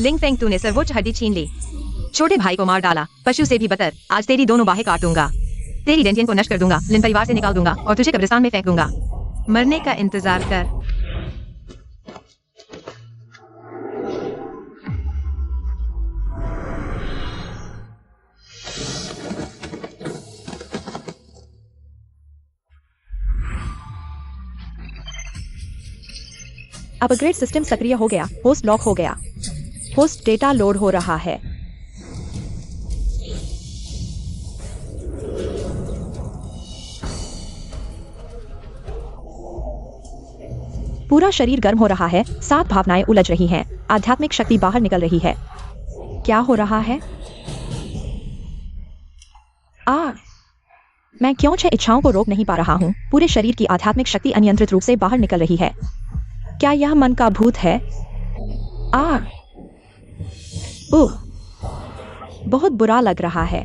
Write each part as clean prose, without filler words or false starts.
लिंग फेंग, तूने सर्वोच्च हड्डी छीन ली, छोटे भाई को मार डाला, पशु से भी बदतर। आज तेरी दोनों बाहें काट दूंगा, तेरी डेंटियन को नष्ट कर दूंगा, लिन परिवार से निकाल दूंगा और तुझे कब्रिस्तान में फेंक दूंगा। मरने का इंतजार कर। अपग्रेड सिस्टम सक्रिय हो गया। होस्ट लॉक हो गया। होस्ट डेटा लोड हो रहा है। पूरा शरीर गर्म हो रहा है। 7 भावनाएं उलझ रही हैं। आध्यात्मिक शक्ति बाहर निकल रही है। क्या हो रहा है? मैं क्यों 6 इच्छाओं को रोक नहीं पा रहा हूं? पूरे शरीर की आध्यात्मिक शक्ति अनियंत्रित रूप से बाहर निकल रही है। क्या यह मन का भूत है? बहुत बुरा लग रहा है।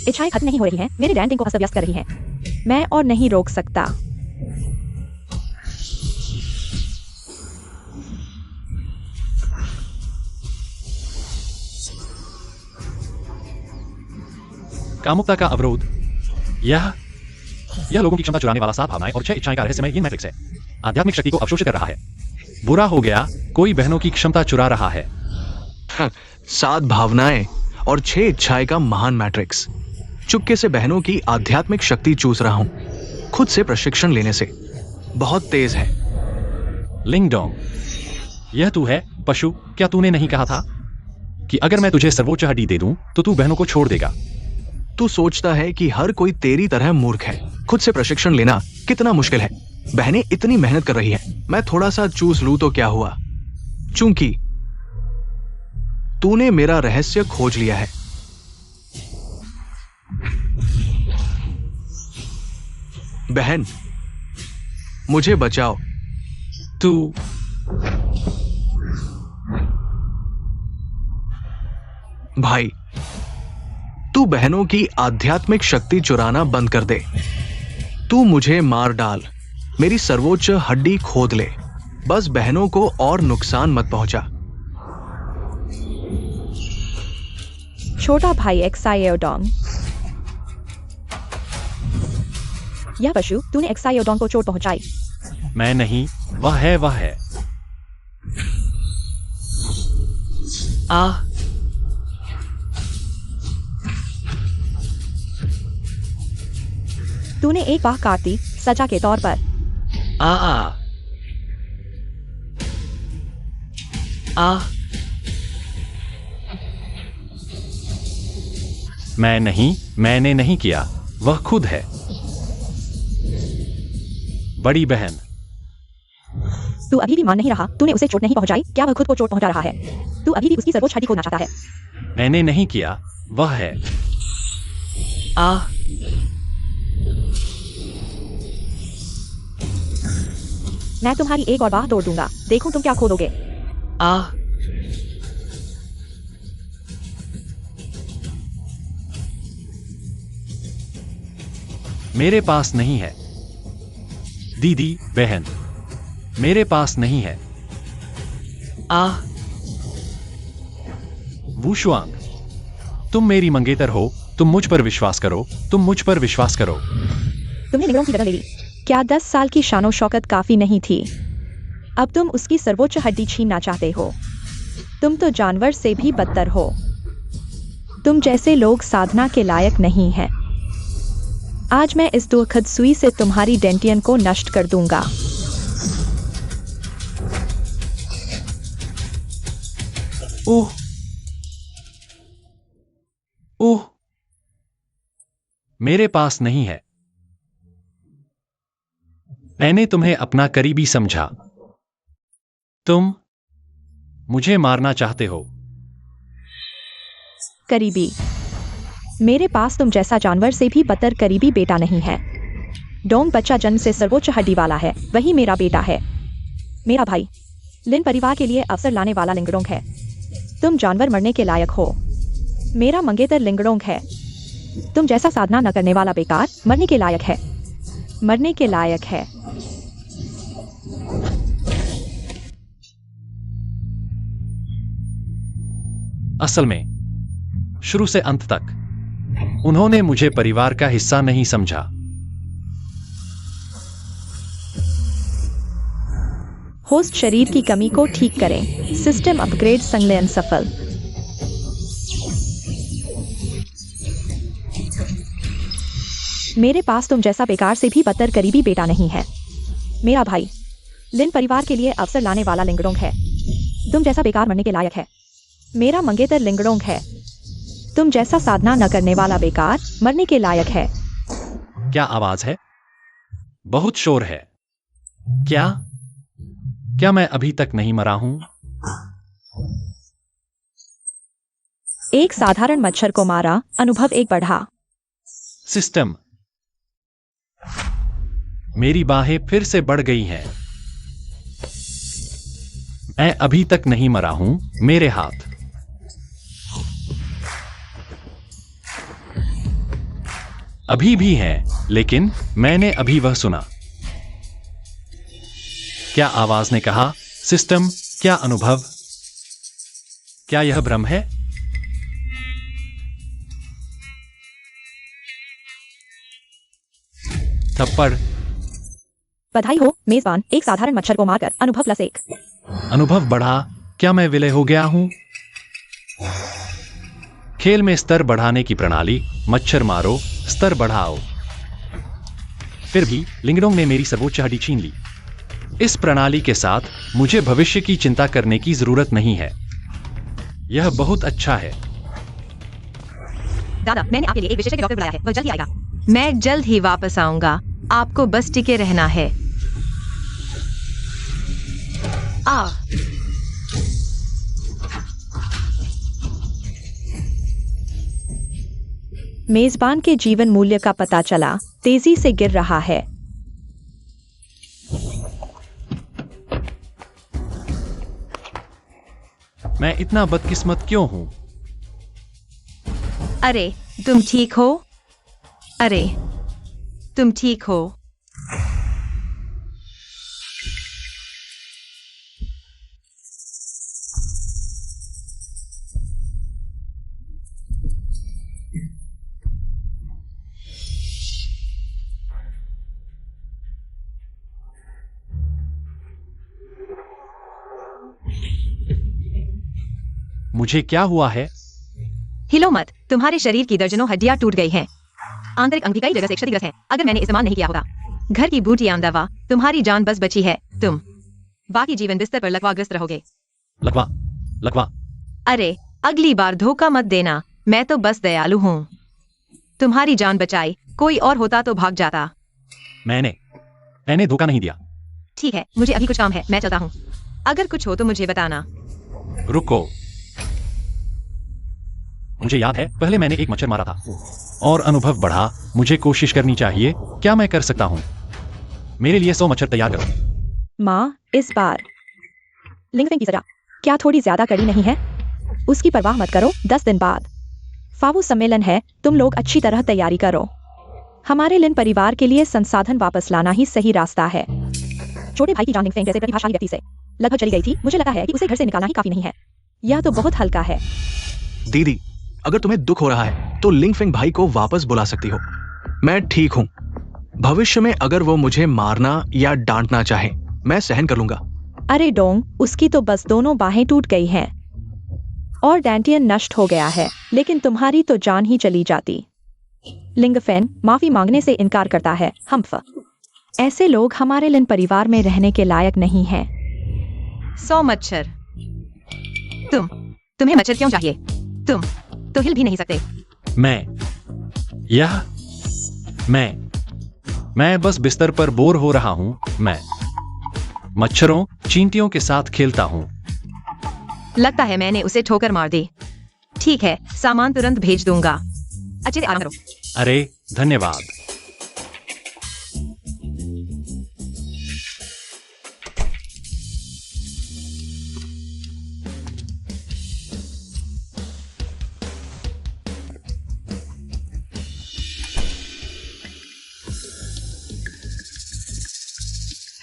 इच्छाएं खत्म नहीं हो रही हैं। मेरे डैंटिंग को अस्त व्यस्त कर रही हैं। मैं और नहीं रोक सकता। कामुकता का अवरोध। यह लोगों की क्षमता चुराने वाला 7 भावनाएं और 6 इच्छाएं का रहस्यमय ये मैट्रिक्स है। आध्यात्मिक शक्ति को अवशोषित कर रहा है। बुरा हो गया, कोई बहनों की क्षमता चुरा रहा है। 7 भावनाएं और 6 इच्छाएं का महान मैट्रिक्स। चुपके से बहनों की आध्यात्मिक शक्ति चूस रहा हूं, खुद से प्रशिक्षण लेने से। बहुत तेज है। लिंग डोंग, यह तू है पशु? क्या तूने नहीं कहा था कि अगर मैं तुझे सर्वोच्च हड्डी दे दूं तो तू बहनों को छोड़ देगा? तू सोचता है कि हर कोई तेरी तरह मूर्ख है। खुद से प्रशिक्षण लेना कितना मुश्किल है। बहनें इतनी मेहनत कर रही हैं, मैं थोड़ा सा चूस लूं तो क्या हुआ? चूंकि तूने मेरा रहस्य खोज लिया है। बहन, मुझे बचाओ। तू भाई, तू बहनों की आध्यात्मिक शक्ति चुराना बंद कर दे। तू मुझे मार डाल, मेरी सर्वोच्च हड्डी खोद ले, बस बहनों को और नुकसान मत पहुंचा। छोटा भाई एक्सायोडोंग। यह पशु, तूने एक्सायोडोंग को चोट पहुंचाई। मैं नहीं, वह है। तूने एक बाह काट दी सजा के तौर पर। मैं नहीं, मैंने नहीं किया, वह खुद है। बड़ी बहन, तू अभी भी मान नहीं रहा? तूने उसे चोट नहीं पहुंचाई? क्या वह खुद को चोट पहुंचा रहा है? तू अभी भी उसकी सर्वोच्च हड्डी खोदना चाहता है? मैंने नहीं किया, वह है। मैं तुम्हारी एक और बाह तोड़ दूंगा। देखूं तुम क्या खोदोगे। मेरे पास नहीं है। दीदी, बहन, मेरे पास नहीं है। वुशुआंग, तुम मेरी मंगेतर हो। तुम मुझ पर विश्वास करो। तुमने लिंगडोंग की जगह ले ली। क्या 10 साल की शानो शौकत काफी नहीं थी? अब तुम उसकी सर्वोच्च हड्डी छीनना चाहते हो। तुम तो जानवर से भी बदतर हो। तुम जैसे लोग साधना के लायक नहीं हैं। आज मैं इस दुखद सुई से तुम्हारी डेंटियन को नष्ट कर दूंगा। ओह, मेरे पास नहीं है। मैंने तुम्हें अपना करीबी समझा। तुम मुझे मारना चाहते हो। करीबी? मेरे पास तुम जैसा जानवर से भी बदतर करीबी बेटा नहीं है। डोंग बच्चा जन्म से सर्वोच्च हड्डी वाला है, वही मेरा बेटा है। मेरा भाई लिन परिवार के लिए अवसर लाने वाला लिंगडोंग है। तुम जानवर मरने के लायक हो। मेरा मंगेतर लिंगडोंग है। तुम जैसा साधना न करने वाला बेकार मरने के लायक है। असल में शुरू से अंत तक उन्होंने मुझे परिवार का हिस्सा नहीं समझा। होस्ट शरीर की कमी को ठीक करें। सिस्टम अपग्रेड संलयन सफल। मेरे पास तुम जैसा बेकार से भी बदतर करीबी बेटा नहीं है। मेरा भाई लिन परिवार के लिए अवसर लाने वाला लिंगडोंग है। तुम जैसा बेकार मरने के लायक है। मेरा मंगेतर लिंगडोंग है। तुम जैसा साधना न करने वाला बेकार मरने के लायक है। क्या आवाज है? बहुत शोर है। क्या मैं अभी तक नहीं मरा हूं? एक साधारण मच्छर को मारा। अनुभव 1 बढ़ा। सिस्टम। मेरी बाहें फिर से बढ़ गई हैं। मैं अभी तक नहीं मरा हूं। मेरे हाथ अभी भी हैं, लेकिन मैंने अभी वह सुना। क्या आवाज ने कहा? सिस्टम। क्या अनुभव? क्या यह भ्रम है? थप्पड़। बधाई हो मेजबान। एक साधारण मच्छर को मारकर अनुभव +1। अनुभव बढ़ा। क्या मैं विलय हो गया हूं? खेल में स्तर बढ़ाने की प्रणाली। मच्छर मारो, स्तर बढ़ाओ। फिर भी लिंगडोंग ने मेरी सर्वोच्च हड्डी छीन ली। इस प्रणाली के साथ मुझे भविष्य की चिंता करने की जरूरत नहीं है। यह बहुत अच्छा है। दादा, मैंने आपके लिए एक विशेषज्ञ डॉक्टर बुलाया है। वह जल्द ही आएगा। मैं जल्द ही वापस आऊंगा। आपको बस टिके रहना है। मेजबान के जीवन मूल्य का पता चला। तेजी से गिर रहा है। मैं इतना बदकिस्मत क्यों हूं? अरे तुम ठीक हो? अरे तुम ठीक हो? मुझे क्या हुआ है? हिलो मत। तुम्हारे शरीर की दर्जनों हड्डियां टूट गई हैं। आंतरिक अंग की कई जगह से क्षतिग्रस्त हैं। अगर मैंने इस्तेमाल नहीं किया होगा। घर की बूटियां दवा। तुम्हारी जान बस बची है। तुम बाकी जीवन बिस्तर पर लकवाग्रस्त रहोगे। लकवा। अरे अगली बार धोखा मत देना। मैं तो बस दयालु हूँ। तुम्हारी जान बचाई। कोई और होता तो भाग जाता। मैंने धोखा नहीं दिया। ठीक है, मुझे अभी कुछ काम है। मैं चलता हूँ। अगर कुछ हो तो मुझे बताना। रुको। मुझे याद है, पहले मैंने एक मच्छर मारा था और अनुभव बढ़ा। मुझे कोशिश करनी चाहिए। क्या मैं कर सकता हूं? मेरे लिए 100 मच्छर तैयार करो। माँ, इस बार लिंगफिंग की सजा क्या थोड़ी ज्यादा कड़ी नहीं है? उसकी परवाह मत करो। 10 दिन बाद फावू सम्मेलन है। तुम लोग अच्छी तरह तैयारी करो। हमारे लिन परिवार के लिए संसाधन वापस लाना ही सही रास्ता है। छोटे भाई की जान लिंगफिंग जैसे प्रतिभाशाली व्यक्ति से लगभग चली गई थी। मुझे लगता है कि उसे घर से निकालना ही काफी नहीं है। यह तो बहुत हल्का है। दीदी, अगर तुम्हें दुख हो रहा है तो लिंगफिंग भाई को वापस बुला सकती हो। मैं ठीक हूं। भविष्य में अगर वो मुझे मारना या डांटना चाहे, मैं सहन कर लूंगा। अरे डोंग, उसकी तो बस दोनों बाहें टूट गई हैं और डैंटियन नष्ट हो गया है, लेकिन तुम्हारी तो जान ही चली जाती। लिंगफेन माफी मांगने से इनकार करता है। हम्फ। ऐसे लोग हमारे लिन परिवार में रहने के लायक नहीं हैं। 100 मच्छर। तुम्हें मच्छर क्यों चाहिए? तुम तो हिल भी नहीं सकते। मैं बस बिस्तर पर बोर हो रहा हूं। मैं मच्छरों, चींटियों के साथ खेलता हूं। लगता है मैंने उसे ठोकर मार दी। ठीक है, सामान तुरंत भेज दूंगा। अच्छे से आराम करो। अरे धन्यवाद।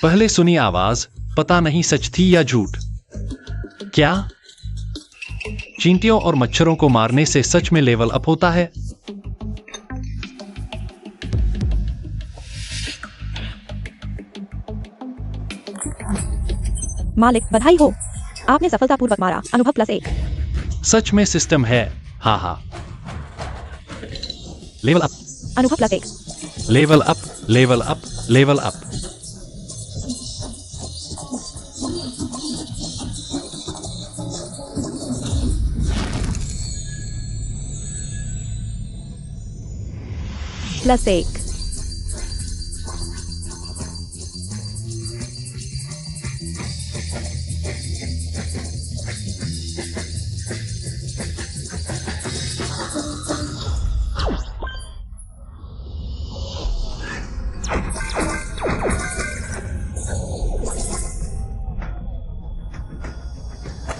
पहले सुनी आवाज, पता नहीं सच थी या झूठ। क्या चींटियों और मच्छरों को मारने से सच में लेवल अप होता है? मालिक बधाई हो, आपने सफलतापूर्वक मारा। अनुभव +1। सच में सिस्टम है। हाँ हाँ। लेवल अप, अनुभव +1। Level up, level up, level up. +1।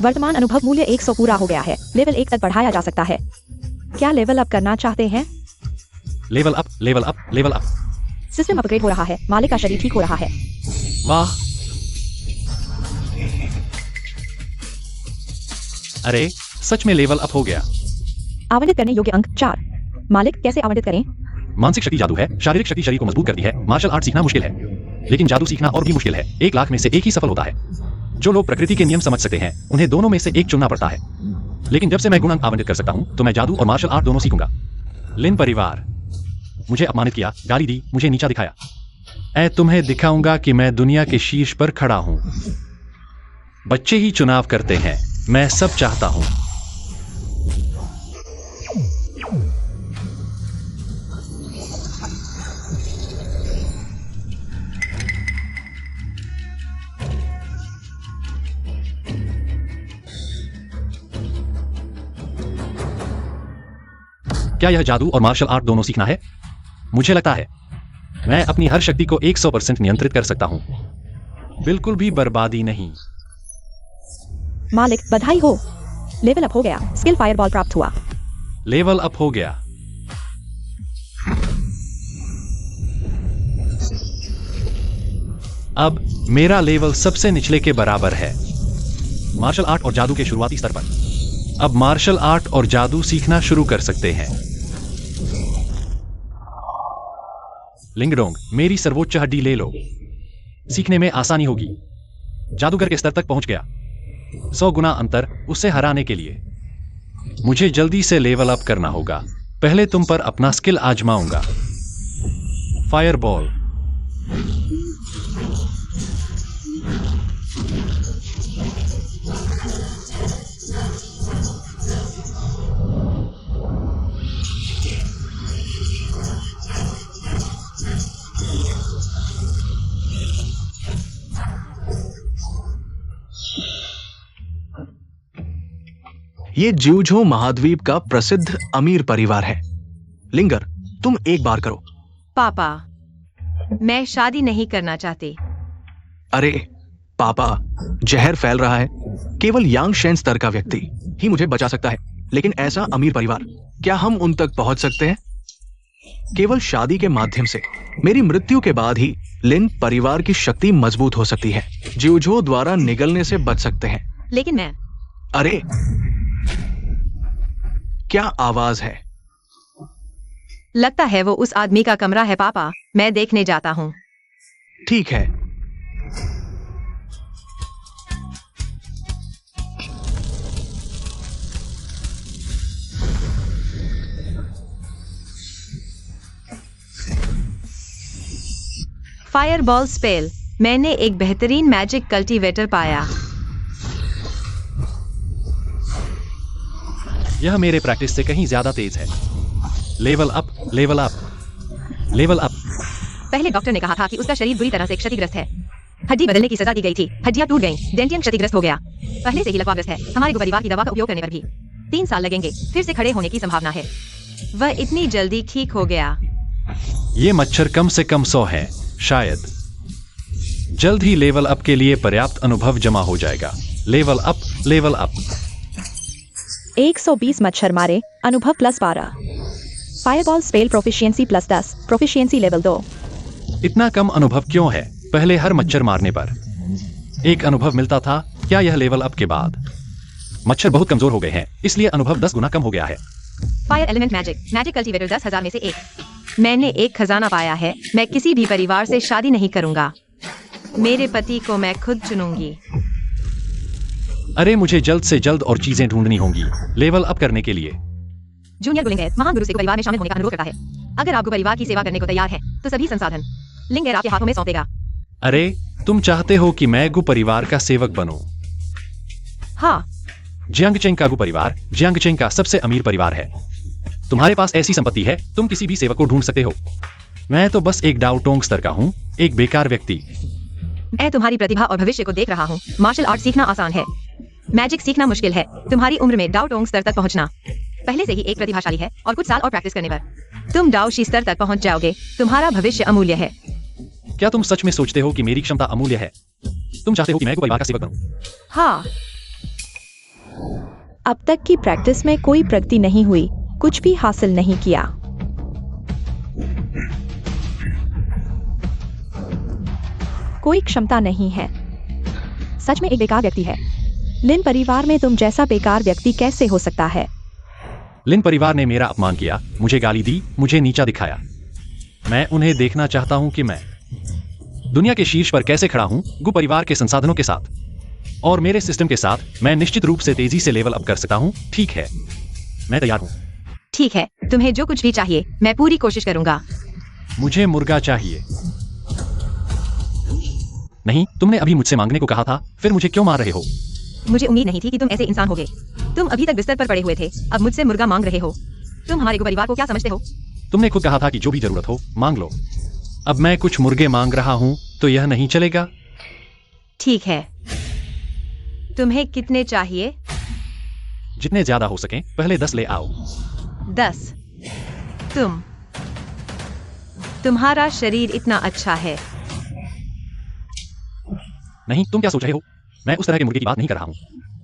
वर्तमान अनुभव मूल्य 100 पूरा हो गया है। लेवल 1 तक बढ़ाया जा सकता है। क्या लेवल अप करना चाहते हैं? Level up, level up, level up. System upgrade हो रहा है। मालिक का शरीर ठीक हो रहा है। वाह। अरे सच में लेवल अप हो गया। आवंटित करने योग्य अंक 4। मालिक कैसे आवंटित करें? मानसिक शक्ति जादू है। शारीरिक शक्ति शरीर को मजबूत करती है। मार्शल आर्ट सीखना मुश्किल है, लेकिन जादू सीखना और भी मुश्किल है। 1 लाख में से एक ही सफल होता है। जो लोग प्रकृति के नियम समझ सकते हैं, उन्हें दोनों में से एक चुनना पड़ता है। लेकिन जब से मैं गुणांक आवंटित कर सकता हूं, तो मैं जादू और मार्शल आर्ट दोनों सीखूंगा। लिन परिवार मुझे अपमानित किया, गाली दी, मुझे नीचा दिखाया। तुम्हें दिखाऊंगा कि मैं दुनिया के शीर्ष पर खड़ा हूं। बच्चे ही चुनाव करते हैं, मैं सब चाहता हूं। क्या यह जादू और मार्शल आर्ट दोनों सीखना है? मुझे लगता है मैं अपनी हर शक्ति को 100% नियंत्रित कर सकता हूं। बिल्कुल भी बर्बादी नहीं। मालिक बधाई हो, लेवल अप हो गया। स्किल फायरबॉल प्राप्त हुआ। लेवल अप हो गया। अब मेरा लेवल सबसे निचले के बराबर है, मार्शल आर्ट और जादू के शुरुआती स्तर पर। अब मार्शल आर्ट और जादू सीखना शुरू कर सकते हैं। लिंगडोंग, मेरी सर्वोच्च हड्डी ले लो। सीखने में आसानी होगी। जादूगर के स्तर तक पहुंच गया। 100 गुना अंतर उसे हराने के लिए मुझे जल्दी से लेवल अप करना होगा। पहले तुम पर अपना स्किल आजमाऊंगा। फायरबॉल। ये ज्यूझो महाद्वीप का प्रसिद्ध अमीर परिवार है। लिंगर, तुम एक बार करो। पापा, मैं शादी नहीं करना चाहती। अरे पापा, जहर फैल रहा है। केवल यांगशेन स्तर का व्यक्ति ही मुझे बचा सकता है, लेकिन ऐसा अमीर परिवार, क्या हम उन तक पहुंच सकते हैं? केवल शादी के माध्यम से। मेरी मृत्यु के बाद ही लिन परिवार की शक्ति मजबूत हो सकती है। ज्यूझो द्वारा निगलने से बच सकते हैं। लेकिन मैं अरे क्या आवाज है? लगता है वो उस आदमी का कमरा है पापा, मैं देखने जाता हूँ। ठीक है। Fireball spell. मैंने एक बेहतरीन मैजिक कल्टीवेटर पाया। यह मेरे प्रैक्टिस से कहीं ज्यादा तेज है। Level up, level up, level up. पहले डॉक्टर ने कहा था कि उसका शरीर बुरी तरह से क्षतिग्रस्त है। हड्डी बदलने की सजा दी गई थी, हड्डियां टूट गईं, डेंटियम क्षतिग्रस्त हो गया। पहले से ही लकवाग्रस्त है। हमारे परिवार की दवा का उपयोग करने पर भी 3 साल लगेंगे। फिर से खड़े होने की संभावना है। वह इतनी जल्दी ठीक हो गया। ये मच्छर कम से कम 100 है, शायद। जल्द ही लेवल अप के लिए पर्याप्त अनुभव जमा हो जाएगा। Level up, level up. 120 मच्छर मारे। अनुभव +12। Fireball spell proficiency +10। Proficiency level 2। इतना कम अनुभव क्यों है? पहले हर मच्छर मारने पर 1 अनुभव मिलता था। क्या यह लेवल अप के बाद मच्छर बहुत कमजोर हो गए हैं, इसलिए अनुभव 10 गुना कम हो गया है। फायर एलिमेंट मैजिक कल्टीवेटर 10,000 में से 1। मैंने एक खजाना पाया है। मैं किसी भी परिवार से शादी नहीं करूंगा। मेरे पति को मैं खुद चुनूंगी। अरे मुझे जल्द से जल्द और चीजें ढूंढनी होंगी लेवल अप करने के लिए। जूनियर गुलिंगेर महान गुरु से परिवार में शामिल होने का अनुरोध करता है। अगर आप परिवार की सेवा करने को तैयार हैं, तो सभी संसाधन लिंगेर आपके हाथों में सौंपेगा। अरे तुम चाहते हो कि मैं गु परिवार का सेवक बनूं? हाँ, जियांगचेंग का गु परिवार जियांगचेंग का सबसे अमीर परिवार है। तुम्हारे पास ऐसी संपत्ति है, तुम किसी भी सेवक को ढूंढ सकते हो। मैं तो बस एक डाउटोंग स्तर का हूँ, एक बेकार व्यक्ति। मैं तुम्हारी प्रतिभा और भविष्य को देख रहा हूँ। मार्शल आर्ट सीखना आसान है, मैजिक सीखना मुश्किल है। तुम्हारी उम्र में डाउटोंग स्तर तक पहुँचना पहले से ही एक प्रतिभाशाली है, और कुछ साल और प्रैक्टिस करने पर तुम डाउशी स्तर तक पहुँच जाओगे। तुम्हारा भविष्य अमूल्य है। क्या तुम सच में सोचते हो कि मेरी क्षमता अमूल्य है? तुम चाहते हो कि मैं गु परिवार का सेवक बनूं? हाँ, अब तक की प्रैक्टिस में कोई प्रगति नहीं हुई, कुछ भी हासिल नहीं किया। कोई क्षमता नहीं है। सच में एक बेकार व्यक्ति है। लिन परिवार में तुम जैसा बेकार व्यक्ति कैसे हो सकता है? लिन परिवार ने मेरा अपमान किया, मुझे गाली दी, मुझे नीचा दिखाया। मैं उन्हें देखना चाहता हूं कि मैं दुनिया के शीर्ष पर कैसे खड़ा हूं, गु परिवार के संसाधनों के साथ और मेरे सिस्टम के साथ। मैं निश्चित रूप से तेजी से लेवल अप कर सकता हूं। ठीक है, मैं तैयार हूं। ठीक है, तुम्हें जो कुछ भी चाहिए मैं पूरी कोशिश करूंगा। मुझे मुर्गा चाहिए। नहीं, तुमने अभी मुझसे मांगने को कहा था, फिर मुझे क्यों मार रहे हो? मुझे उम्मीद नहीं थी कि तुम ऐसे इंसान होगे। तुम अभी तक बिस्तर पर पड़े हुए थे, अब मुझसे मुर्गा मांग रहे हो। तुम हमारे गु परिवार को क्या समझते हो? तुमने खुद कहा था कि जो भी जरूरत हो मांग लो। अब मैं कुछ मुर्गे मांग रहा हूं, तो यह नहीं चलेगा। ठीक है, तुम्हें कितने चाहिए? जितने ज्यादा हो सके, पहले 10 ले आओ। 10। तुम्हारा शरीर इतना अच्छा है। नहीं, तुम क्या सोच रहे हो? मैं उस तरह के मुर्गे की बात नहीं कर रहा हूं।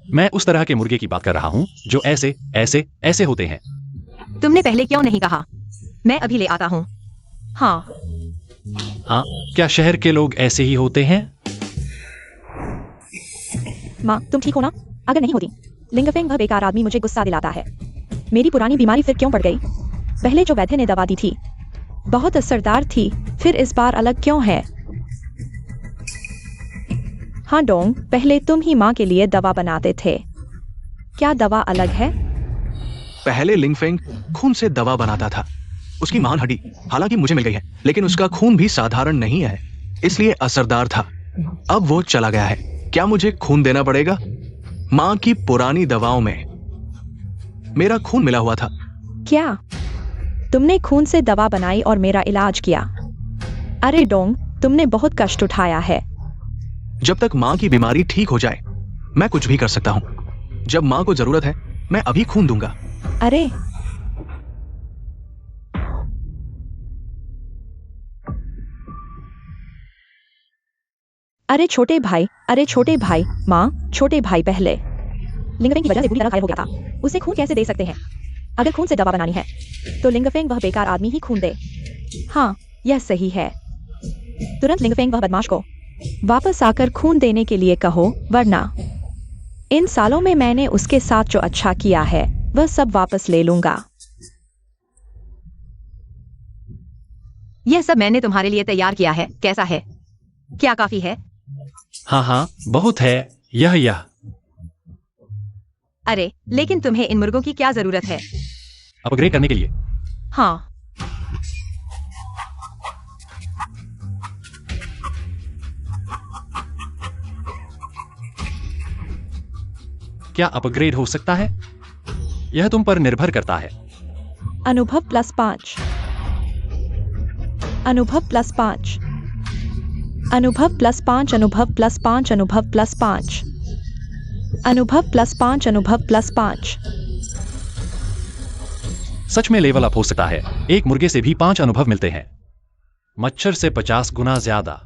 मैं उस तरह के मुर्गे की बात कर रहा हूं जो ऐसे ऐसे ऐसे होते हैं। तुमने पहले क्यों नहीं कहा? मैं अभी ले आता हूं। हाँ, क्या शहर के लोग ऐसे ही होते हैं? माँ, तुम ठीक हो ना? अगर नहीं होती, लिंगफेंग वह बेकार आदमी मुझे गुस्सा दिलाता है। मेरी पुरानी बीमारी फिर क्यों पड़ गई? पहले जो वैद्य ने दवा दी थी बहुत असरदार थी, फिर इस बार अलग क्यों है? हाँ डोंग, पहले तुम ही माँ के लिए दवा बनाते थे। क्या दवा अलग है? पहले लिंगफेंग खून से दवा बनाता था। उसकी महान हड्डी हालांकि मुझे मिल गई है, लेकिन उसका खून भी साधारण नहीं है, इसलिए असरदार था। अब वो चला गया है। क्या मुझे खून देना पड़ेगा? माँ की पुरानी दवाओं में मेरा खून मिला हुआ था। क्या तुमने खून से दवा बनाई और मेरा इलाज किया? अरे डोंग, तुमने बहुत कष्ट उठाया है। जब तक माँ की बीमारी ठीक हो जाए, मैं कुछ भी कर सकता हूँ। जब माँ को जरूरत है, मैं अभी खून दूंगा। अरे अरे छोटे भाई, माँ, छोटे भाई पहले लिंगफेंग की वजह से बुरी तरह घायल हो गया था। उसे खून कैसे दे सकते हैं? अगर खून से दवा बनानी है, तो लिंगफेंग वह बेकार आदमी ही खून दे। हाँ, यह सही है। तुरंत लिंगफेंग वह बदमाश को वापस आकर खून देने के लिए कहो, वरना इन सालों में मैंने उसके साथ जो अच्छा किया है वह सब वापस ले लूंगा। यह सब मैंने तुम्हारे लिए तैयार किया है। कैसा है? क्या काफी है? हाँ, बहुत है। यह अरे, लेकिन तुम्हें इन मुर्गों की क्या जरूरत है? अपग्रेड करने के लिए। हाँ, क्या अपग्रेड हो सकता है? यह तुम पर निर्भर करता है। अनुभव +5, अनुभव +5, अनुभव +5, अनुभव +5, अनुभव +5, अनुभव +5, अनुभव +5। सच में लेवल अप हो सकता है। एक मुर्गे से भी 5 अनुभव मिलते हैं। मच्छर से 50 गुना ज्यादा।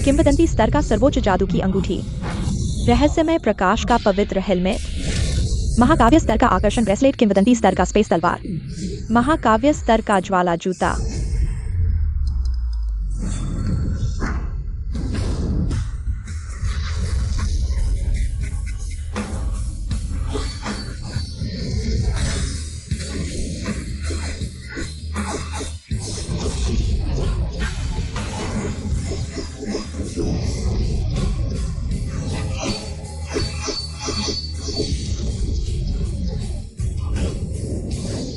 किंवदंती स्तर का सर्वोच्च जादू की अंगूठी, रहस्यमय प्रकाश का पवित्र हेलमेट, महाकाव्य स्तर का आकर्षण ब्रेसलेट, किंवदंती स्तर का स्पेस तलवार, महाकाव्य स्तर का ज्वाला जूता।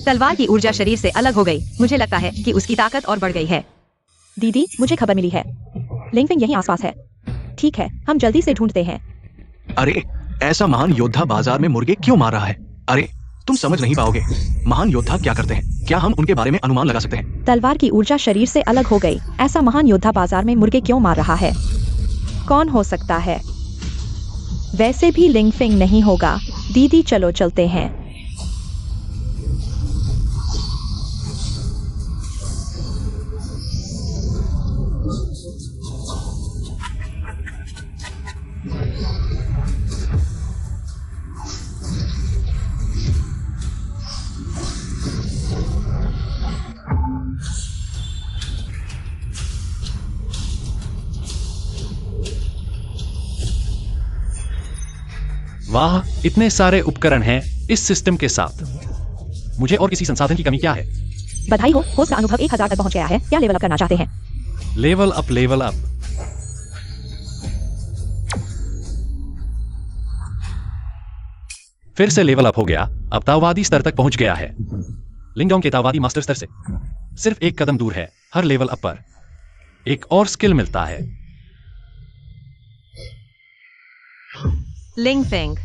तलवार की ऊर्जा शरीर से अलग हो गई। मुझे लगता है कि उसकी ताकत और बढ़ गई है। दीदी, मुझे खबर मिली है, लिंगफिंग यहीं आसपास है। ठीक है, हम जल्दी से ढूंढते हैं। अरे, ऐसा महान योद्धा बाजार में मुर्गे क्यों मार रहा है? अरे, तुम समझ नहीं पाओगे। महान योद्धा क्या करते हैं? क्या हम उनके बारे में अनुमान लगा सकते हैं? तलवार की ऊर्जा शरीर से अलग हो गई। ऐसा महान योद्धा बाजार में मुर्गे क्यों मार रहा है? कौन हो सकता है? वैसे भी लिंगफिंग नहीं होगा। दीदी, चलो चलते हैं। वाह, इतने सारे उपकरण हैं इस सिस्टम के साथ। मुझे और किसी संसाधन की कमी क्या है? बधाई हो, होस्ट का अनुभव 1000 तक पहुंच गया है। क्या लेवल अप करना चाहते हैं? Level up, level up. फिर से लेवल अप हो गया। अब ताओवादी स्तर तक पहुंच गया है। लिंगडोंग के ताओवादी मास्टर स्तर से सिर्फ एक कदम दूर है। हर लेवल अप पर एक और स्किल मिलता है। लिंगफिंग।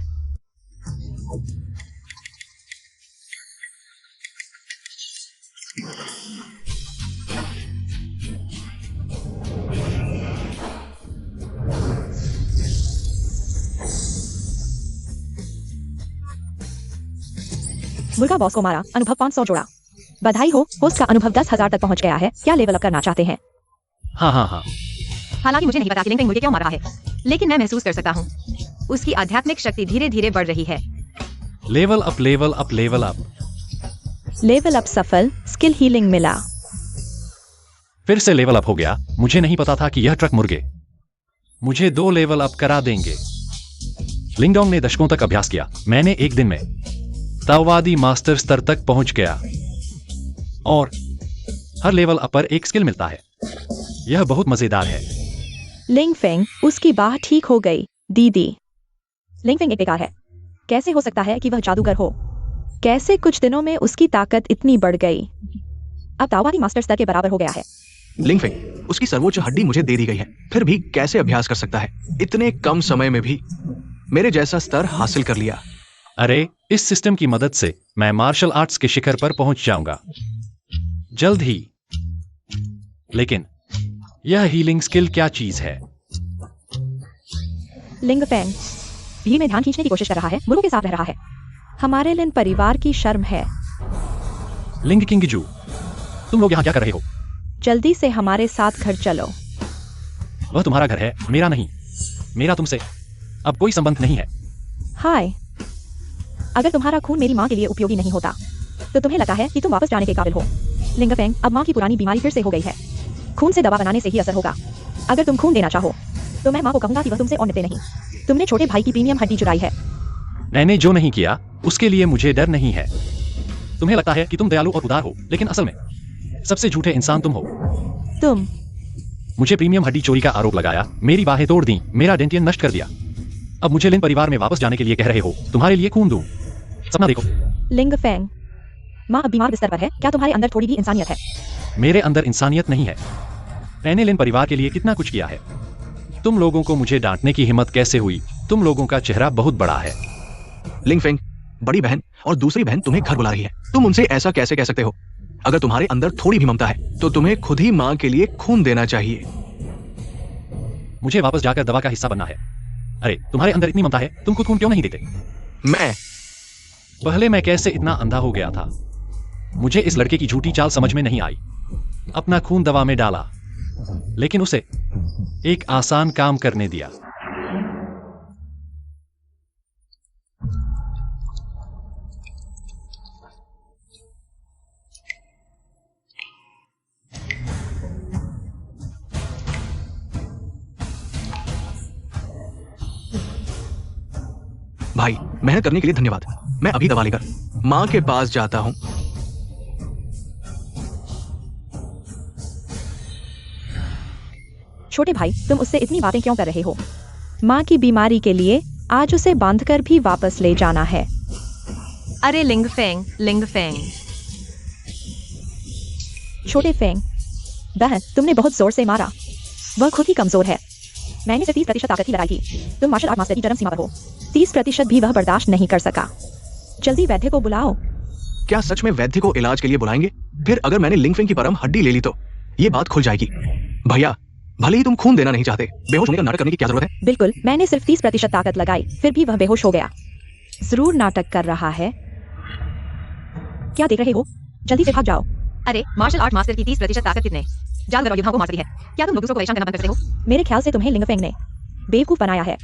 मुर्गा बॉस को मारा, अनुभव 500 जोड़ा। बधाई हो, होस्ट का अनुभव 10,000 तक पहुंच गया है। क्या लेवल अप करना चाहते हैं? हाँ। हालांकि मुझे नहीं पता कि लिंगफिंग मुझे क्यों मार रहा है, लेकिन मैं महसूस कर सकता हूँ उसकी आध्यात्मिक शक्ति धीरे धीरे बढ़ रही है। Level up, level up, level up. Level up सफल, स्किल हीलिंग मिला। फिर से लेवल अप हो गया। मुझे नहीं पता था कि यह ट्रक मुर्गे मुझे 2 लेवल अप करा देंगे। लिंगडोंग ने दशकों तक अभ्यास किया। मैंने एक दिन में ताओवादी मास्टर स्तर तक पहुंच गया और हर लेवल अप पर एक स्किल मिलता है। यह बहुत मजेदार है। लिंगफिंग, उसकी बाह ठीक हो गई। दीदी, लिंगफिंग एक बेकार है। कैसे हो सकता है कि वह जादूगर हो? कैसे कुछ दिनों में उसकी ताकत इतनी बढ़ गई? अब ताओवादी मास्टर स्तर के बराबर हो गया है। लिंगफिंग, उसकी सर्वोच्च हड्डी मुझे दे दी गई है, फिर भी कैसे अभ्यास कर सकता है? इतने कम समय में भी मेरे जैसा स्तर हासिल कर लिया। अरे, इस सिस्टम की मदद से मैं मार्शल आर्ट्स के शिखर पर पहुंच जाऊंगा जल्द ही। लेकिन यह हीलिंग स्किल क्या चीज है? लिंगफिंग भीड़ में ध्यान खींचने की कोशिश कर रहा है, मुर्गों के साथ रह रहा है। हमारे लिन परिवार की शर्म है। लिंग किंगजू, तुम लोग यहाँ क्या कर रहे हो? जल्दी से हमारे साथ घर चलो। वह तुम्हारा घर है, मेरा नहीं। मेरा तुमसे अब कोई संबंध नहीं है। हाय, अगर तुम्हारा खून मेरी माँ के लिए उपयोगी नहीं होता तो तुम्हें लगता है कि तुम वापस जाने के काबिल हो। लिंगफिंग, अब माँ की पुरानी बीमारी फिर से हो गई है। खून से दवा बनाने से ही असर होगा। अगर तुम खून देना चाहो तो मैं माँ को कहूंगा कि वह तुमसे और निपटे नहीं। तुमने छोटे भाई की प्रीमियम हड्डी चुराई है। मैंने जो नहीं किया उसके लिए मुझे डर नहीं है। तुम्हें लगता है कि तुम दयालु और उदार हो, लेकिन असल में सबसे झूठे इंसान तुम हो। तुम मुझे प्रीमियम हड्डी चोरी का आरोप लगाया, मेरी बाहें तोड़ दी, मेरा डेंटियन नष्ट कर दिया। अब मुझे लिन परिवार में वापस जाने के लिए कह रहे हो। तुम्हारे लिए खून दूं? सपना देखो। लिंगफिंग, माँ अब बीमार बिस्तर पर है। क्या तुम्हारे अंदर थोड़ी भी इंसानियत है? मेरे अंदर इंसानियत नहीं है। मैंने लिन परिवार के लिए कितना कुछ किया है। तुम लोगों को मुझे डांटने की हिम्मत कैसे हुई? तुम लोगों का चेहरा बहुत बड़ा है। लिंगफिंग, बड़ी बहन और दूसरी बहन तुम्हें घर बुला रही है। तुम उनसे ऐसा कैसे कह सकते हो? अगर तुम्हारे अंदर थोड़ी भी ममता है तो तुम्हें खुद ही माँ के लिए खून देना चाहिए। मुझे वापस जाकर दवा का हिस्सा बनना है। अरे, तुम्हारे अंदर इतनी ममता है, तुम खुद खून क्यों नहीं देते? मैं पहले मैं कैसे इतना अंधा हो गया था? मुझे इस लड़के की झूठी चाल समझ में नहीं आई। अपना खून दवा में डाला, लेकिन उसे एक आसान काम करने दिया। भाई, मेहनत करने के लिए धन्यवाद। मैं अभी दवा लेकर माँ के पास जाता हूँ। छोटे भाई, तुम उससे इतनी बातें क्यों कर रहे हो? माँ की बीमारी के लिए आज उसे बांधकर भी वापस ले जाना है। अरे लिंगफेंग, छोटे फेंग, बहन, तुमने बहुत जोर से मारा। वह खुद ही कमजोर है। मैंने सिर्फ 30% ताकत ही लगाई थी। तुम मार्शल आर्ट मास्टर की चरम सीमा पर हो। 30% भी वह बर्दाश्त नहीं कर सका। जल्दी वैद्य को बुलाओ। क्या सच में वैद्य को इलाज के लिए बुलाएंगे? फिर अगर मैंने लिंगफेंग की परम हड्डी ले ली तो ये बात खुल जाएगी। भैया, भले ही तुम खून देना नहीं चाहते, बेहोश होने का नाटक करने की क्या जरूरत है? बिल्कुल, मैंने सिर्फ 30% ताकत लगाई, फिर भी वह बेहोश हो गया। जरूर नाटक कर रहा है। क्या देख रहे हो? जल्दी से भाग जाओ। अरे मार्शल आर्ट मास्टर की 30% ताकत कितने जानवर और युद्धाओं को मार सकती है? क्या तुम लोग दूसरों को परेशान करना बंद कर सकते हो? मेरे ख्याल से तुम्हें लिंगफेंग ने बेवकूफ बनाया है।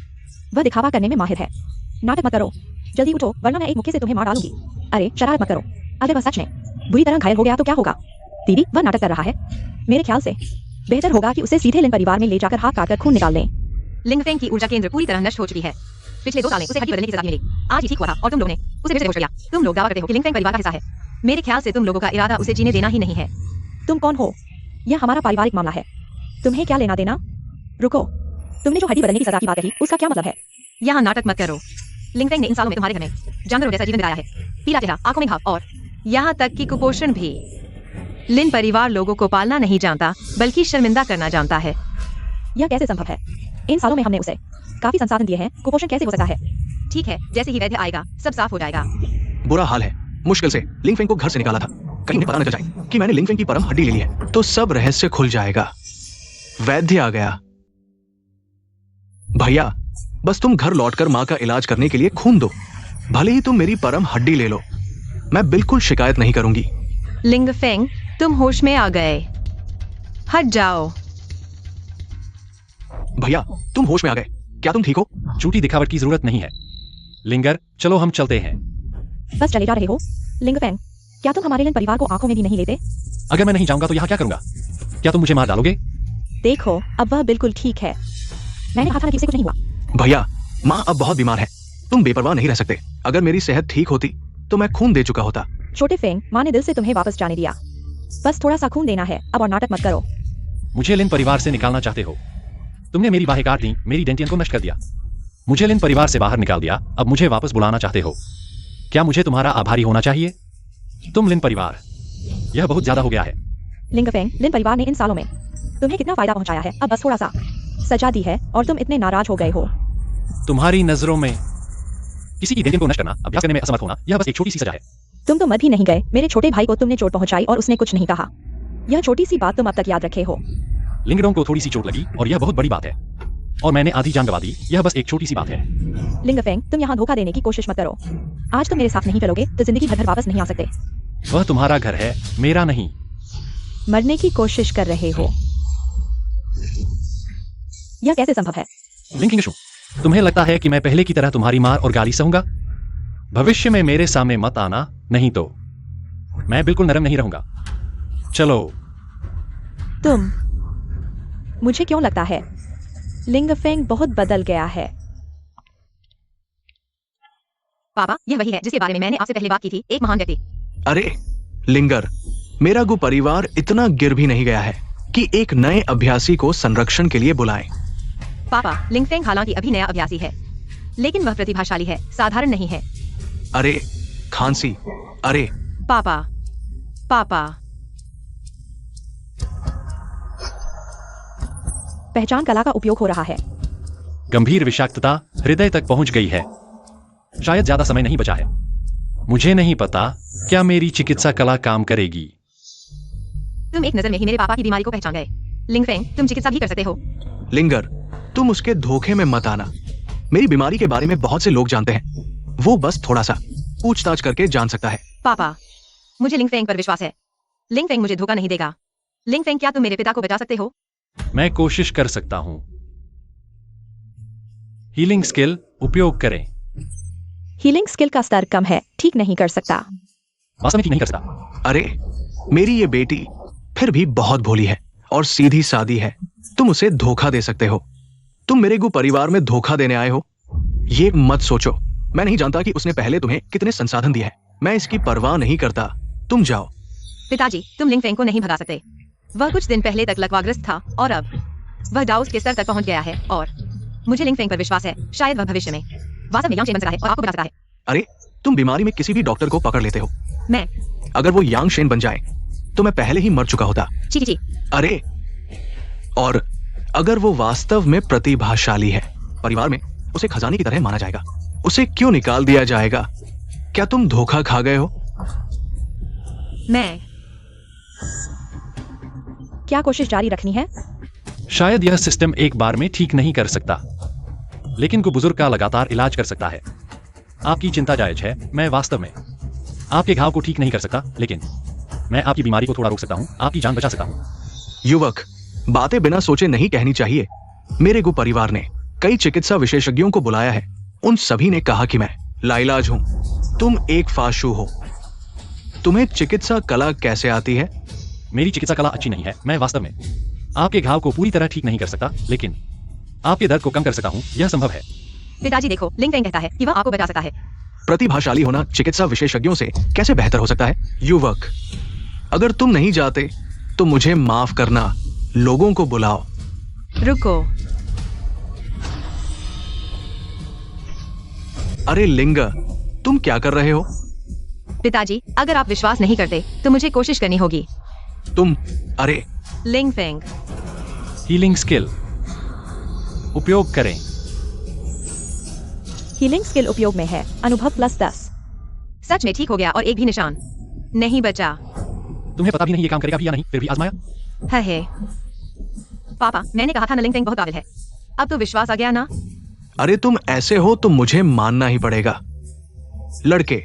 वह दिखावा करने में माहिर है। नाटक मत करो, जल्दी उठो, वरना मैं एक मुक्के से तुम्हें मार डालूंगी। अरे शरारत मत करो। अगर वह सच में बुरी तरह घायल हो गया तो क्या होगा? दीदी, वह नाटक कर रहा है। मेरे ख्याल से बेहतर होगा कि उसे सीधे लिन परिवार में ले जाकर हाथ काटकर खून निकाल लें। लिंगफेंग की ऊर्जा केंद्र पूरी तरह नष्ट हो चुकी है। पिछले 2 साल में उसे हड्डी बदलने की सजा मिली। आज ही ठीक हुआ था और तुम लोगों ने उसे फिर से बेहोश कर दिया। तुम लोग दावा करते हो कि लिंगफेंग परिवार का हिस्सा है। मेरे ख्याल से तुम लोगों का इरादा उसे जीने देना ही नहीं है। तुम कौन हो? यह हमारा पारिवारिक मामला है। तुम्हें क्या लेना देना? रुको, तुमने जो हड्डी बदलने की सजा की बात कही, उसका क्या मतलब है? यहाँ नाटक मत करो। लिंगफेंग ने इन सालों में तुम्हारे घर में जानवरों जैसा जीवन दिलाया है। पीला चेहरा, आंखों में घाव और यहाँ तक कि कुपोषण भी। लिन परिवार लोगों को पालना नहीं जानता, बल्कि शर्मिंदा करना जानता है। यह कैसे संभव है? इन सालों में हमने उसे काफी संसाधन दिए हैं, कुपोषण कैसे हो सकता है? ठीक है, जैसे ही वैद्य आएगा सब साफ हो जाएगा। बुरा हाल है। मुश्किल से लिंगफेंग को घर से निकाला था। कहीं उन्हें पता न चल जाए कि मैंने लिंगफेंग की परम हड्डी ले ली है, तो सब रहस्य खुल जाएगा। वैद्य आ गया। भैया, बस तुम घर लौटकर माँ का इलाज करने के लिए खून दो। भले ही तुम मेरी परम हड्डी ले लो, मैं बिल्कुल शिकायत नहीं करूंगी। लिंगफेंग, तुम होश में आ गए। हट जाओ। भैया, तुम होश में आ गए। क्या तुम ठीक हो? झूठी दिखावट की जरूरत नहीं है। लिंगर, चलो हम चलते हैं। बस चले जा रहे हो? लिंगफेंग, क्या तुम हमारे लिन परिवार को आंखों में भी नहीं लेते? अगर मैं नहीं जाऊंगा तो यहाँ क्या करूंगा? क्या तुम मुझे मार डालोगे? देखो, अब वह बिल्कुल ठीक है। मैंने कहा था ना कि उसे कुछ नहीं हुआ। भैया, माँ अब बहुत बीमार है। तुम बेपरवाह नहीं रह सकते। अगर मेरी सेहत ठीक होती तो मैं खून दे चुका होता। छोटे फेंग, माँ ने दिल से तुम्हें वापस जाने दिया। बस थोड़ा सा खून देना है अब, और नाटक मत करो। मुझे लिन परिवार से निकालना चाहते हो? तुमने मेरी बाहें काट दी, मेरी डेंटियन को नष्ट कर दिया, मुझे लिन परिवार से बाहर निकाल दिया। अब मुझे वापस बुलाना चाहते हो? क्या मुझे तुम्हारा आभारी होना चाहिए? तुम लिन परिवार, यह बहुत ज्यादा हो गया है। लिंगफेंग, लिन परिवार ने इन सालों में तुम्हें कितना फायदा पहुंचाया है, अब बस थोड़ा सा सजा दी है और तुम इतने नाराज हो गए हो। तुम्हारी नजरों में किसी की डेंटियन को नष्ट करना, अभ्यास करने में असमर्थ होना, यह बस एक छोटी सी सजा है। तुम तो मर भी नहीं गए। मेरे छोटे भाई को तुमने चोट पहुंचाई और उसने कुछ नहीं कहा। यह छोटी सी बात तुम अब तक याद रखे हो। लिंगडों को थोड़ी सी चोट लगी और यह बहुत बड़ी बात है, और मैंने आधी जान गंवा दी। यह बस एक छोटी सी बात है। लिंगफेंग, तुम यहाँ धोखा देने की कोशिश मत करो। आज तुम मेरे साथ नहीं चलोगे तो जिंदगी भर घर वापस नहीं आ सकते। वह तुम्हारा घर है, मेरा नहीं। मरने की कोशिश कर रहे हो? यह कैसे संभव है? लिंकिंग, तुम्हें लगता है कि मैं पहले की तरह तुम्हारी मार और गाली सहूंगा? भविष्य में मेरे सामने मत आना, नहीं तो मैं बिल्कुल नरम नहीं रहूंगा। चलो। तुम, मुझे क्यों लगता है लिंगफेंग बहुत बदल गया है। पापा, यह वही है जिसके बारे में मैंने आपसे पहले बात की थी, एक महान व्यक्ति। अरे लिंगर, मेरा गु परिवार इतना गिर भी नहीं गया है कि एक नए अभ्यासी को संरक्षण के लिए बुलाएं। पापा, लिंगफेंग हालांकि अभी नया अभ्यासी है, लेकिन वह प्रतिभाशाली है, साधारण नहीं है। अरे खांसी, अरे पापा, पापा। पहचान कला का उपयोग हो रहा है। गंभीर विषाक्तता हृदय तक पहुंच गई है। शायद ज्यादा समय नहीं बचा है। मुझे नहीं पता क्या मेरी चिकित्सा कला काम करेगी। तुम एक नजर में ही मेरे पापा की बीमारी को पहचान गए। लिंगफेंग, तुम चिकित्सा भी कर सकते हो। लिंगर, तुम उसके धोखे में मत आना। मेरी बीमारी के बारे में बहुत से लोग जानते हैं। वो बस थोड़ा सा पूछताछ करके जान सकता है। पापा, मुझे लिंगफेंग पर विश्वास है। लिंगफेंग मुझे धोखा नहीं देगा। लिंगफेंग, क्या तुम मेरे पिता को बचा सकते हो? मैं कोशिश कर सकता हूं। हीलिंग स्किल उपयोग करें। हीलिंग स्किल का स्तर कम है, ठीक नहीं कर सकता। वास्तव में ठीक नहीं कर सकता। अरे मेरी ये बेटी फिर भी बहुत भोली है और सीधी सादी है। तुम उसे धोखा दे सकते हो। तुम मेरे गु परिवार में धोखा देने आए हो, ये मत सोचो। मैं नहीं जानता कि उसने पहले तुम्हें कितने संसाधन दिए हैं। मैं इसकी परवाह नहीं करता। तुम जाओ। पिताजी, तुम लिंगफेंग को नहीं भगा सकते। वह कुछ दिन पहले तक लकवाग्रस्त था और अब वह डाउस के स्तर तक पहुंच गया है और मुझे लिंगफेंग पर विश्वास है। शायद वह भविष्य में वास्तव में यांगशेन बन सकता है और आपको बचा सकता है। अरे, तुम बीमारी में किसी भी डॉक्टर को पकड़ लेते हो। मैं अगर वो यांगशेन बन जाए तो मैं पहले ही मर चुका होता। ची। अरे, और अगर वो वास्तव में प्रतिभाशाली है, परिवार में उसे खजाने की तरह माना जाएगा। उसे क्यों निकाल दिया जाएगा? क्या तुम धोखा खा गए हो? मैं क्या कोशिश जारी रखनी है? शायद यह सिस्टम एक बार में ठीक नहीं कर सकता, लेकिन को बुजुर्ग का लगातार इलाज कर सकता है। आपकी चिंता जायज है। मैं वास्तव में आपके घाव को ठीक नहीं कर सकता, लेकिन मैं आपकी बीमारी को थोड़ा रोक सकता हूं, आपकी जान बचा सकता हूं। युवक, बातें बिना सोचे नहीं कहनी चाहिए। मेरे गु परिवार ने कई चिकित्सा विशेषज्ञों को बुलाया है। उन सभी ने कहा कि मैं लाइलाज हूं। तुम एक फाशु हो। तुम्हें चिकित्सा कला कैसे आती है? मेरी चिकित्सा कला अच्छी नहीं है। मैं वास्तव में आपके घाव को पूरी तरह ठीक नहीं कर सकता, लेकिन आपके दर्द को कम कर सकता हूं। यह संभव है। पिताजी देखो, लिंगफेंग कहता है कि वह आपको बचा सकता है। प्रतिभाशाली होना चिकित्सा विशेषज्ञों से कैसे बेहतर हो सकता है? युवक, अगर तुम नहीं जाते तो मुझे माफ करना। लोगों को बुलाओ। रुको। अरे लिंग, तुम क्या कर रहे हो? पिताजी, अगर आप विश्वास नहीं करते तो मुझे कोशिश करनी होगी। तुम, अरे लिंगफेंग हीलिंग स्किल उपयोग करें। हीलिंग स्किल उपयोग में है। अनुभव +10। सच में ठीक हो गया और एक भी निशान नहीं बचा। तुम्हें पता भी नहीं ये काम करेगा भी या नहीं, फिर भी आजमाया। है पापा, मैंने कहा था ना लिंगफेंग बहुत काबिल है। अब तो विश्वास आ गया ना? अरे तुम ऐसे हो तो मुझे मानना ही पड़ेगा। लड़के,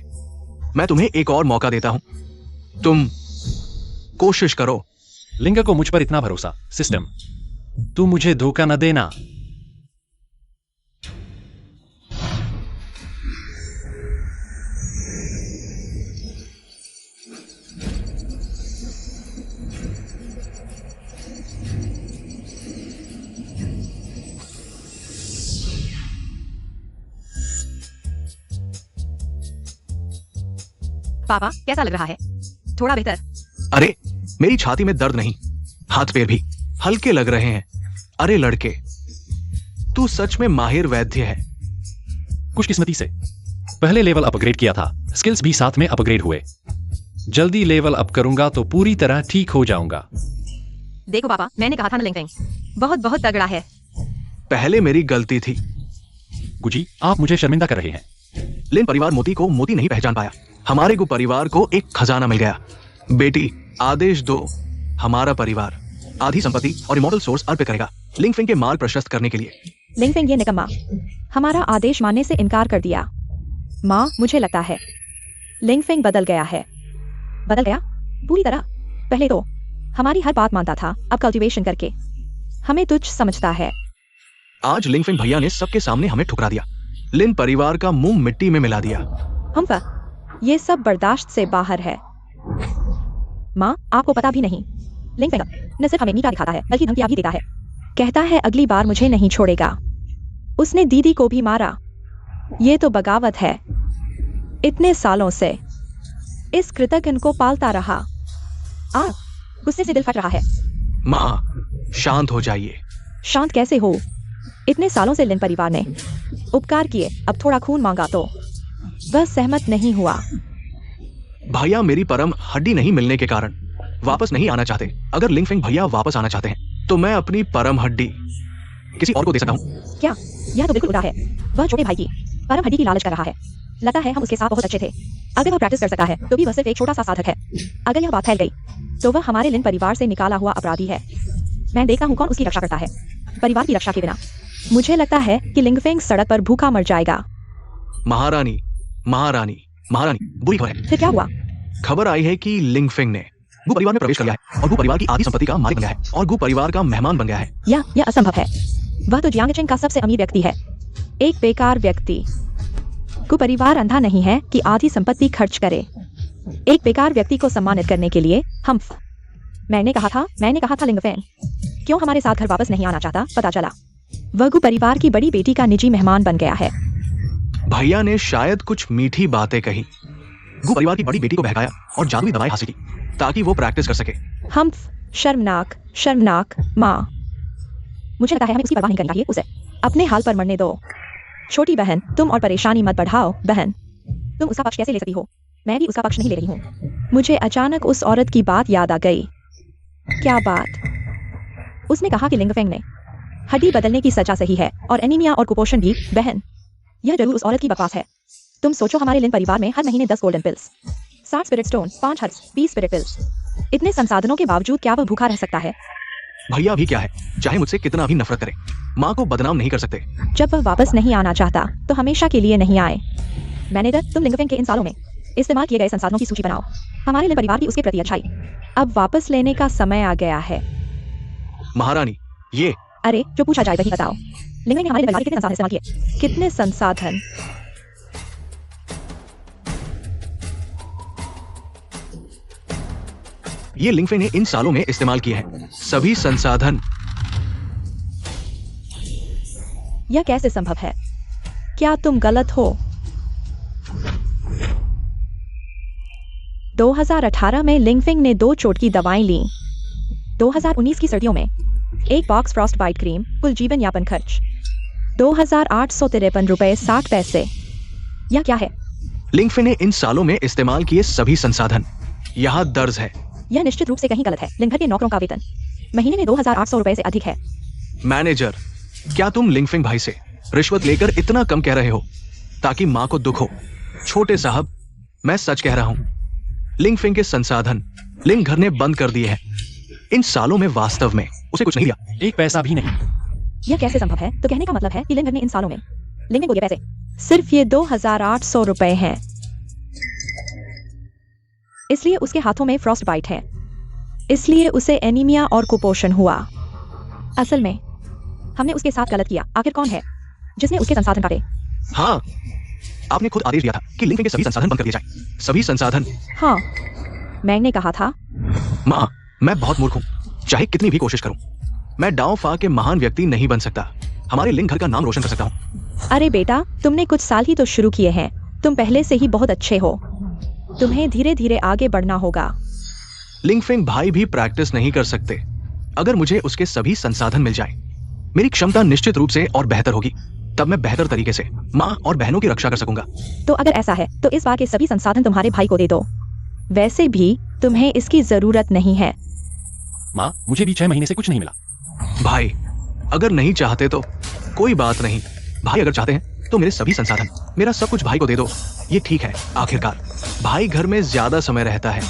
मैं तुम्हें एक और मौका देता हूं। तुम कोशिश करो। लिंग को मुझ पर इतना भरोसा। सिस्टम, तू मुझे धोखा न देना। पापा, कैसा लग रहा है? थोड़ा बेहतर? अरे, मेरी छाती में दर्द नहीं, हाथ पैर भी हल्के लग रहे हैं। अरे लड़के, तू सच में माहिर वैद्य है। खुशकिस्मती से पहले लेवल अपग्रेड किया था, स्किल्स भी साथ में अपग्रेड हुए। जल्दी लेवल अप करूंगा तो पूरी तरह ठीक हो जाऊंगा। देखो पापा, मैंने कहा था ना लिंगफेंग बहुत बहुत तगड़ा है। पहले मेरी गलती थी। गुजी, आप मुझे शर्मिंदा कर रहे हैं। लिन परिवार मोती को मोती नहीं पहचान पाया। हमारे गु परिवार को एक खजाना मिल गया। बेटी, आदेश दो। हमारा परिवार आधी संपत्ति और इमॉर्टल सोर्स अर्पित करेगा लिंगफेंग के मार्ग प्रशस्त करने के लिए। लिंगफेंग ये निकम्मा हमारा आदेश मानने से इनकार कर दिया। माँ, मुझे लगता है लिंगफेंग बदल गया है। बदल गया पूरी तरह। पहले तो हमारी हर बात मानता था, अब कल्टीवेशन करके हमें तुच्छ समझता है। आज लिंगफेंग भैया ने सबके सामने हमें ठुकरा दिया। लिन परिवार का मुंह मिट्टी में मिला दिया। हम ये सब बर्दाश्त से बाहर है। माँ, आपको पता भी नहीं, लिंगफेंग न सिर्फ हमें नीचा दिखाता है बल्कि धमकियां भी देता है। कहता है अगली बार मुझे नहीं छोड़ेगा। उसने दीदी को भी मारा। ये तो बगावत है। इतने सालों से इस कृतज्ञ को पालता रहा। गुस्से से दिल फट रहा है। माँ, शांत हो जाइए। शांत कैसे हो? इतने सालों से लिन परिवार ने उपकार किए, अब थोड़ा खून मांगा तो वह सहमत नहीं हुआ। भैया मेरी परम हड्डी नहीं मिलने के कारण वापस नहीं आना चाहते। अगर लिंगफेंग भैया वापस आना चाहते हैं तो मैं अपनी परम हड्डी किसी और को दे सकता हूँ। क्या? यह तो बिल्कुल उल्टा है। वह छोटे भाई की परम हड्डी की लालच कर रहा है। लगता है हम उसके साथ बहुत अच्छे थे। अगर वह प्रैक्टिस कर सकता है तो भी वह सिर्फ एक छोटा सा साधक है। अगर यह बात फैल गई तो वह हमारे लिन परिवार से निकाला हुआ अपराधी है। मैं देखता हूँ कौन उसकी रक्षा करता है। परिवार की रक्षा के बिना मुझे लगता है कि लिंगफेंग सड़क पर भूखा मर जाएगा। महारानी, महारानी, महारानी, बुरी खबर है। फिर क्या हुआ? खबर आई है कि लिंगफेंग ने गु परिवार में प्रवेश कर लिया है और गु परिवार की आधी संपत्ति का मालिक बन गया है और गु परिवार का मेहमान बन गया है। यह असंभव है। वह तो जियांगचेन का सबसे अमीर व्यक्ति है। एक बेकार व्यक्ति। गु परिवार अंधा नहीं है कि आधी संपत्ति खर्च करे। एक बेकार व्यक्ति को सम्मानित करने के लिए हम मैंने कहा था लिंगफेंग क्यों हमारे साथ घर वापस नहीं आना चाहता? पता चला वह गु परिवार की बड़ी बेटी का निजी मेहमान बन गया है। भैया ने शायद कुछ मीठी बातें कही। गु परिवार की बड़ी बेटी को बहकाया और जादुई दवाएं हासिल की ताकि वो प्रैक्टिस कर सके। हम शर्मनाक शर्मनाक माँ। मुझे लगता है हमें उसकी परवाह नहीं करनी चाहिए, उसे अपने हाल पर मरने दो। छोटी बहन, तुम और परेशानी मत बढ़ाओ। बहन, तुम उसका पक्ष कैसे ले सकती हो? मैं भी उसका पक्ष नहीं ले रही हूँ। मुझे अचानक उस औरत की बात याद आ गई। क्या बात? उसने कहा कि लिंगफेंग ने हड्डी बदलने की सजा सही है और एनीमिया और कुपोषण भी। बहन, यह जरूर उस औरत की बकवास है। तुम सोचो, हमारे लिन परिवार में हर महीने 10 golden pills, 60 spirit stone, 5 herbs, 20 spirit pills. इतने संसाधनों के बावजूद क्या वह भूखा रह सकता है? भैया भी क्या है, चाहे मुझसे कितना भी नफरत करे, माँ को बदनाम नहीं कर सकते। जब वह वापस नहीं आना चाहता तो हमेशा के लिए नहीं आए। मैनेजर, तुम लिंगफेंग के इन सालों में इस्तेमाल किए गए संसाधनों की सूची बनाओ। हमारे लिन परिवार की उसके प्रति अच्छाई अब वापस लेने का समय आ गया है। महारानी, ये अरे, जो पूछा जाए वही बताओ। लिंगफेंग ने हमारे लिन परिवार के कितने संसाधन इस्तेमाल किए? कितने संसाधन? ये लिंगफेंग ने इन सालों में इस्तेमाल किए हैं सभी संसाधन। यह कैसे संभव है? क्या तुम गलत हो? 2018 में लिंगफेंग ने 2 चोट की दवाएं लीं। 2019 की सर्दियों में 1 बॉक्स फ्रॉस्ट बाइट क्रीम। कुल जीवन यापन खर्च 2,853 रुपए 60 पैसे। यह क्या है? लिंगफेंग ने इन सालों में इस्तेमाल किए सभी संसाधन यहाँ दर्ज है। यह निश्चित रूप से कहीं गलत है। लिंग भर के नौकरों का वेतन महीने में 2,800 रुपए से अधिक है। मैनेजर, क्या तुम लिंगफेंग भाई से रिश्वत लेकर इतना कम कह रहे हो ताकि माँ को दुख हो? छोटे साहब, मैं सच कह रहा हूँ। लिंगफेंग के संसाधन लिंग घर ने बंद कर दिए हैं। इन सालों में वास्तव में उसे कुछ नहीं लिया, एक पैसा भी नहीं। यह कैसे संभव है? तो कहने का मतलब है कि लिंग घर ने इन सालों में लिंग को दिए पैसे सिर्फ ये 2,800 रुपए हैं। इसलिए उसके हाथों में फ्रॉस्ट बाइट है। इसलिए उसे एनीमिया और कुपोषण हुआ। असल में हमने उसके साथ गलत किया। आखिर कौन है जिसने उसके संसाधन काटे? हाँ, आपने खुद आदेश दिया था कि लिंगफेंग के सभी संसाधन बंद कर दिए जाएं। सभी संसाधन। हाँ, मैंने कहा था। माँ, मैं बहुत मूर्ख हूँ। चाहे कितनी भी कोशिश करूँ, मैं डाओ फा के महान व्यक्ति नहीं बन सकता। हमारे लिंग घर का नाम रोशन कर सकता हूँ। अरे बेटा, तुमने कुछ साल ही तो शुरू किए हैं। तुम पहले से ही बहुत अच्छे हो। तुम्हें धीरे धीरे आगे बढ़ना होगा। लिंगफेंग भाई भी प्रैक्टिस नहीं कर सकते। अगर मुझे उसके सभी संसाधन मिल जाएं, मेरी क्षमता निश्चित रूप से और बेहतर होगी। तब मैं बेहतर तरीके से माँ और बहनों की रक्षा कर सकूंगा। तो अगर ऐसा है तो इस बार के सभी संसाधन तुम्हारे भाई को दे दो। वैसे भी तुम्हें इसकी जरूरत नहीं है। माँ, मुझे भी 6 महीने से कुछ नहीं मिला। भाई, अगर नहीं चाहते तो कोई बात नहीं। भाई अगर चाहते हैं तो मेरे सभी संसाधन, मेरा सब कुछ भाई को दे दो। ये ठीक है। आखिरकार भाई घर में ज्यादा समय रहता है।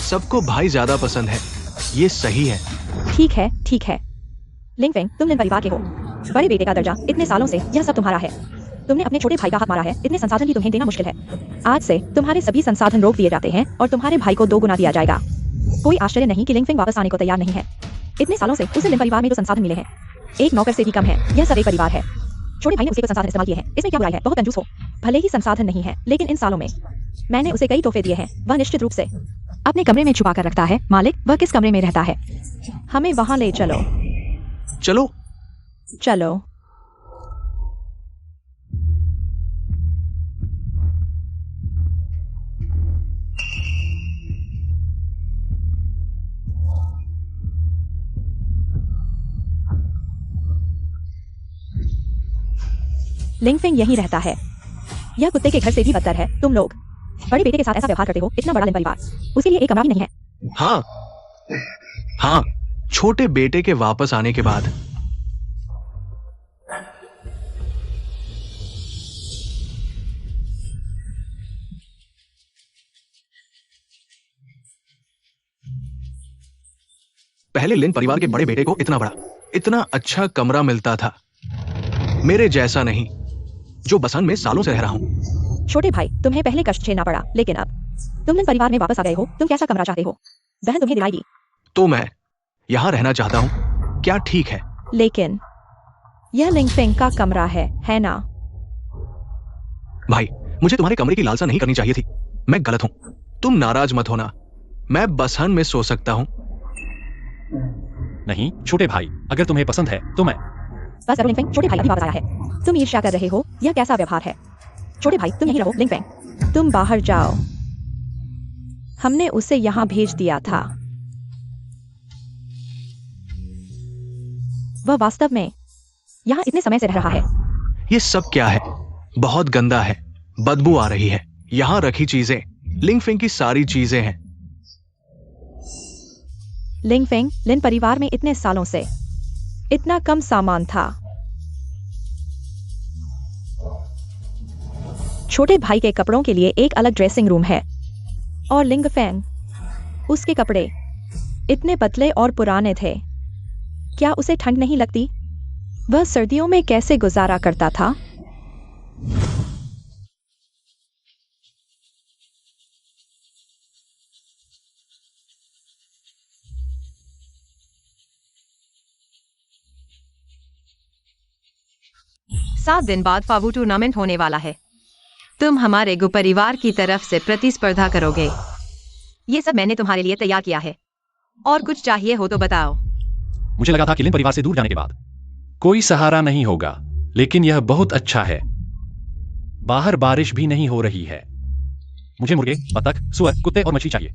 सबको भाई ज्यादा पसंद है। ये सही है। ठीक है, ठीक है। लिंगफेंग, तुम लिन परिवार के हो। बड़े बेटे का दर्जा, इतने सालों से यह सब तुम्हारा है। तुमने अपने छोटे भाई का हाथ मारा है। इतने संसाधन भी तुम्हें देना मुश्किल है। आज से तुम्हारे सभी संसाधन रोक दिए जाते हैं और तुम्हारे भाई को 2 गुना दिया जाएगा। कोई आश्चर्य नहीं कि लिंगफेंग वापस आने को तैयार नहीं है। इतने सालों से उसे लिन परिवार में जो संसाधन मिले हैं, एक नौकर से भी कम है। यह सब एक परिवार है। छोटे भाई ने उसके संसाधन इस्तेमाल किए हैं। इसमें क्या बुराई है? बहुत कंजूस हो। भले ही संसाधन नहीं है, लेकिन इन सालों में मैंने उसे कई तोहफे दिए हैं। वह निश्चित रूप से अपने कमरे में छुपा कर रखता है। मालिक, वह किस कमरे में रहता है? हमें वहां ले चलो। चलो। चलो। लिंगफेंग यहीं रहता है। यह कुत्ते के घर से भी बदतर है। तुम लोग बड़े बेटे के साथ ऐसा व्यवहार करते हो। इतना बड़ा लिन परिवार, उसके लिए एक कमरा भी नहीं है। हाँ हाँ, छोटे बेटे के वापस आने के बाद पहले लिन परिवार के बड़े बेटे को इतना बड़ा, इतना अच्छा कमरा मिलता था। मेरे जैसा नहीं, जो बसन में सालों से रह रहा हूँ। छोटे भाई, तुम्हें पहले कष्ट झेलना पड़ा, लेकिन अब तुम लिन परिवार में वापस आ गए हो। तुम कैसा कमरा चाहते हो? बहन तुम्हें दिलाएगी। तो मैं यहाँ रहना चाहता हूँ। क्या ठीक है? लेकिन यह लिंगफेंग का कमरा है ना? भाई, मुझे तुम्हारे कमरे की लालसा नहीं करनी चाहिए थी। मैं गलत हूँ। तुम नाराज मत होना। मैं बसहन में सो सकता हूँ। नहीं छोटे भाई, अगर तुम्हें पसंद है तो मैं। बस करो लिंगफेंग, छोटे भाई अभी वापस आया है। तुम ईर्ष्या कर रहे हो। यह कैसा व्यवहार है? छोटे भाई तुम यहीं रहो लिंग फेंग। तुम बाहर जाओ। हमने उसे यहाँ भेज दिया था। वह वास्तव में यहाँ इतने समय से रह रहा है। ये सब क्या है? बहुत गंदा है, बदबू आ रही है। यहाँ रखी चीजें लिंग फेंग की सारी चीजें हैं। लिंग फेंग, लिन परिवार में इतने सालों से इतना कम सामान था। छोटे भाई के कपड़ों के लिए एक अलग ड्रेसिंग रूम है और लिंग फेंग, उसके कपड़े इतने पतले और पुराने थे। क्या उसे ठंड नहीं लगती? वह सर्दियों में कैसे गुजारा करता था? सात दिन बाद फावू टूर्नामेंट होने वाला है। तुम हमारे गु परिवार की तरफ से प्रतिस्पर्धा करोगे। ये सब मैंने तुम्हारे लिए तैयार किया है। और कुछ चाहिए हो तो बताओ। मुझे लगा था कि लिन परिवार से दूर जाने के बाद कोई सहारा नहीं होगा, लेकिन यह बहुत अच्छा है। बाहर बारिश भी नहीं हो रही है। मुझे मुर्गे, बतख, सुअर, कुत्ते और मछली चाहिए।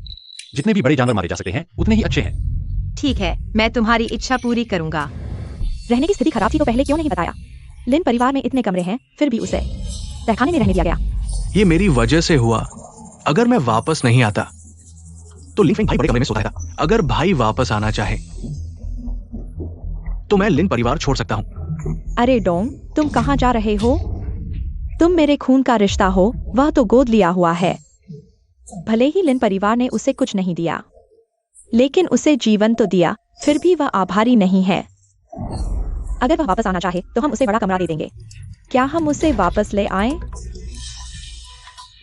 जितने भी बड़े जानवर मारे जा सकते हैं उतने ही अच्छे हैं। ठीक है, मैं तुम्हारी इच्छा पूरी करूंगा। रहने की स्थिति खराब थी तो पहले क्यों नहीं बताया? लिन परिवार में इतने कमरे हैं, फिर भी उसे तहखाने में रहने दिया गया। ये मेरी वजह से हुआ। अगर मैं वापस नहीं आता तो लिन फेंग भाई बड़े कमरे में सोता था। अगर भाई वापस आना चाहे तो मैं लिन परिवार छोड़ सकता हूँ। अरे डोंग, तुम कहाँ जा रहे हो? तुम मेरे खून का रिश्ता हो, वह तो गोद लिया हुआ है। भले ही लिन परिवार ने उसे कुछ नहीं दिया, लेकिन उसे जीवन तो दिया। फिर भी वह आभारी नहीं है। अगर वह वापस आना चाहे तो हम उसे बड़ा कमरा दे देंगे। क्या हम उसे वापस ले आएं?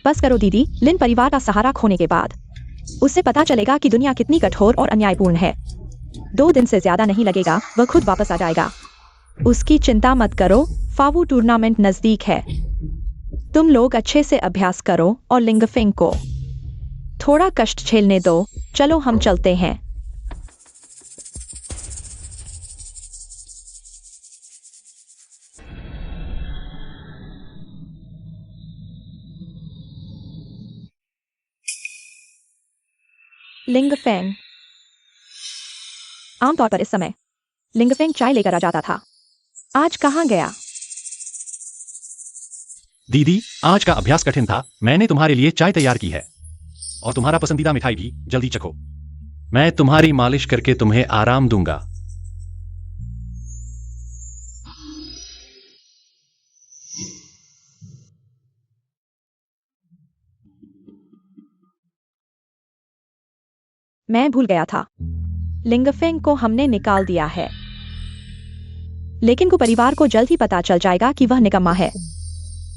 बस करो दीदी। लिन परिवार का सहारा खोने के बाद उसे पता चलेगा कि दुनिया कितनी कठोर और अन्यायपूर्ण है। 2 दिन से ज्यादा नहीं लगेगा, वह खुद वापस आ जाएगा। उसकी चिंता मत करो, फावू टूर्नामेंट नजदीक है। तुम लोग अच्छे से अभ्यास करो और लिंग फेंग को थोड़ा कष्ट झेलने दो। चलो हम चलते हैं। लिंग फेंग। आमतौर पर इस समय लिंग फेंग चाय लेकर आ जाता था। आज कहाँ गया? दीदी, आज का अभ्यास कठिन था। मैंने तुम्हारे लिए चाय तैयार की है और तुम्हारा पसंदीदा मिठाई भी। जल्दी चखो। मैं तुम्हारी मालिश करके तुम्हें आराम दूंगा। मैं भूल गया था। लिंग फेंग को हमने निकाल दिया है, लेकिन को परिवार को जल्द ही पता चल जाएगा कि वह निकम्मा है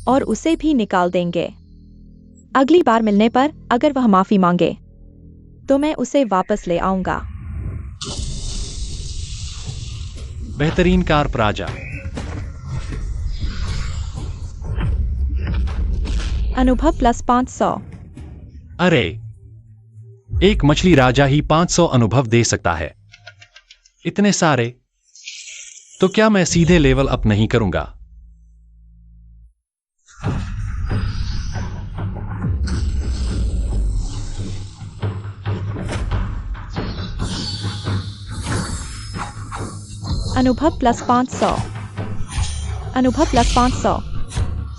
और उसे भी निकाल देंगे। अगली बार मिलने पर अगर वह माफी मांगे तो मैं उसे वापस ले आऊंगा। बेहतरीन कार प्राजा। अनुभव प्लस 500। अरे, एक मछली राजा ही 500 अनुभव दे सकता है। इतने सारे? तो क्या मैं सीधे लेवल अप नहीं करूंगा? अनुभव प्लस 500। अनुभव प्लस 500।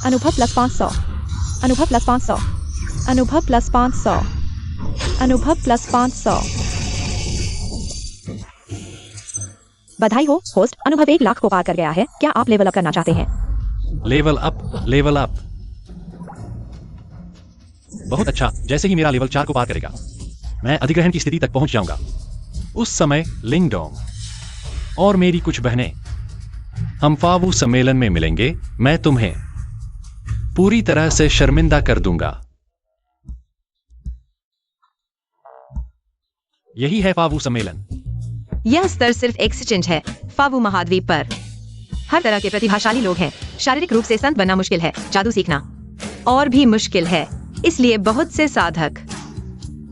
अनुभव प्लस 500। अनुभव प्लस 500। अनुभव प्लस 500। अनुभव प्लस 500। बधाई हो होस्ट, अनुभव 1 लाख को पार कर गया है। क्या आप लेवल अप करना चाहते हैं? Level up, level up. बहुत अच्छा। जैसे ही मेरा लेवल 4 को पार करेगा मैं अधिग्रहण की स्थिति तक पहुंच जाऊंगा। उस समय लिंग डोंग और मेरी कुछ बहनें हम फावू सम्मेलन में मिलेंगे। मैं तुम्हें पूरी तरह से शर्मिंदा कर दूंगा। यही है फावू सम्मेलन। यह स्तर सिर्फ एक्सचेंज है। फावू महाद्वीप पर हर तरह के प्रतिभाशाली लोग हैं। शारीरिक रूप से संत बनना मुश्किल है, जादू सीखना और भी मुश्किल है। इसलिए बहुत से साधक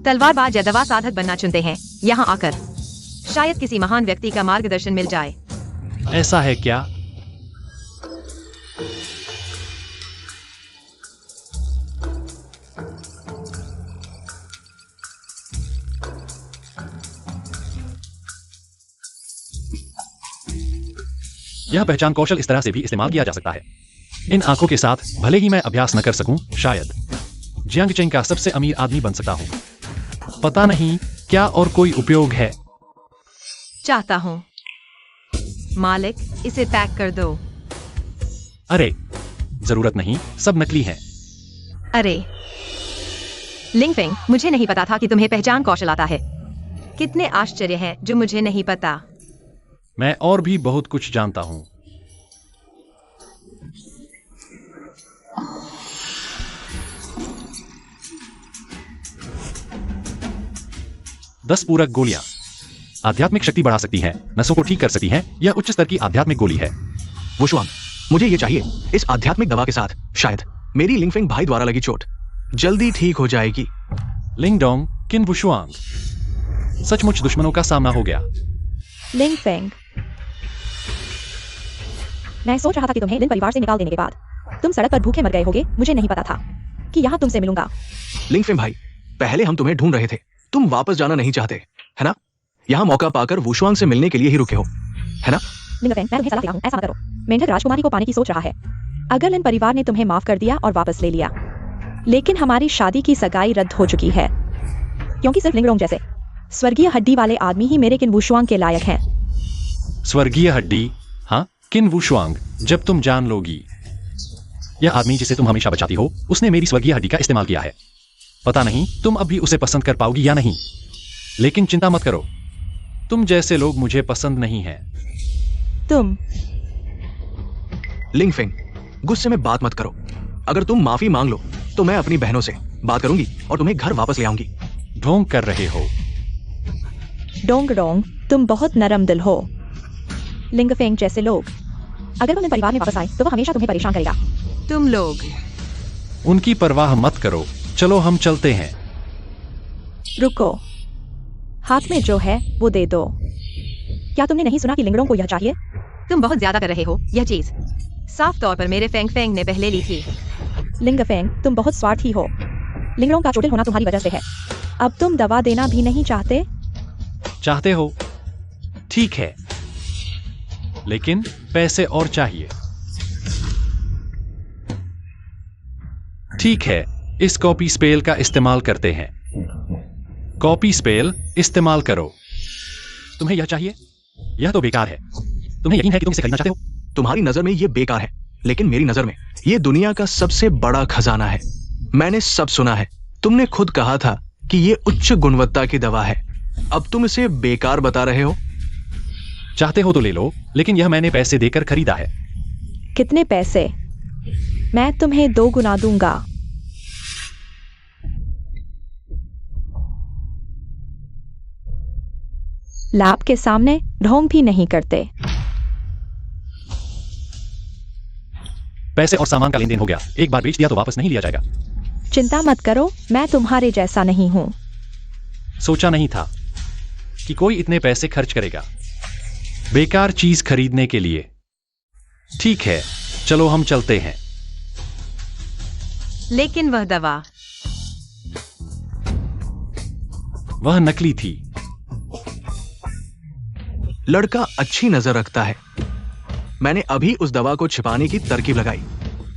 तलवारबाज या दवा साधक बनना चुनते हैं। यहाँ आकर शायद किसी महान व्यक्ति का मार्गदर्शन मिल जाए। ऐसा है क्या? यह पहचान कौशल इस तरह से भी इस्तेमाल किया जा सकता है। इन आंखों के साथ भले ही मैं अभ्यास न कर सकूं, शायद जियांग चेंग का सबसे अमीर आदमी बन सकता हूं। पता नहीं क्या और कोई उपयोग है। चाहता हूँ। मालिक, इसे पैक कर दो। अरे जरूरत नहीं, सब नकली हैं। अरे लिंगफेंग, मुझे नहीं पता था कि तुम्हें पहचान कौशल आता है। कितने आश्चर्य हैं जो मुझे नहीं पता। मैं और भी बहुत कुछ जानता हूं। दस पूरक गोलियां आध्यात्मिक शक्ति बढ़ा सकती हैं, नसों को ठीक कर सकती हैं। यह उच्च स्तर की आध्यात्मिक गोली है। वुशुआंग, मुझे ये चाहिए। इस आध्यात्मिक दवा के साथ शायद मेरी लिंगफेंग भाई द्वारा लगी चोट जल्दी ठीक हो जाएगी। लिंगडोंग किन वुशुआंग, सचमुच दुश्मनों का सामना हो गया। लिंगफेंग, मैं सोच रहा था कि तुम्हें लिन परिवार से निकाल देने के बाद तुम सड़क पर भूखे मर गए होगे। मुझे नहीं पता था कि यहाँ तुमसे मिलूंगा। लिंगफेंग भाई, पहले हम तुम्हें ढूंढ रहे थे। तुम वापस जाना नहीं चाहते, है ना? यहाँ मौका पाकर वुशुआंग से मिलने के लिए ही रुके हो, है ना? लिंगफेंग, मैं तुम्हें सलाह देता हूँ, ऐसा मत करो। मेंढक राजकुमारी को पाने की सोच रहा है। अगर लिन परिवार ने तुम्हें माफ कर दिया और वापस ले लिया, लेकिन हमारी शादी की सगाई रद्द हो चुकी है, क्योंकि सिर्फ लिंगडोंग जैसे स्वर्गीय हड्डी वाले आदमी ही मेरे किन वुशुआंग के लायक हैं। स्वर्गीय हड्डी? हाँ, किन वुशुआंग, जब तुम जान लोगी। यह आदमी जिसे तुम हमेशा बचाती हो, उसने मेरी स्वर्गीय हड्डी का इस्तेमाल किया है। पता नहीं तुम अब भी उसे पसंद कर पाओगी या नहीं, लेकिन चिंता मत करो, तुम जैसे लोग मुझे पसंद नहीं हैं। तुम लिंगफेंग, गुस्से में बात मत करो। अगर तुम माफी मांग लो तो मैं अपनी बहनों से बात करूंगी और तुम्हें घर वापस ले आऊंगी। ढोंग कर रहे हो। डोंग डोंग, तुम बहुत नरम दिल हो। लिंगफेंग जैसे लोग अगर वो लिन परिवार में वापस आए तो वो हमेशा तुम्हें परेशान करेगा। तुम लोग उनकी परवाह मत करो, चलो हम चलते हैं। रुको, हाथ में जो है वो दे दो। क्या तुमने नहीं सुना कि लिंगडोंग को यह चाहिए? तुम बहुत ज्यादा कर रहे हो। यह चीज साफ तौर पर मेरे फेंग फेंग ने पहले ली थी। लिंगफेंग, तुम बहुत स्वार्थी हो। लिंगडोंग का चोटिल होना तुम्हारी वजह से है। अब तुम दवा देना भी नहीं चाहते? चाहते हो? ठीक है, लेकिन पैसे और चाहिए। ठीक है, इस कॉपी स्पेल का इस्तेमाल करते हैं। कॉपी स्पेल इस्तेमाल करो। तुम्हें यह चाहिए? यह तो बेकार है। तुम्हें यकीन है कि तुम इसे खरीदना चाहते हो? तुम्हारी नजर में ये बेकार है, लेकिन मेरी नजर में ये दुनिया का सबसे बड़ा खजाना है। मैंने सब सुना है। तुमने खुद कहा था कि ये उच्च गुणवत्ता की दवा है। अब तुम इसे बेकार बता रहे हो? चाहते हो तो ले लो, लेकिन यह मैंने पैसे देकर खरीदा है। कितने पैसे? मैं तुम्हें 2 गुना दूंगा। लैब के सामने ढोंग भी नहीं करते। पैसे और सामान का लेन देन हो गया। एक बार बेच दिया तो वापस नहीं लिया जाएगा। चिंता मत करो, मैं तुम्हारे जैसा नहीं हूं। सोचा नहीं था कि कोई इतने पैसे खर्च करेगा बेकार चीज खरीदने के लिए। ठीक है, चलो हम चलते हैं। लेकिन वह दवा वह नकली थी। लड़का अच्छी नजर रखता है। मैंने अभी उस दवा को छिपाने की तरकीब लगाई।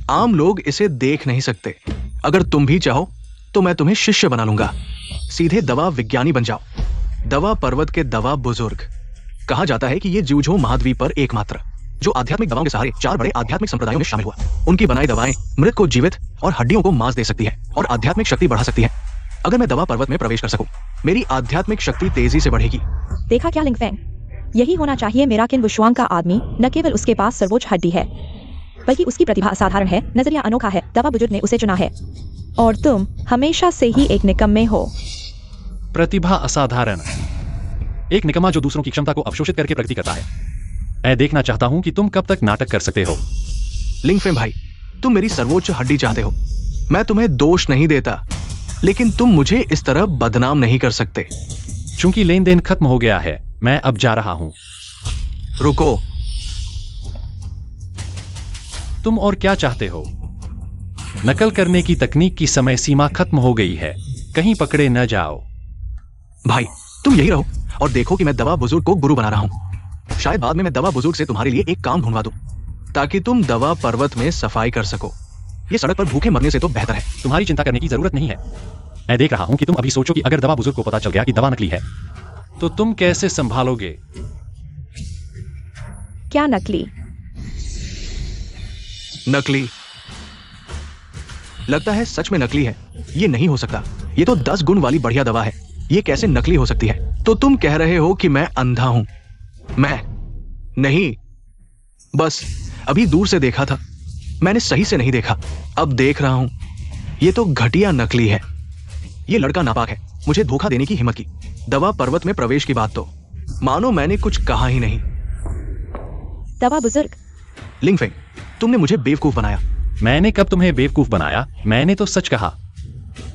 आम लोग इसे देख नहीं सकते। अगर तुम भी चाहो तो मैं तुम्हें शिष्य बना लूंगा। सीधे दवा विज्ञानी बन जाओ। दवा पर्वत के दवा बुजुर्ग। कहा जाता है कि ये ज्यूझो महाद्वीप पर एकमात्र जो आध्यात्मिक दवाओं के सहारे 4 बड़े आध्यात्मिक संप्रदायों में शामिल हुआ। उनकी बनाई दवाएं मृत को जीवित और हड्डियों को मांस दे सकती है और आध्यात्मिक शक्ति बढ़ा सकती है। अगर मैं दवा पर्वत में प्रवेश कर सकूं, मेरी आध्यात्मिक शक्ति तेजी से बढ़ेगी। देखा क्या लिंगफेंग? यही होना चाहिए मेरा किन वुशुआंग का आदमी। न केवल उसके पास सर्वोच्च हड्डी है, बल्कि उसकी प्रतिभा असाधारण है, नजरिया अनोखा है। दवा बुजुर्ग ने उसे चुना है और तुम हमेशा से ही एक निकम्मे हो। प्रतिभा असाधारण, एक निकम्मा जो दूसरों की क्षमता को अवशोषित करके प्रगति करता है। मैं देखना चाहता हूं कि तुम कब तक नाटक कर सकते हो। लिंगफेंग भाई, तुम मेरी सर्वोच्च हड्डी चाहते हो। मैं तुम्हें दोष नहीं देता, लेकिन तुम मुझे इस तरह बदनाम नहीं कर सकते। चूंकि लेन देन खत्म हो गया है, मैं अब जा रहा हूं। रुको। तुम और क्या चाहते हो? नकल करने की तकनीक की समय सीमा खत्म हो गई है, कहीं पकड़े न जाओ। भाई, तुम यही रहो और देखो कि मैं दवा बुजुर्ग को गुरु बना रहा हूं। शायद बाद में मैं दवा बुजुर्ग से तुम्हारे लिए एक काम ढूंढवा दूं, ताकि तुम दवा पर्वत में सफाई कर सको। ये सड़क पर भूखे मरने से तो बेहतर है। तुम्हारी चिंता करने की जरूरत नहीं है। मैं देख रहा हूं कि तुम अभी सोचो कि अगर दवा बुजुर्ग को पता चल गया कि दवा नकली है तो तुम कैसे संभालोगे। क्या नकली? नकली? लगता है सच में नकली है। ये नहीं हो सकता। ये तो 10 गुण वाली बढ़िया दवा है। ये कैसे नकली हो सकती है? तो तुम कह रहे हो कि मैं अंधा हूं? मैं नहीं, बस अभी दूर से देखा था। मैंने सही से नहीं देखा, अब देख रहा हूं। ये तो घटिया नकली है। ये लड़का नापाक है, मुझे धोखा देने की हिम्मत की। दवा पर्वत में प्रवेश की बात तो मानो मैंने कुछ कहा ही नहीं। दवा बुजुर्ग? लिंगफेंग, तुमने मुझे बेवकूफ बनाया। मैंने कब तुम्हें बेवकूफ बनाया? मैंने तो सच कहा।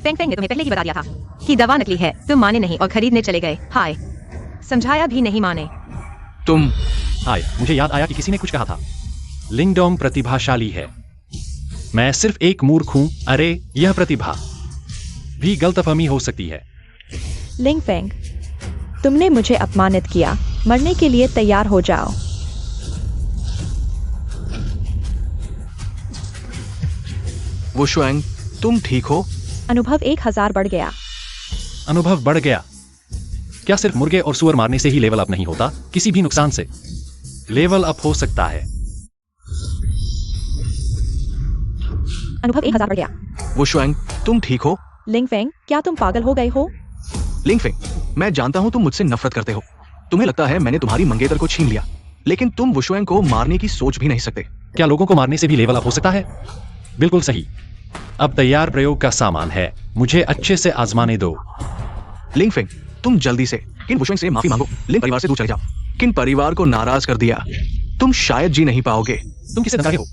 फेंग फेंग ने तुम्हें पहले ही बता दिया था कि दवा नकली है। तुम माने नहीं और खरीदने चले गए। हाय, समझाया भी नहीं माने। तुम हाय, मुझे याद आया कि किसी ने कुछ कहा था। लिंगडोंग प्रतिभाशाली है। मैं सिर्फ एक मूर्ख हूं। अरे, यह प्रतिभा भी गलतफहमी हो सकती है। लिंगफेंग, तुमने मुझे अपमानित किया। मरने के लिए तैयार हो जाओ। वुशुएंग, तुम ठीक हो? अनुभव 1000 बढ़ गया। अनुभव बढ़ गया? क्या सिर्फ मुर्गे और सुअर मारने से ही लेवल अप नहीं होता? किसी भी नुकसान से लेवल अप हो सकता है। अनुभव 1000 बढ़ गया। वुशुएंग, तुम ठीक हो? लिंगफेंग, क्या तुम पागल हो गए हो? लिंगफेंग, मैं जानता हूं तुम मुझसे नफरत करते हो। तुम्हें लगता है मैंने तुम्हारी मंगेतर को छीन लिया, लेकिन तुम वुशुएंग को मारने की सोच भी नहीं सकते। क्या लोगों को मारने से भी लेवल अप हो सकता है? बिल्कुल सही। अब तैयार प्रयोग का सामान है, मुझे अच्छे से आजमाने दो। लिंगफेंग, तुम जल्दी से किन वुशुएंग से माफी मांगो। लिंग परिवार से दूर चले जाओ। किन परिवार को नाराज कर दिया, तुम शायद जी नहीं पाओगे। तुम किसे धमका रहे हो?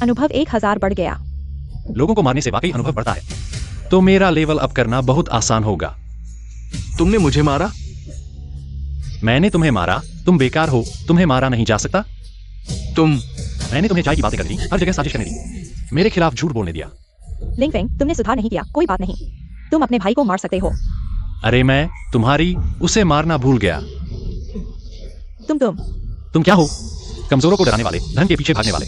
अनुभव 1000 बढ़ गया। लोगों को मारने से वाकई अनुभव बढ़ता है, तो मेरा लेवल अप करना बहुत आसान होगा। तुमने मुझे मारा? मैंने तुम्हें मारा? तुम बेकार हो, तुम्हें मारा नहीं जा सकता। मैंने तुम्हें चाय की बातें करने दी, हर जगह साजिश करने दी, मेरे खिलाफ झूठ बोलने दिया। लिंगफेंग, तुमने सुधार नहीं किया। कोई बात नहीं, तुम अपने भाई को मार सकते हो। अरे, मैं तुम्हारी उसे मारना भूल गया। तुम क्या हो? कमजोरों को डराने वाले, धन के पीछे भागने वाले।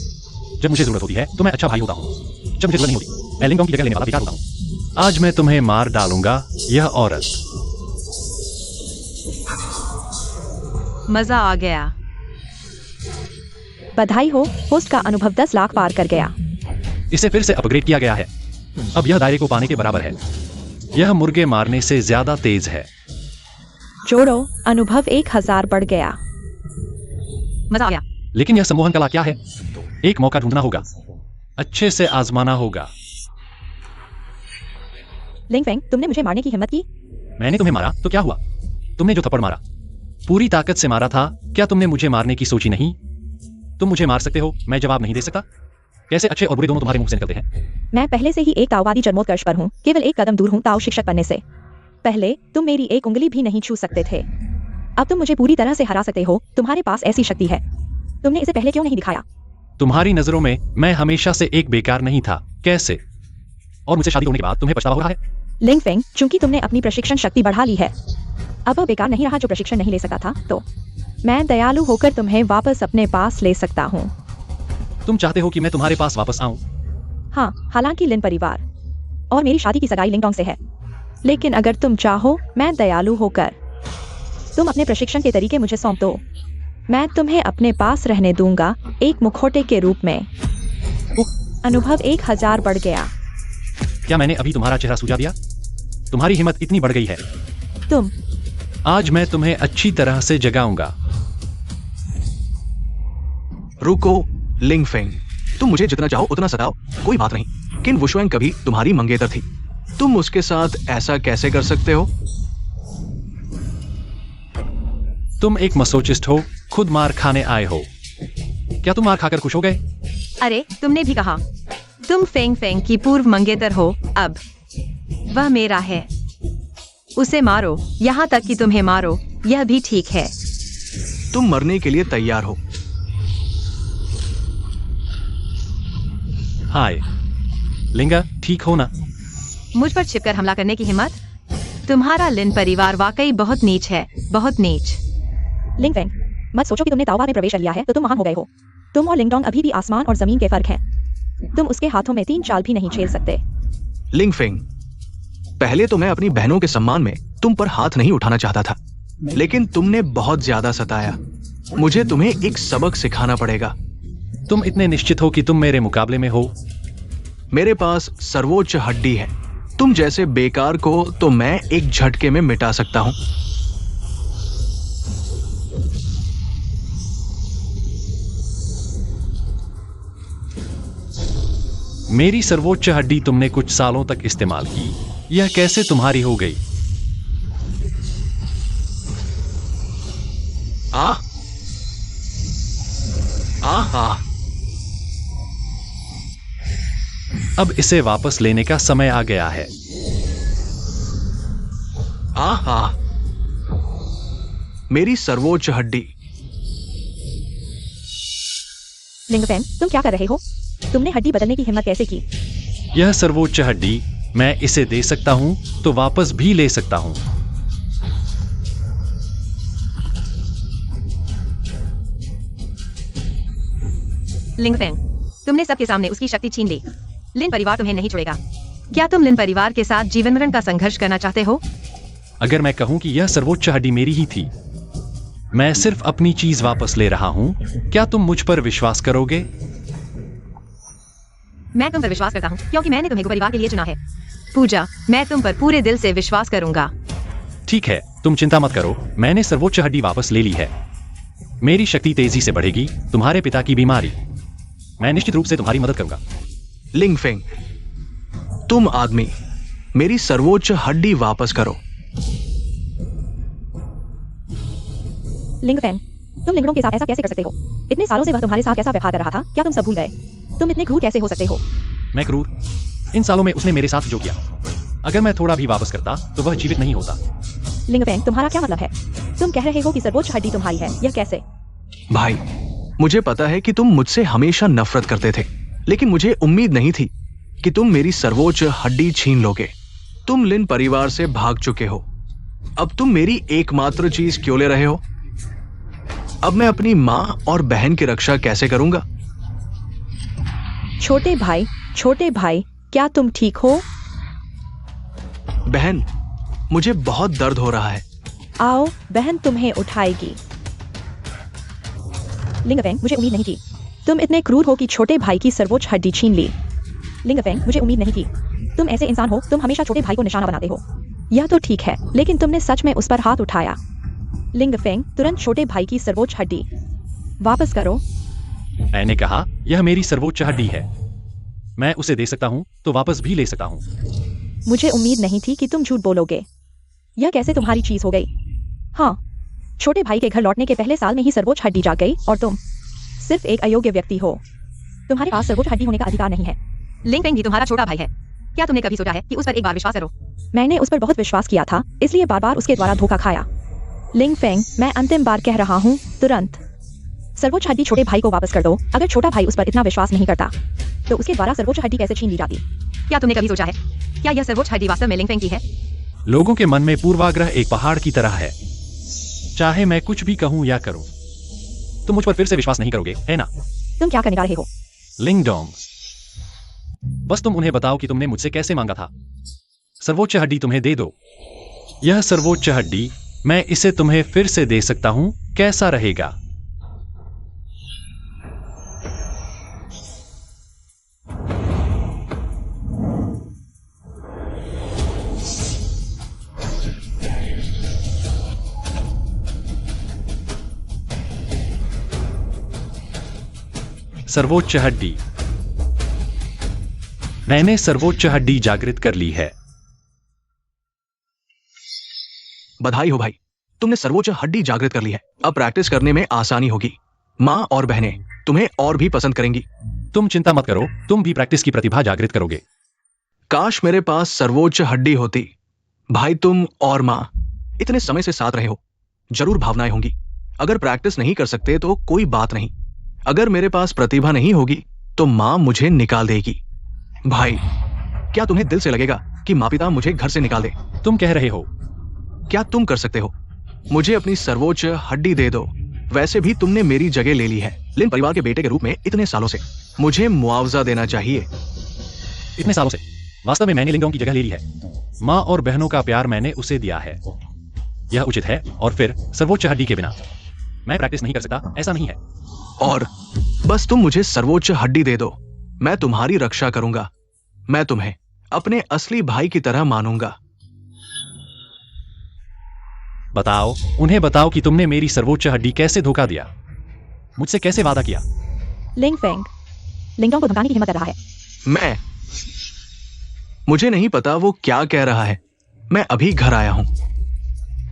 जब मुझे जरूरत होती है तो मैं अच्छा भाई होता हूँ। जब मुझे जरूरत नहीं होती, मैं लिंगडोंग की जगह लेने वाला बेकार होता हूँ। आज मैं तुम्हें मार डालूंगा। यह औरत। मजा आ गया। बधाई हो, होस्ट का अनुभव 10 लाख पार कर गया। इसे फिर से अपग्रेड किया गया है। अब यह दायरे को पाने के बराबर है। यह मुर्गे मारने से ज्यादा तेज है। जोड़ो, अनुभव 1000 बढ़ गया। मजा आ गया। लेकिन यह सम्मोहन कला क्या है? एक मौका ढूंढना होगा, अच्छे से आजमाना होगा। लिंगफेंग, तुमने मुझे मारने की हिम्मत की। मैंने तुम्हें मारा तो क्या हुआ? तुमने जो थप्पड़ मारा पूरी ताकत से मारा था। क्या तुमने मुझे मारने की सोची नहीं? तुम मुझे मार सकते हो, मैं जवाब नहीं दे सकता। कैसे अच्छे और बुरे दोनों तुम्हारे मुंह से निकलते हैं। मैं पहले से ही एक ताओवादी जन्मोत्कर्ष पर हूँ। केवल एक कदम दूर हूँ ताओ शिक्षक बनने से। पहले तुम मेरी एक उंगली भी नहीं छू सकते थे। अब तुम मुझे पूरी तरह से हरा सकते हो। तुम्हारे पास ऐसी शक्ति है। तुमने इसे पहले क्यों नहीं दिखाया? तुम्हारी नजरों में मैं हमेशा से एक बेकार नहीं था। कैसे? और मुझसे शादी होने के बाद तुम्हें पछतावा हो रहा है? लिंगफेंग, चूंकि तुमने अपनी प्रशिक्षण शक्ति बढ़ा ली है, अब वह बेकार नहीं रहा जो प्रशिक्षण नहीं ले सका था। तो मैं दयालु होकर तुम्हें वापस अपने पास ले सकता हूँ। तुम चाहते हो कि मैं तुम्हारे पास वापस आऊं? हाँ, हालांकि लिन परिवार और मेरी शादी की सगाई लिंगडोंग से है। लेकिन अगर तुम चाहो, मैं दयालु होकर तुम अपने प्रशिक्षण के तरीके मुझे सौंप दो। मैं तुम्हें अपने पास रहने दूंगा, एक मुखौटे के रूप में। अनुभव 1000 बढ़ गया। क्या मैंने अभी तुम्हारा चेहरा सूझा दिया? तुम्हारी हिम्मत इतनी बढ़ गई है। तुम आज मैं तुम्हें अच्छी तरह से जगाऊंगा। रुको लिंगफेंग, तुम मुझे जितना चाहो उतना सताओ, कोई बात नहीं। किन वुशुएंग कभी तुम्हारी मंगेतर थी। तुम उसके साथ ऐसा कैसे कर सकते हो? तुम एक मसोचिस्ट हो, खुद मार खाने आए हो। क्या तुम मार खाकर खुश हो गए? अरे, तुमने भी कहा तुम फेंग फेंग की पूर्व मंगेतर हो। अब वह मेरा है। उसे मारो, यहाँ तक कि तुम्हें मारो, यह भी ठीक है। तुम मरने के लिए तैयार हो। हाय लिंगा, ठीक हो ना? मुझ पर छिपकर हमला करने की हिम्मत? तुम्हारा लिन परिवार वाकई बहुत नीच है, बहुत नीच। लिंगफेंग, मत सोचो कि तुमने ताओबा में प्रवेश कर लिया है तो तुम महान हो गए हो। तुम और लिंगडोंग अभी भी आसमान और जमीन के फर्क हैं। तुम उसके हाथों में 3 चाल भी नहीं झेल सकते। लिंगफेंग, पहले तो मैं अपनी बहनों के सम्मान में तुम पर हाथ नहीं उठाना चाहता था, लेकिन तुमने बहुत ज्यादा सताया। मुझे तुम्हें एक सबक सिखाना पड़ेगा। तुम इतने निश्चित हो कि तुम मेरे मुकाबले में हो? मेरे पास सर्वोच्च हड्डी है। तुम जैसे बेकार को तो मैं एक झटके में मिटा सकता हूं। मेरी सर्वोच्च हड्डी तुमने कुछ सालों तक इस्तेमाल की, यह कैसे तुम्हारी हो गई? अब इसे वापस लेने का समय आ गया है। मेरी सर्वोच्च हड्डी। लिंगफेंग, तुम क्या कर रहे हो? तुमने हड्डी बदलने की हिम्मत कैसे की? यह सर्वोच्च हड्डी मैं इसे दे सकता हूं तो वापस भी ले सकता हूं। लिंगफेंग, तुमने सबके सामने उसकी शक्ति छीन ली। लिन परिवार तुम्हें नहीं छोड़ेगा। क्या तुम लिन परिवार के साथ जीवन मरण का संघर्ष करना चाहते हो? अगर मैं कहूं कि यह सर्वोच्च हड्डी मेरी ही थी, मैं सिर्फ अपनी चीज वापस ले रहा हूं, क्या तुम मुझ पर विश्वास करोगे? मैं तुम पर विश्वास करता हूँ क्योंकि मैंने तुम्हें परिवार के लिए चुना है। पूजा, मैं तुम पर पूरे दिल से विश्वास करूंगा। ठीक है, तुम चिंता मत करो, मैंने सर्वोच्च हड्डी वापस ले ली है। मेरी शक्ति तेजी से बढ़ेगी। तुम्हारे पिता की बीमारी, मैं निश्चित रूप से तुम्हारी मदद करूंगा। लिंगफेंग, तुम आदमी, मेरी सर्वोच्च हड्डी वापस करो। लिंगफेंग, तुम लिंगडोंग के साथ ऐसा कैसे कर सकते हो? इतने सालों से वह तुम्हारे साथ कैसा व्यवहार कर रहा था, क्या तुम सब भूल गए? तुम इतने क्रूर कैसे हो सकते हो? मैं क्रूर? इन सालों में उसने मेरे साथ जो किया, अगर मैं थोड़ा भी वापस करता तो वह जीवित नहीं होता। लिंगफेंग, तुम्हारा क्या मतलब है? तुम कह रहे हो कि सर्वोच्च हड्डी तुम्हारी है, यह कैसे? भाई, मुझे पता है कि तुम मुझसे हमेशा नफरत करते थे, लेकिन मुझे उम्मीद नहीं थी कि तुम मेरी सर्वोच्च हड्डी छीन लोगे। तुम लिन परिवार से भाग चुके हो, अब तुम मेरी एकमात्र चीज क्यों ले रहे हो? अब मैं अपनी मां और बहन की रक्षा कैसे करूंगा? छोटे भाई, क्या तुम ठीक हो? बहन, मुझे बहुत दर्द हो रहा है। आओ, बहन तुम्हें उठाएगी। लिंगफेंग, मुझे उम्मीद नहीं थी। तुम इतने क्रूर हो कि छोटे भाई की सर्वोच्च हड्डी छीन ली। लिंगफेंग, मुझे उम्मीद नहीं थी। तुम ऐसे इंसान हो, तुम हमेशा छोटे भाई को निशाना बनाते हो। यह तो ठीक है, लेकिन तुमने सच में उस पर हाथ उठाया। लिंगफेंग, तुरंत छोटे भाई की सर्वोच्च हड्डी वापस करो। मैंने कहा यह मेरी सर्वोच्च हड्डी है, मैं उसे दे सकता हूं तो वापस भी ले सकता हूं। मुझे उम्मीद नहीं थी कि तुम झूठ बोलोगे। यह कैसे तुम्हारी चीज हो गई? हाँ, छोटे भाई के घर लौटने के पहले साल में ही सर्वोच्च हड्डी जाग गई और तुम सिर्फ एक अयोग्य व्यक्ति हो। तुम्हारे पास सर्वोच्च हड्डी होने का अधिकार नहीं है। लिंगफेंग भी तुम्हारा छोटा भाई है। क्या तुमने कभी सोचा है कि उस पर एक बार विश्वास करो? मैंने उस पर बहुत विश्वास किया था, इसलिए बार बार उसके द्वारा धोखा खाया। लिंगफेंग, मैं अंतिम बार कह रहा हूँ, तुरंत सर्वोच्च हड्डी छोटे भाई को वापस कर दो। अगर छोटा भाई उस पर इतना विश्वास नहीं करता तो उसके द्वारा सर्वोच्च हड्डी कैसे छीन ली जाती? क्या तुमने कभी सोचा है, क्या यह सर्वोच्च हड्डी वास्तव में लिंगफेंग की है? लोगों के मन में पूर्वाग्रह एक पहाड़ की तरह है। चाहे मैं कुछ भी कहूं या करूं, तुम मुझ पर फिर से विश्वास नहीं करोगे, है ना? तुम क्या करने जा रहे हो? लिंगडोंग, बस तुम उन्हें बताओ कि तुमने मुझसे कैसे मांगा था। सर्वोच्च हड्डी तुम्हें दे दो। यह सर्वोच्च हड्डी, मैं इसे तुम्हें फिर से दे सकता हूं, कैसा रहेगा? सर्वोच्च हड्डी, मैंने सर्वोच्च हड्डी जागृत कर ली है। बधाई हो भाई, तुमने सर्वोच्च हड्डी जागृत कर ली है। अब प्रैक्टिस करने में आसानी होगी। मां और बहनें तुम्हें और भी पसंद करेंगी। तुम चिंता मत करो, तुम भी प्रैक्टिस की प्रतिभा जागृत करोगे। काश मेरे पास सर्वोच्च हड्डी होती। भाई, तुम और मां इतने समय से साथ रहे हो, जरूर भावनाएं होंगी। अगर प्रैक्टिस नहीं कर सकते तो कोई बात नहीं। अगर मेरे पास प्रतिभा नहीं होगी तो मां मुझे निकाल देगी। भाई, क्या तुम्हें दिल से लगेगा कि माँ पिता मुझे घर से निकाल दे? तुम कह रहे हो? क्या तुम कर सकते हो? मुझे अपनी सर्वोच्च हड्डी दे दो, वैसे भी तुमने मेरी जगह ले ली है लिन परिवार के बेटे के रूप में इतने सालों से। मुझे मुआवजा देना चाहिए। इतने सालों से वास्तव में मैंने लिंगडोंग की जगह ले ली है। माँ और बहनों का प्यार मैंने उसे दिया है, यह उचित है। और फिर सर्वोच्च हड्डी के बिना मैं प्रैक्टिस नहीं कर सकता, ऐसा नहीं है। और बस तुम मुझे सर्वोच्च हड्डी दे दो, मैं तुम्हारी रक्षा करूंगा। मैं तुम्हें अपने असली भाई की तरह मानूंगा। बताओ, उन्हें बताओ कि तुमने मेरी सर्वोच्च हड्डी कैसे धोखा दिया, मुझसे कैसे वादा किया। लिंग फेंग लिंगडोंग को धमकाने की हिम्मत कर रहा है। मुझे नहीं पता वो क्या कह रहा है। मैं अभी घर आया हूं।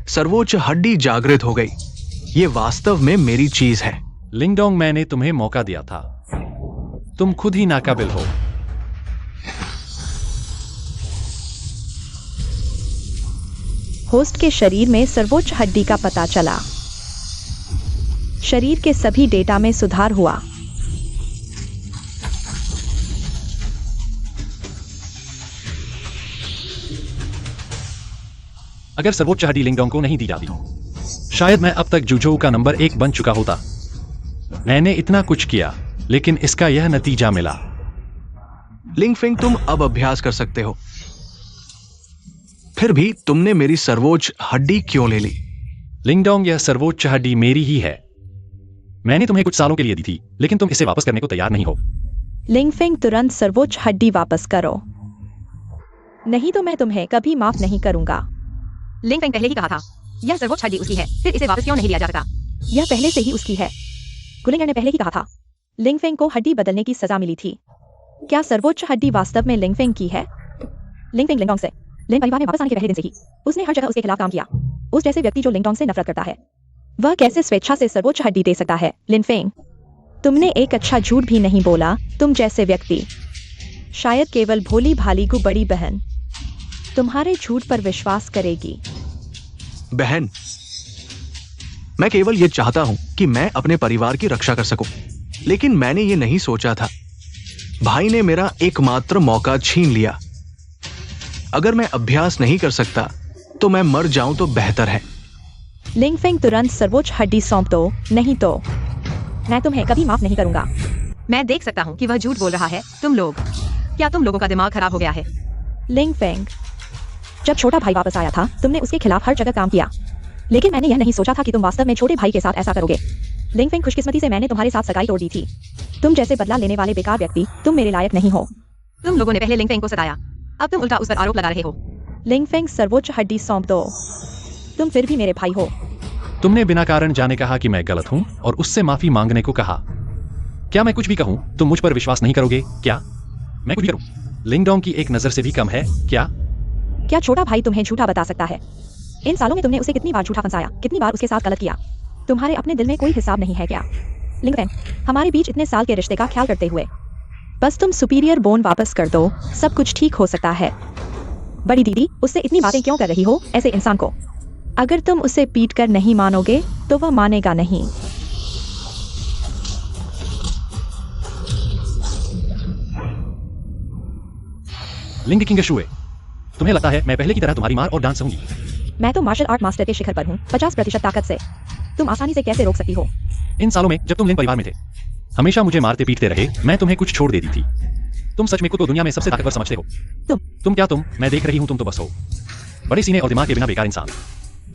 सर्वोच्च हड्डी जागृत हो गई। ये वास्तव में मेरी चीज है। लिंगडोंग, मैंने तुम्हें मौका दिया था, तुम खुद ही नाकाबिल हो। होस्ट के शरीर में सर्वोच्च हड्डी का पता चला। शरीर के सभी डेटा में सुधार हुआ। अगर सर्वोच्च हड्डी लिंगडोंग को नहीं दी जाती, शायद मैं अब तक जुझोऊ का नंबर 1 बन चुका होता। मैंने इतना कुछ किया, लेकिन इसका यह नतीजा मिला। लिंगफेंग, तुम अब अभ्यास कर सकते हो। फिर भी तुमने मेरी सर्वोच्च हड्डी क्यों ले ली? लिंगडोंग, यह सर्वोच्च हड्डी मेरी ही है। मैंने तुम्हें कुछ सालों के लिए दी थी, लेकिन तुम इसे वापस करने को तैयार नहीं हो। लिंगफेंग, तुरंत सर्वोच्च हड्डी वापस करो, नहीं तो मैं तुम्हें कभी माफ नहीं करूंगा। लिंगफेंग पहले ही कहा था, यह सर्वोच्च हड्डी उसकी है, फिर इसे वापस क्यों नहीं लिया जा सकता? यह पहले से ही उसकी है। गुलिंगर ने पहले ही कहा था, लिंगफेंग को हड्डी बदलने की सजा मिली थी। क्या सर्वोच्च हड्डी वास्तव में लिंगफेंग की है? लिंगफेंग लिंगडोंग से लिंग परिवार में वापस आने के पहले दिन से ही उसने हर जगह उसके खिलाफ काम किया। उस जैसे व्यक्ति जो लिंगडोंग से नफरत करता है, वह कैसे स्वेच्छा से सर्वोच्च हड्डी दे सकता है? लिनफेंग, तुमने एक अच्छा झूठ भी नहीं बोला। तुम जैसे व्यक्ति, शायद केवल भोली भाली को बड़ी बहन तुम्हारे झूठ पर विश्वास करेगी। बहन, मैं केवल ये चाहता हूं कि मैं अपने परिवार की रक्षा कर सकूं, लेकिन मैंने ये नहीं सोचा था। भाई ने मेरा एकमात्र मौका छीन लिया। अगर मैं अभ्यास नहीं कर सकता तो मैं मर जाऊं तो बेहतर है। लिंगफेंग, तुरंत सर्वोच्च हड्डी सौंप दो, नहीं तो मैं तुम्हें कभी माफ नहीं करूंगा। मैं देख सकता हूँ कि वह झूठ बोल रहा है। क्या तुम लोगों का दिमाग खराब हो गया है? लिंगफेंग, जब छोटा भाई वापस आया था, तुमने उसके खिलाफ हर जगह काम किया, लेकिन मैंने यह नहीं सोचा था कि तुम वास्तव में छोटे भाई के साथ ऐसा करोगे। लिंगफेंग, खुशकिस्मती से मैंने तुम्हारे साथ सगाई तोड़ दी थी। तुम जैसे बदला लेने वाले बेकार व्यक्ति, तुम मेरे लायक नहीं हो। तुम लोगों ने पहले लिंगफेंग को सताया, अब तुम उल्टा उस पर आरोप लगा रहे हो। लिंगफेंग, सर्वोच्च हड्डी सौंप दो। तुम फिर भी मेरे भाई हो। तुमने बिना कारण जाने कहा कि मैं गलत हूं और उससे माफी मांगने को कहा। क्या मैं कुछ भी कहूं तुम मुझ पर विश्वास नहीं करोगे? क्या मैं कुछ भी करूं लिंगडोंग की एक नजर से भी कम है क्या? छोटा भाई तुम्हें झूठा बता सकता है? इन सालों में तुमने उसे कितनी बार झूठा फंसाया, कितनी बार उसके साथ गलत किया? तुम्हारे अपने दिल में कोई हिसाब नहीं है क्या? लिंगफेंग, हमारे बीच इतने साल के रिश्ते का ख्याल करते हुए बस तुम सुपीरियर बोन वापस कर दो, सब कुछ ठीक हो सकता है। बड़ी दीदी, उससे इतनी बातें क्यों कर रही हो ऐसे इंसान को? अगर तुम उसे पीट कर नहीं मानोगे तो वह मानेगा नहीं। लिंग किंग शुए, तुम्हें लगता है मैं पहले की तरह तुम्हारी मार और डांस सहूंगी? मैं तो मार्शल आर्ट मास्टर के शिखर पर हूँ, 50% ताकत से। तुम आसानी से कैसे रोक सकती हो? इन सालों में जब तुम लिंग परिवार में थे, हमेशा मुझे मारते पीटते रहे, मैं तुम्हें कुछ छोड़ देती थी। तुम सच में खुद को दुनिया में सबसे ताकतवर समझते हो। तुम मैं देख रही हूं, तुम तो बस हो बड़े सीने और दिमाग के बिना बेकार इंसान।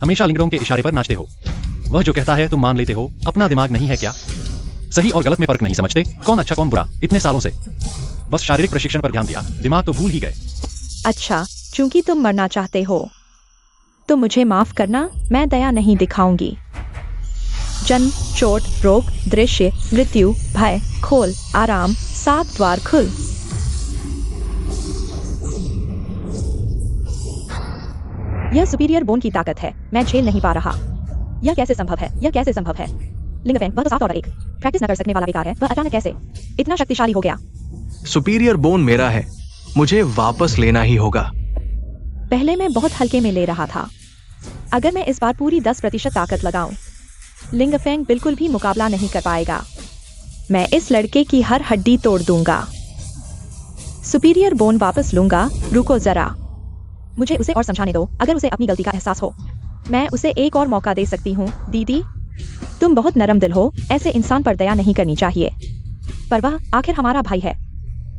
हमेशा लिंगडोंग के इशारे पर नाचते हो। वह जो कहता है तुम मान लेते हो। अपना दिमाग नहीं है क्या? सही और गलत में फर्क नहीं समझते, कौन अच्छा कौन बुरा। इतने सालों से बस शारीरिक प्रशिक्षण पर ध्यान दिया, दिमाग तो भूल ही गए। अच्छा, चूंकि तुम मरना चाहते हो तो मुझे माफ करना, मैं दया नहीं दिखाऊंगी। जन्म, चोट, रोग, दृश्य, मृत्यु, भय, खोल, आराम, 7 द्वार खुल। यह सुपीरियर बोन की ताकत है, मैं झेल नहीं पा रहा। यह कैसे संभव है? लिंगफेंग, वह तो साफ तौर पर एक प्रैक्टिस न कर सकने वाला बेकार है। वह अचानक कैसे इतना शक्तिशाली हो गया? सुपीरियर बोन मेरा है, मुझे वापस लेना ही होगा। पहले मैं बहुत हल्के में ले रहा था। अगर मैं इस बार पूरी 10% ताकत लगाऊं, लिंगफेंग बिल्कुल भी मुकाबला नहीं कर पाएगा। मैं इस लड़के की हर हड्डी तोड़ दूंगा। सुपीरियर बोन वापस लूंगा। रुको जरा, मुझे उसे और समझाने दो। अगर उसे अपनी गलती का एहसास हो, मैं उसे एक और मौका दे सकती हूँ। दीदी, तुम बहुत नरम दिल हो, ऐसे इंसान पर दया नहीं करनी चाहिए। पर वह आखिर हमारा भाई है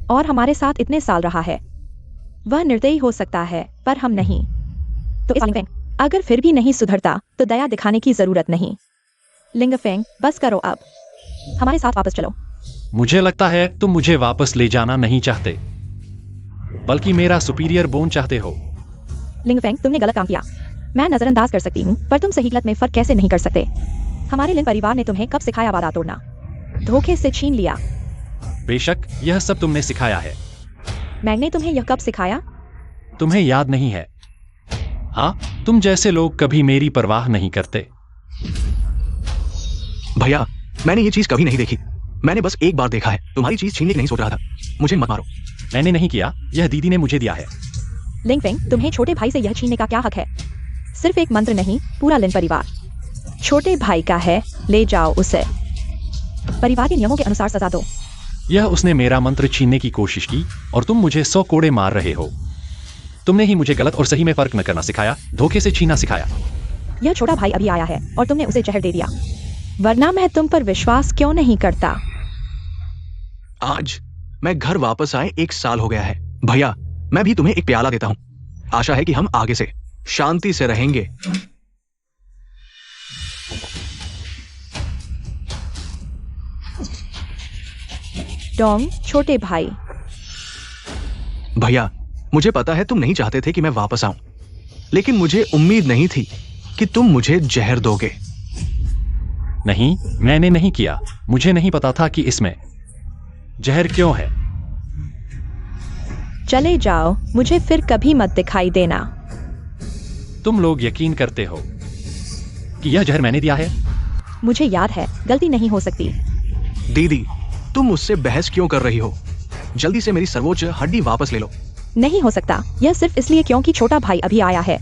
और हमारे साथ इतने साल रहा है। वह निर्दयी हो सकता है पर हम नहीं। तो इस लिंगफेंग अगर फिर भी नहीं सुधरता तो दया दिखाने की जरूरत नहीं। लिंगफेंग बस करो अब, हमारे साथ वापस चलो। मुझे लगता है तुम मुझे वापस ले जाना नहीं चाहते, बल्कि मेरा सुपीरियर बोन चाहते हो। लिंगफेंग तुमने गलत काम किया। मैं नजरअंदाज कर सकती हूँ पर तुम सही गलत में फर्क कैसे नहीं कर सकते। हमारे लिन परिवार ने तुम्हें कब सिखाया वादा तोड़ना, धोखे से छीन लिया। बेशक यह सब तुमने सिखाया है। मैंने तुम्हें यह कब सिखाया? तुम्हें याद नहीं है? हाँ, तुम जैसे लोग कभी मेरी परवाह नहीं करते। भैया, मैंने ये चीज कभी नहीं देखी। मैंने बस एक बार देखा है। तुम्हारी चीज छीनने की नहीं सोच रहा था। मुझे मत मारो। मैंने नहीं किया, यह दीदी ने मुझे दिया है। लिंगफेंग तुम्हें छोटे भाई से यह छीनने का क्या हक है? सिर्फ एक मंत्र नहीं, पूरा लिन परिवार छोटे भाई का है। ले जाओ उसे, परिवार के नियमों के अनुसार सजा दो। यह उसने मेरा मंत्र छीनने की कोशिश की और तुम मुझे 100 कोड़े मार रहे हो। तुमने ही मुझे गलत और सही में फर्क न करना सिखाया, धोखे से छीना सिखाया। यह छोटा भाई अभी आया है और तुमने उसे जहर दे दिया, वरना मैं तुम पर विश्वास क्यों नहीं करता। आज मैं घर वापस आए 1 साल हो गया है। भैया, मैं भी तुम्हें एक प्याला देता हूँ। आशा है कि हम आगे से शांति से रहेंगे। डोंग छोटे भाई। भैया, मुझे पता है तुम नहीं चाहते थे कि मैं वापस आऊं, लेकिन मुझे उम्मीद नहीं थी कि तुम मुझे जहर दोगे। नहीं, मैंने नहीं किया। मुझे नहीं पता था कि इसमें जहर क्यों है। चले जाओ, मुझे फिर कभी मत दिखाई देना। तुम लोग यकीन करते हो कि यह जहर मैंने दिया है? मुझे याद है, गलती नहीं हो सकती। दीदी, तुम मुझसे बहस क्यों कर रही हो? जल्दी से मेरी सर्वोच्च हड्डी वापस ले लो। नहीं हो सकता, यह सिर्फ इसलिए क्योंकि छोटा भाई अभी आया है।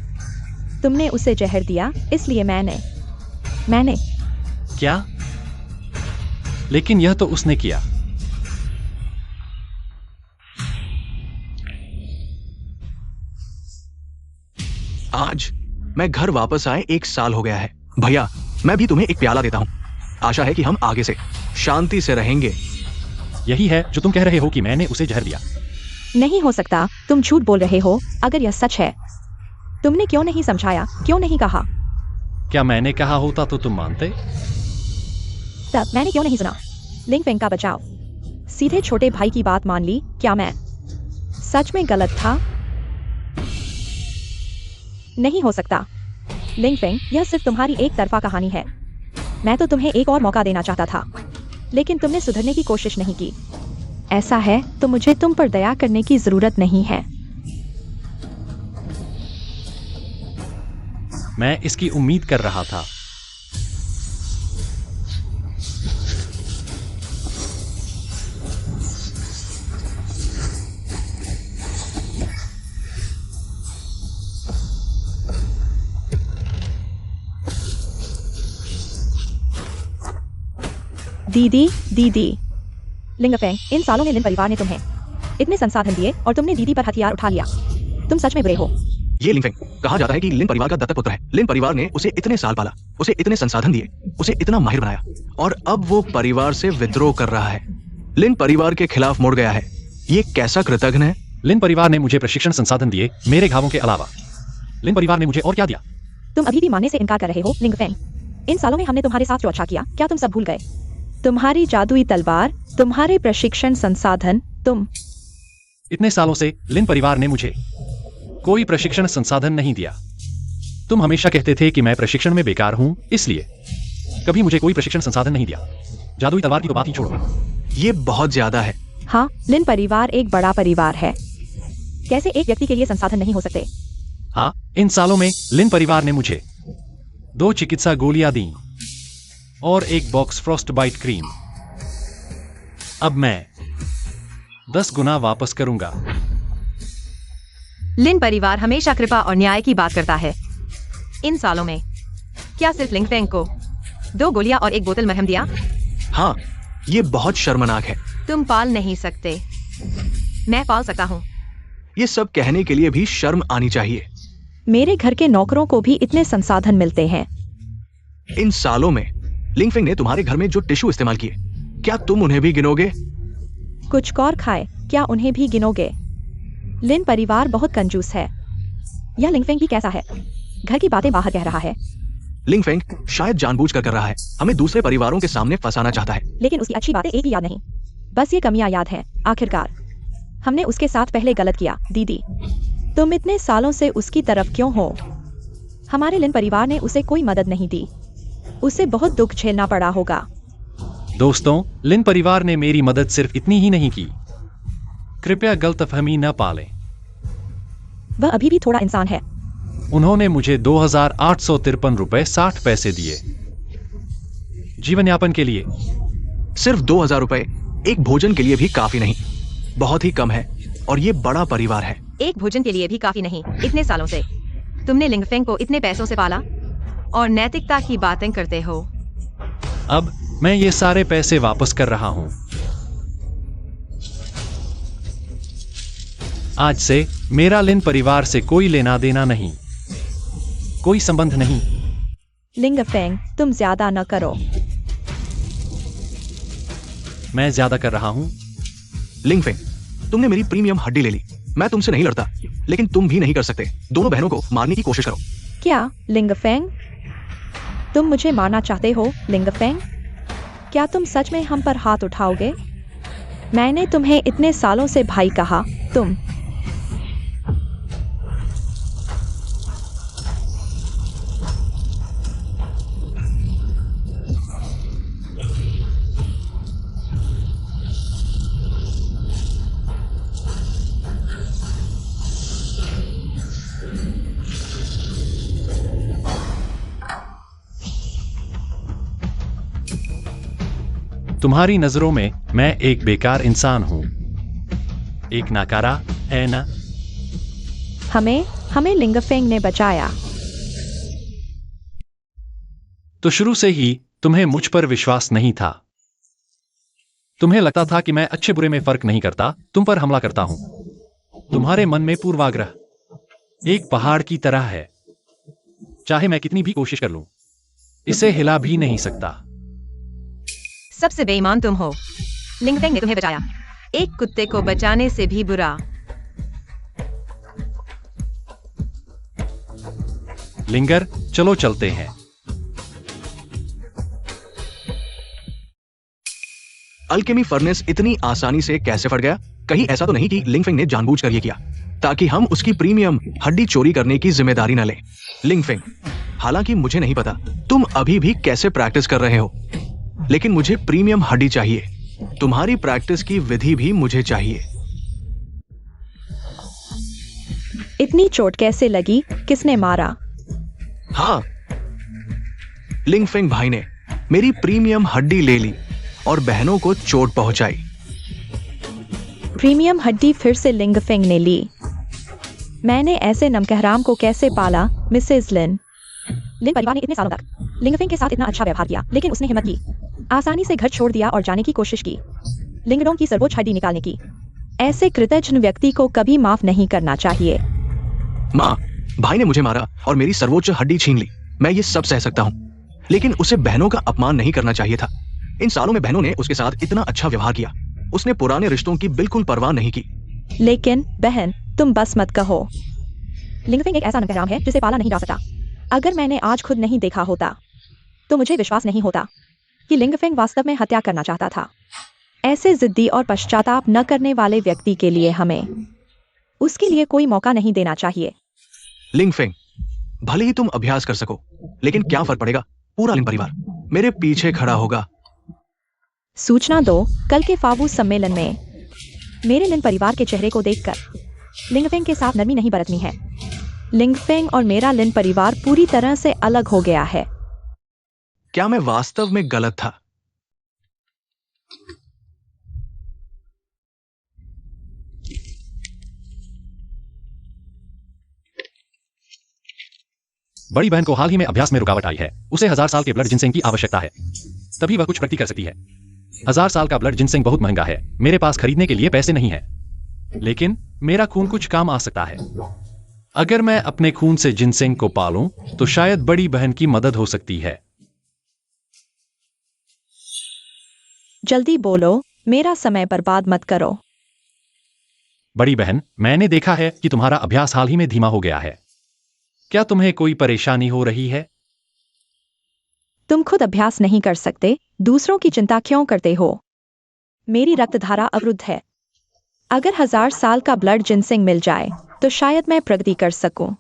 तुमने उसे जहर दिया, इसलिए मैंने क्या? लेकिन यह तो उसने किया। आज मैं घर वापस आए 1 साल हो गया है। भैया, मैं भी तुम्हें एक प्याला देता हूँ। आशा है कि हम आगे से शांति से रहेंगे। यही है जो तुम कह रहे हो कि मैंने उसे जहर दिया। नहीं हो सकता, तुम झूठ बोल रहे हो। अगर यह सच है, तुमने क्यों नहीं समझाया, क्यों नहीं कहा? क्या मैंने कहा होता तो तुम मानते? तब मैंने क्यों नहीं सुना? लिंगफेंग का बचाव, सीधे छोटे भाई की बात मान ली। क्या मैं सच में गलत था? नहीं हो सकता। लिंगफेंग, यह सिर्फ तुम्हारी एक तरफा कहानी है। मैं तो तुम्हें एक और मौका देना चाहता था, लेकिन तुमने सुधरने की कोशिश नहीं की। ऐसा है तो मुझे तुम पर दया करने की जरूरत नहीं है। मैं इसकी उम्मीद कर रहा था। दीदी, लिंगफेंग, इन सालों में लिन परिवार ने तुम्हें इतने संसाधन दिए और तुमने दीदी पर हथियार उठा लिया। तुम सच में बुरे हो। ये लिंगफेंग, कहा जाता है कि लिन परिवार का दत्तक पुत्र है। लिन परिवार ने उसे इतने साल पाला, उसे इतने संसाधन दिए, उसे इतना माहिर बनाया, और अब वो परिवार से विद्रोह कर रहा है। लिन परिवार के खिलाफ मुड़ गया है। ये कैसा कृतघ्न है। लिन परिवार ने मुझे प्रशिक्षण संसाधन दिए, मेरे घावों के अलावा। लिन परिवार ने मुझे और क्या दिया? तुम अभी भी मानने से इनकार कर रहे हो। लिंगफेंग, इन सालों में हमने तुम्हारे साथ जो अच्छा किया, क्या तुम सब भूल गए? तुम्हारी जादुई तलवार, तुम्हारे प्रशिक्षण संसाधन। तुम इतने सालों से लिन परिवार ने मुझे कोई प्रशिक्षण संसाधन नहीं दिया। तुम हमेशा कहते थे कि मैं प्रशिक्षण में बेकार हूं, इसलिए कभी मुझे कोई प्रशिक्षण संसाधन नहीं दिया। जादुई तलवार की तो बात ही छोड़ो। ये बहुत ज्यादा है। हाँ, लिन परिवार एक बड़ा परिवार है। कैसे एक व्यक्ति के लिए संसाधन नहीं हो सकते? हाँ, इन सालों में लिन परिवार ने मुझे 2 चिकित्सा गोलियां दी और 1 बॉक्स फ्रॉस्ट बाइट क्रीम। अब मैं 10 गुना वापस करूंगा। लिन परिवार हमेशा कृपा और न्याय की बात करता है। इन सालों में क्या सिर्फ लिंगफेंग को 2 गोलियां और 1 बोतल मरहम दिया? हाँ, ये बहुत शर्मनाक है। तुम पाल नहीं सकते, मैं पाल सकता हूँ। ये सब कहने के लिए भी शर्म आनी चाहिए। मेरे घर के नौकरों को भी इतने संसाधन मिलते हैं। इन सालों में लिंगफेंग ने तुम्हारे घर में जो टिश्यू इस्तेमाल किए, क्या तुम उन्हें भी गिनोगे? कुछ और खाए, क्या उन्हें भी गिनोगे? लिन परिवार बहुत कंजूस है। यह लिंगफेंग ही कैसा है? घर की बातें बाहर कह रहा है, लिंगफेंग शायद जानबूझकर कर रहा है, हमें दूसरे परिवारों के सामने फंसाना चाहता है। लेकिन उसकी अच्छी बातें एक भी याद नहीं, बस ये कमियां याद हैं। आखिरकार हमने उसके साथ पहले गलत किया। दीदी, तुम इतने सालों से उसकी तरफ क्यों हो? हमारे लिन परिवार ने उसे कोई मदद नहीं दी, उसे बहुत दुख झेलना पड़ा होगा। दोस्तों, लिन परिवार ने मेरी मदद सिर्फ इतनी ही नहीं की। कृपया गलतफहमी न पालें। वह अभी भी थोड़ा इंसान है। उन्होंने मुझे 2,853 रुपए 60 पैसे दिए जीवन यापन के लिए। सिर्फ 2,000 रुपए एक भोजन के लिए भी काफी नहीं, बहुत ही कम है, और ये बड़ा परिवार है। एक भोजन के लिए भी काफी नहीं। इतने सालों से तुमने लिंगफेंग को इतने पैसों से पाला और नैतिकता की बातें करते हो। अब मैं ये सारे पैसे वापस कर रहा हूं। आज से मेरा लिन परिवार से कोई लेना देना नहीं, कोई संबंध नहीं। लिंगफेंग, तुम ज्यादा न करो। मैं ज्यादा कर रहा हूं। लिंगफेंग, तुमने मेरी प्रीमियम हड्डी ले ली। मैं तुमसे नहीं लड़ता, लेकिन तुम भी नहीं कर सकते। दोनों बहनों को मारने की कोशिश करो। क्या लिंगफेंग, तुम मुझे मारना चाहते हो? लिंगफेंग, क्या तुम सच में हम पर हाथ उठाओगे? मैंने तुम्हें इतने सालों से भाई कहा, तुम तुम्हारी नजरों में मैं एक बेकार इंसान हूं, एक नाकारा, है ना? हमें लिंगफेंग ने बचाया। तो शुरू से ही तुम्हें मुझ पर विश्वास नहीं था। तुम्हें लगता था कि मैं अच्छे बुरे में फर्क नहीं करता, तुम पर हमला करता हूं। तुम्हारे मन में पूर्वाग्रह एक पहाड़ की तरह है। चाहे मैं कितनी भी कोशिश कर लूं, इसे हिला भी नहीं सकता। सबसे बेईमान तुम हो। लिंगफेंग ने तुम्हें बचाया, एक कुत्ते को बचाने से भी बुरा। लिंगर, चलो चलते हैं। अल्केमी फर्नेस इतनी आसानी से कैसे फट गया? कहीं ऐसा तो नहीं कि लिंगफेंग ने जानबूझकर ये किया ताकि हम उसकी प्रीमियम हड्डी चोरी करने की जिम्मेदारी न लें? लिंगफेंग, हालांकि मुझे नहीं पता तुम अभी भी कैसे प्रैक्टिस कर रहे हो, लेकिन मुझे प्रीमियम हड्डी चाहिए। तुम्हारी प्रैक्टिस की विधि भी मुझे चाहिए। इतनी चोट कैसे लगी? किसने मारा? हाँ, लिंगफेंग भाई ने मेरी प्रीमियम हड्डी ले ली और बहनों को चोट पहुंचाई। प्रीमियम हड्डी फिर से लिंगफेंग ने ली। मैंने ऐसे नमकहराम को कैसे पाला? मिसेस लिन। लिन परिवार ने इतने सालों तक लिंगफेंग के साथ इतना अच्छा व्यवहार किया, लेकिन उसने हिम्मत की, आसानी से घर छोड़ दिया और जाने की कोशिश की, लिंगडोंग की सर्वोच्च हड्डी निकालने की। ऐसे कृतज्ञ व्यक्ति को कभी माफ नहीं करना चाहिए। माँ, भाई ने मुझे मारा और मेरी सर्वोच्च हड्डी छीन ली। मैं ये सब सह सकता हूँ, लेकिन उसे बहनों का अपमान नहीं करना चाहिए था। इन सालों में बहनों ने उसके साथ इतना अच्छा व्यवहार किया, उसने पुराने रिश्तों की बिल्कुल परवाह नहीं की। लेकिन बहन, तुम बस मत कहो। लिंगफेंग एक ऐसा नमकहराम है जिसे पाला नहीं जा सकता। अगर मैंने आज खुद नहीं देखा होता तो मुझे विश्वास नहीं होता कि लिंगफेंग वास्तव में हत्या करना चाहता था। ऐसे जिद्दी और पश्चाताप न करने वाले व्यक्ति के लिए हमें उसके लिए कोई मौका नहीं देना चाहिए। लिंगफेंग, भले ही तुम अभ्यास कर सको, लेकिन क्या फर्क पड़ेगा? पूरा लिन परिवार मेरे पीछे खड़ा होगा। सूचना दो, कल के फावू सम्मेलन में मेरे लिन परिवार के चेहरे को देखकर लिंगफेंग के साथ नरमी नहीं बरतनी है। लिंगफेंग और मेरा लिन परिवार पूरी तरह से अलग हो गया है। क्या मैं वास्तव में गलत था? बड़ी बहन को हाल ही में अभ्यास में रुकावट आई है। उसे 1000 साल के ब्लड जिनसेंग की आवश्यकता है, तभी वह कुछ प्रगति कर सकती है। 1000 साल का ब्लड जिनसेंग बहुत महंगा है, मेरे पास खरीदने के लिए पैसे नहीं है, लेकिन मेरा खून कुछ काम आ सकता है। अगर मैं अपने खून से जिनसेंग को पालूं तो शायद बड़ी बहन की मदद हो सकती है। जल्दी बोलो, मेरा समय बर्बाद मत करो। बड़ी बहन, मैंने देखा है कि तुम्हारा अभ्यास हाल ही में धीमा हो गया है। क्या तुम्हें कोई परेशानी हो रही है? तुम खुद अभ्यास नहीं कर सकते, दूसरों की चिंता क्यों करते हो? मेरी रक्तधारा अवरुद्ध है। अगर 1000 साल का ब्लड जिनसिंग मिल जाए तो शायद मैं प्रगति कर सकूं।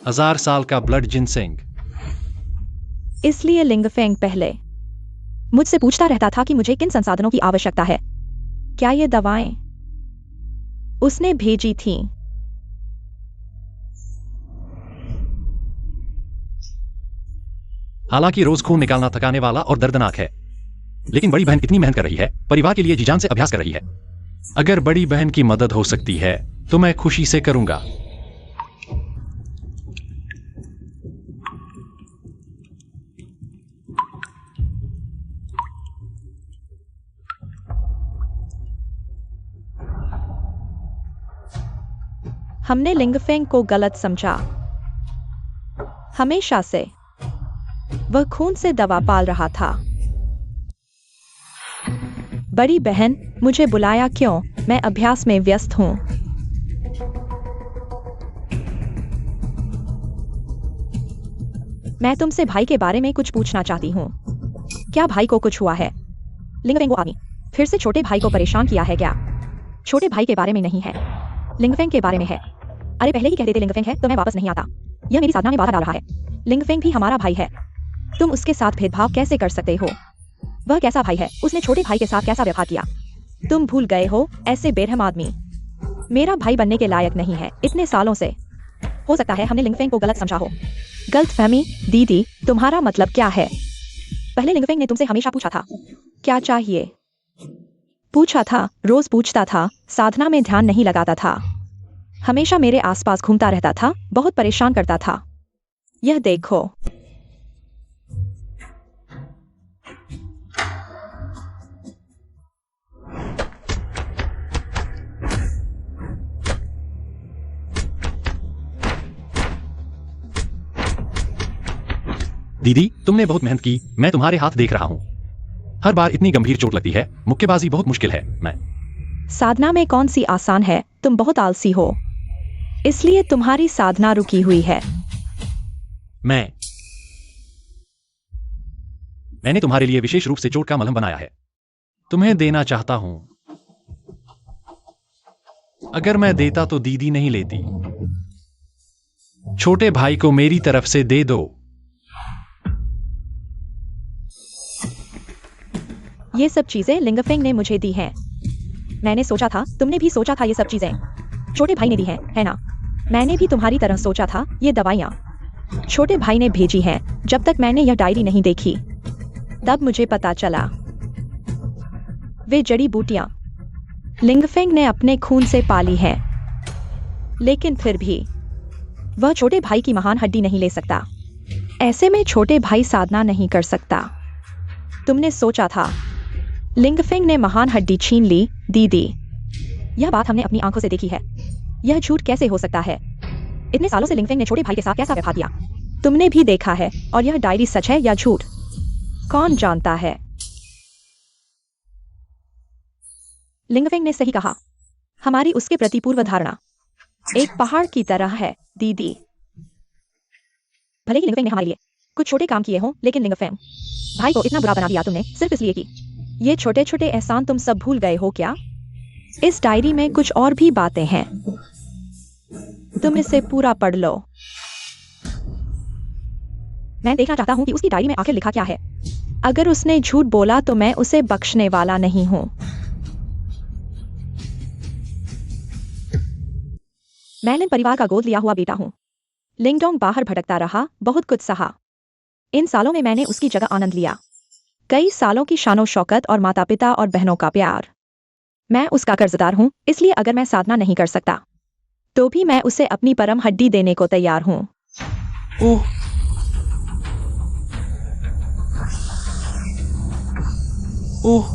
1000 साल का ब्लड जिनसिंग? इसलिए लिंगफेंग पहले मुझसे पूछता रहता था कि मुझे किन संसाधनों की आवश्यकता है। क्या ये दवाएं उसने भेजी थीं? हालांकि रोज खून निकालना थकाने वाला और दर्दनाक है, लेकिन बड़ी बहन इतनी मेहनत कर रही है, परिवार के लिए जी जान से अभ्यास कर रही है। अगर बड़ी बहन की मदद हो सकती है तो मैं खुशी से करूंगा। हमने लिंगफेंग को गलत समझा। हमेशा से वह खून से दवा पाल रहा था। बड़ी बहन, मुझे बुलाया क्यों? मैं अभ्यास में व्यस्त हूं। मैं तुमसे भाई के बारे में कुछ पूछना चाहती हूँ। क्या भाई को कुछ हुआ है? लिंगफेंग वो आदमी फिर से छोटे भाई को परेशान किया है क्या? छोटे भाई के बारे में नहीं है, लिंगफेंग के बारे में है। अरे पहले ही कह देते लिंगफेंग है तो मैं वापस नहीं आता। यह मेरी साधना में बाधा डाल रहा है। लिंगफेंग भी हमारा भाई है। तुम उसके साथ भेदभाव कैसे कर सकते हो? वह कैसा भाई है? उसने छोटे भाई के साथ कैसा व्यवहार किया? तुम भूल गए हो, ऐसे बेरहम आदमी मेरा भाई बनने के लायक नहीं है इतने सालों से। हो सकता है हमने लिंगफेंग को गलत समझा हो। गलतफहमी? दीदी, तुम्हारा मतलब क्या है? पहले लिंगफेंग ने तुमसे हमेशा पूछा था क्या चाहिए। पूछा था, रोज पूछता था, साधना में ध्यान नहीं लगाता था, हमेशा मेरे आसपास घूमता रहता था, बहुत परेशान करता था। यह देखो। दीदी, तुमने बहुत मेहनत की, मैं तुम्हारे हाथ देख रहा हूं। हर बार इतनी गंभीर चोट लगती है, मुक्केबाजी बहुत मुश्किल है। मैं साधना में कौन सी आसान है? तुम बहुत आलसी हो, इसलिए तुम्हारी साधना रुकी हुई है। मैंने तुम्हारे लिए विशेष रूप से चोट का मलहम बनाया है, तुम्हें देना चाहता हूं। अगर मैं देता तो दीदी नहीं लेती। छोटे भाई को मेरी तरफ से दे दो। ये सब चीजें लिंगफेंग ने मुझे दी हैं। मैंने सोचा था तुमने भी सोचा था ये सब चीजें छोटे भाई ने दी हैं, है ना? मैंने भी तुम्हारी तरह सोचा था ये दवाइयाँ छोटे भाई ने भेजी हैं। जब तक मैंने यह डायरी नहीं देखी तब मुझे पता चला वे जड़ी बूटियां लिंगफेंग ने अपने खून से पाली हैं। लेकिन फिर भी वह छोटे भाई की महान हड्डी नहीं ले सकता। ऐसे में छोटे भाई साधना नहीं कर सकता। तुमने सोचा था लिंगफेंग ने महान हड्डी छीन ली। दीदी, यह बात हमने अपनी आंखों से देखी है। यह झूठ कैसे हो सकता है? इतने सालों से लिंगफेंग ने छोटे भाई के साथ कैसा व्यवहार किया? तुमने भी देखा है। और यह डायरी सच है या झूठ, कौन जानता है? लिंगफेंग ने सही कहा। हमारी उसके प्रति पूर्व धारणा एक पहाड़ की तरह है। दीदी, भले ही लिंगफेंग ने हमारे लिए कुछ छोटे काम किए हों, लेकिन लिंगफेंग भाई को इतना बुरा बना दिया तुमने सिर्फ इसलिए कि ये छोटे छोटे एहसान तुम सब भूल गए हो क्या? इस डायरी में कुछ और भी बातें हैं, तुम इसे पूरा पढ़ लो। मैं देखना चाहता हूं कि उसकी डायरी में आखिर लिखा क्या है। अगर उसने झूठ बोला तो मैं उसे बख्शने वाला नहीं हूं। मैं लिन परिवार का गोद लिया हुआ बेटा हूं। लिंगडोंग बाहर भटकता रहा, बहुत कुछ सहा। इन सालों में मैंने उसकी जगह आनंद लिया। कई सालों की शानो शौकत और माता पिता और बहनों का प्यार। मैं उसका कर्जदार हूं, इसलिए अगर मैं साधना नहीं कर सकता तो भी मैं उसे अपनी परम हड्डी देने को तैयार हूं। ओह, ओह,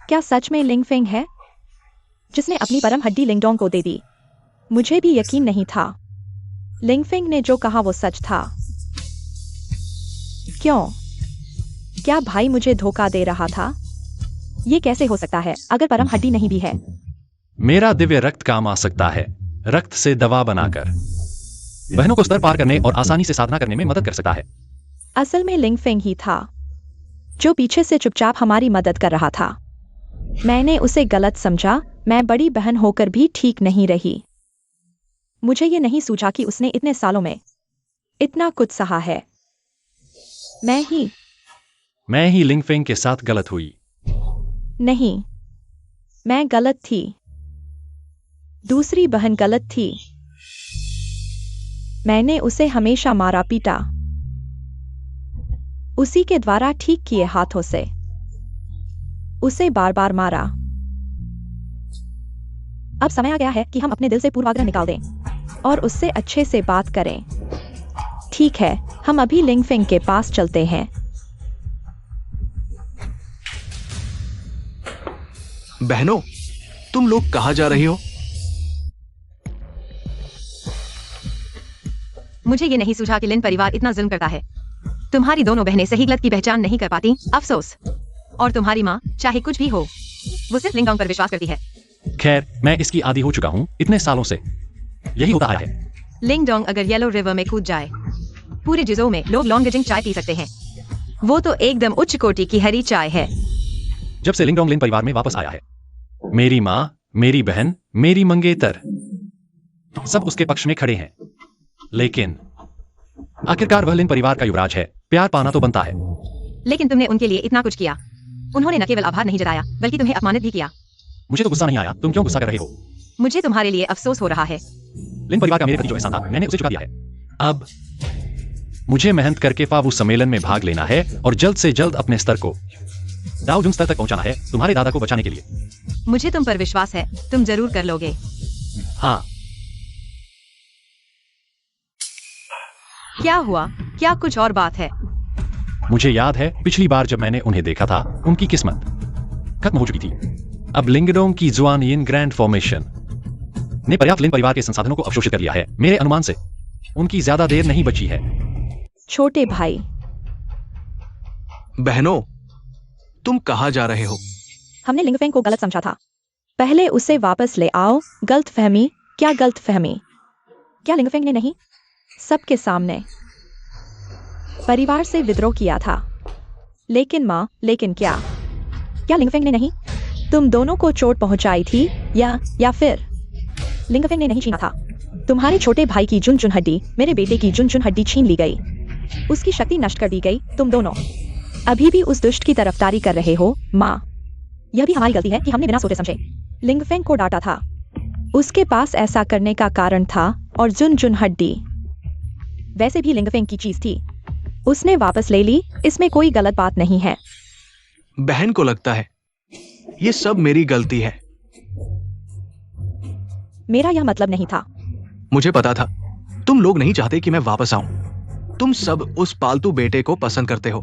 क्या सच में लिंगफेंग है? जिसने अपनी परम हड्डी लिंगडोंग को दे दी। मुझे भी यकीन नहीं था लिंगफेंग ने जो कहा वो सच था। क्यों? क्या भाई मुझे धोखा दे रहा था? ये कैसे हो सकता है अगर परम हड्डी नहीं भी है? मेरा दिव्य रक्त काम आ सकता है, रक्त से दवा बनाकर बहनों को स्तर पार करने और आसानी से साधना करने में मदद कर सकता है। असल में लिंगफेंग ही था जो पीछे से चुपचाप हमारी मदद कर रहा था। मैंने उसे गलत समझा। मैं बड़ी बहन होकर भी ठीक नहीं रही। मुझे ये नहीं सूझा कि उसने इतने सालों में इतना कुछ सहा है। मैं ही लिंगफेंग के साथ गलत हुई। नहीं, मैं गलत थी। दूसरी बहन गलत थी। मैंने उसे हमेशा मारा पीटा, उसी के द्वारा ठीक किए हाथों से उसे बार बार मारा। अब समय आ गया है कि हम अपने दिल से पूर्वाग्रह निकाल दें और उससे अच्छे से बात करें। ठीक है, हम अभी लिंगफेंग के पास चलते हैं। बहनों, तुम लोग कहाँ जा रही हो? मुझे ये नहीं सूझा कि लिन परिवार इतना जुल्म करता है। तुम्हारी दोनों बहनें सही गलत की पहचान नहीं कर पाती, अफसोस। और तुम्हारी माँ, चाहे कुछ भी हो, वो सिर्फ लिंगडोंग पर विश्वास करती है। खैर, मैं इसकी आदी हो चुका हूँ इतने सालों से। यही होता आया है। लिंगडोंग अगर येलो रिवर में कूद जाए, पूरे जिजो में लोग लॉन्गजिंग चाय पी सकते हैं। वो तो एकदम उच्च कोटि की हरी चाय है। जब से लिंगडोंग लिन परिवार में वापस आया है, मेरी माँ, मेरी बहन, मेरी मंगेतर सब उसके पक्ष में खड़े हैं। लेकिन आखिरकार वह लिन परिवार का युवराज है, प्यार पाना तो बनता है। लेकिन तुमने उनके लिए इतना कुछ किया। उन्होंने न केवल आभार नहीं जताया, बल्कि तुम्हें अपमानित भी किया। मुझे तो गुस्सा नहीं आया, तुम क्यों गुस्सा कर रहे हो? मुझे तुम्हारे लिए अफसोस हो रहा है। लिन परिवार का मेरे प्रति जो एहसान था, मैंने उसे चुका दिया है। अब मुझे मेहनत करके फावू सम्मेलन में भाग लेना है और जल्द से जल्द अपने स्तर को दाओजुंग स्तर तक पहुंचाना है, तुम्हारे दादा को बचाने के लिए। मुझे तुम पर विश्वास है, तुम जरूर कर लोगे। हाँ। क्या हुआ? क्या कुछ और बात है? मुझे याद है पिछली बार जब मैंने उन्हें देखा था, उनकी किस्मत खत्म हो चुकी थी। अब लिंगडोंग की जुआन यिन ग्रैंड फॉर्मेशन ने पर्याप्त लिन परिवार के संसाधनों को अवशोषित कर लिया है। मेरे अनुमान से उनकी ज्यादा देर नहीं बची है। छोटे भाई। बहनों, तुम कहाँ जा रहे हो? हमने लिंगफेंग को गलत समझा था। पहले उसे वापस ले आओ। गलतफहमी? क्या गलतफहमी? क्या लिंगफेंग ने नहीं सबके सामने परिवार से विद्रोह किया था? लेकिन माँ, लेकिन क्या लिंगफेंग ने नहीं तुम दोनों को चोट पहुंचाई थी? या फिर लिंगफेंग ने नहीं छीना था? तुम्हारे छोटे भाई की जुन जुन हड्डी मेरे बेटे की जुन जुन हड्डी छीन ली गई, उसकी शक्ति नष्ट कर दी गई। तुम दोनों अभी भी उस दुष्ट की तरफदारी कर रहे हो। माँ, यह भी हमारी गलती है कि हमने बिना सोचे समझे लिंगफेंग को डांटा था। उसके पास ऐसा करने का कारण था। और जुन जुन हड्डी वैसे भी लिंगफेंग की चीज थी, उसने वापस ले ली। इसमें कोई गलत बात नहीं है। बहन को लगता है ये सब मेरी गलती है। मेरा यह मतलब नहीं था। मुझे पता था तुम लोग नहीं चाहते कि मैं वापस आऊं। तुम सब उस पालतू बेटे को पसंद करते हो।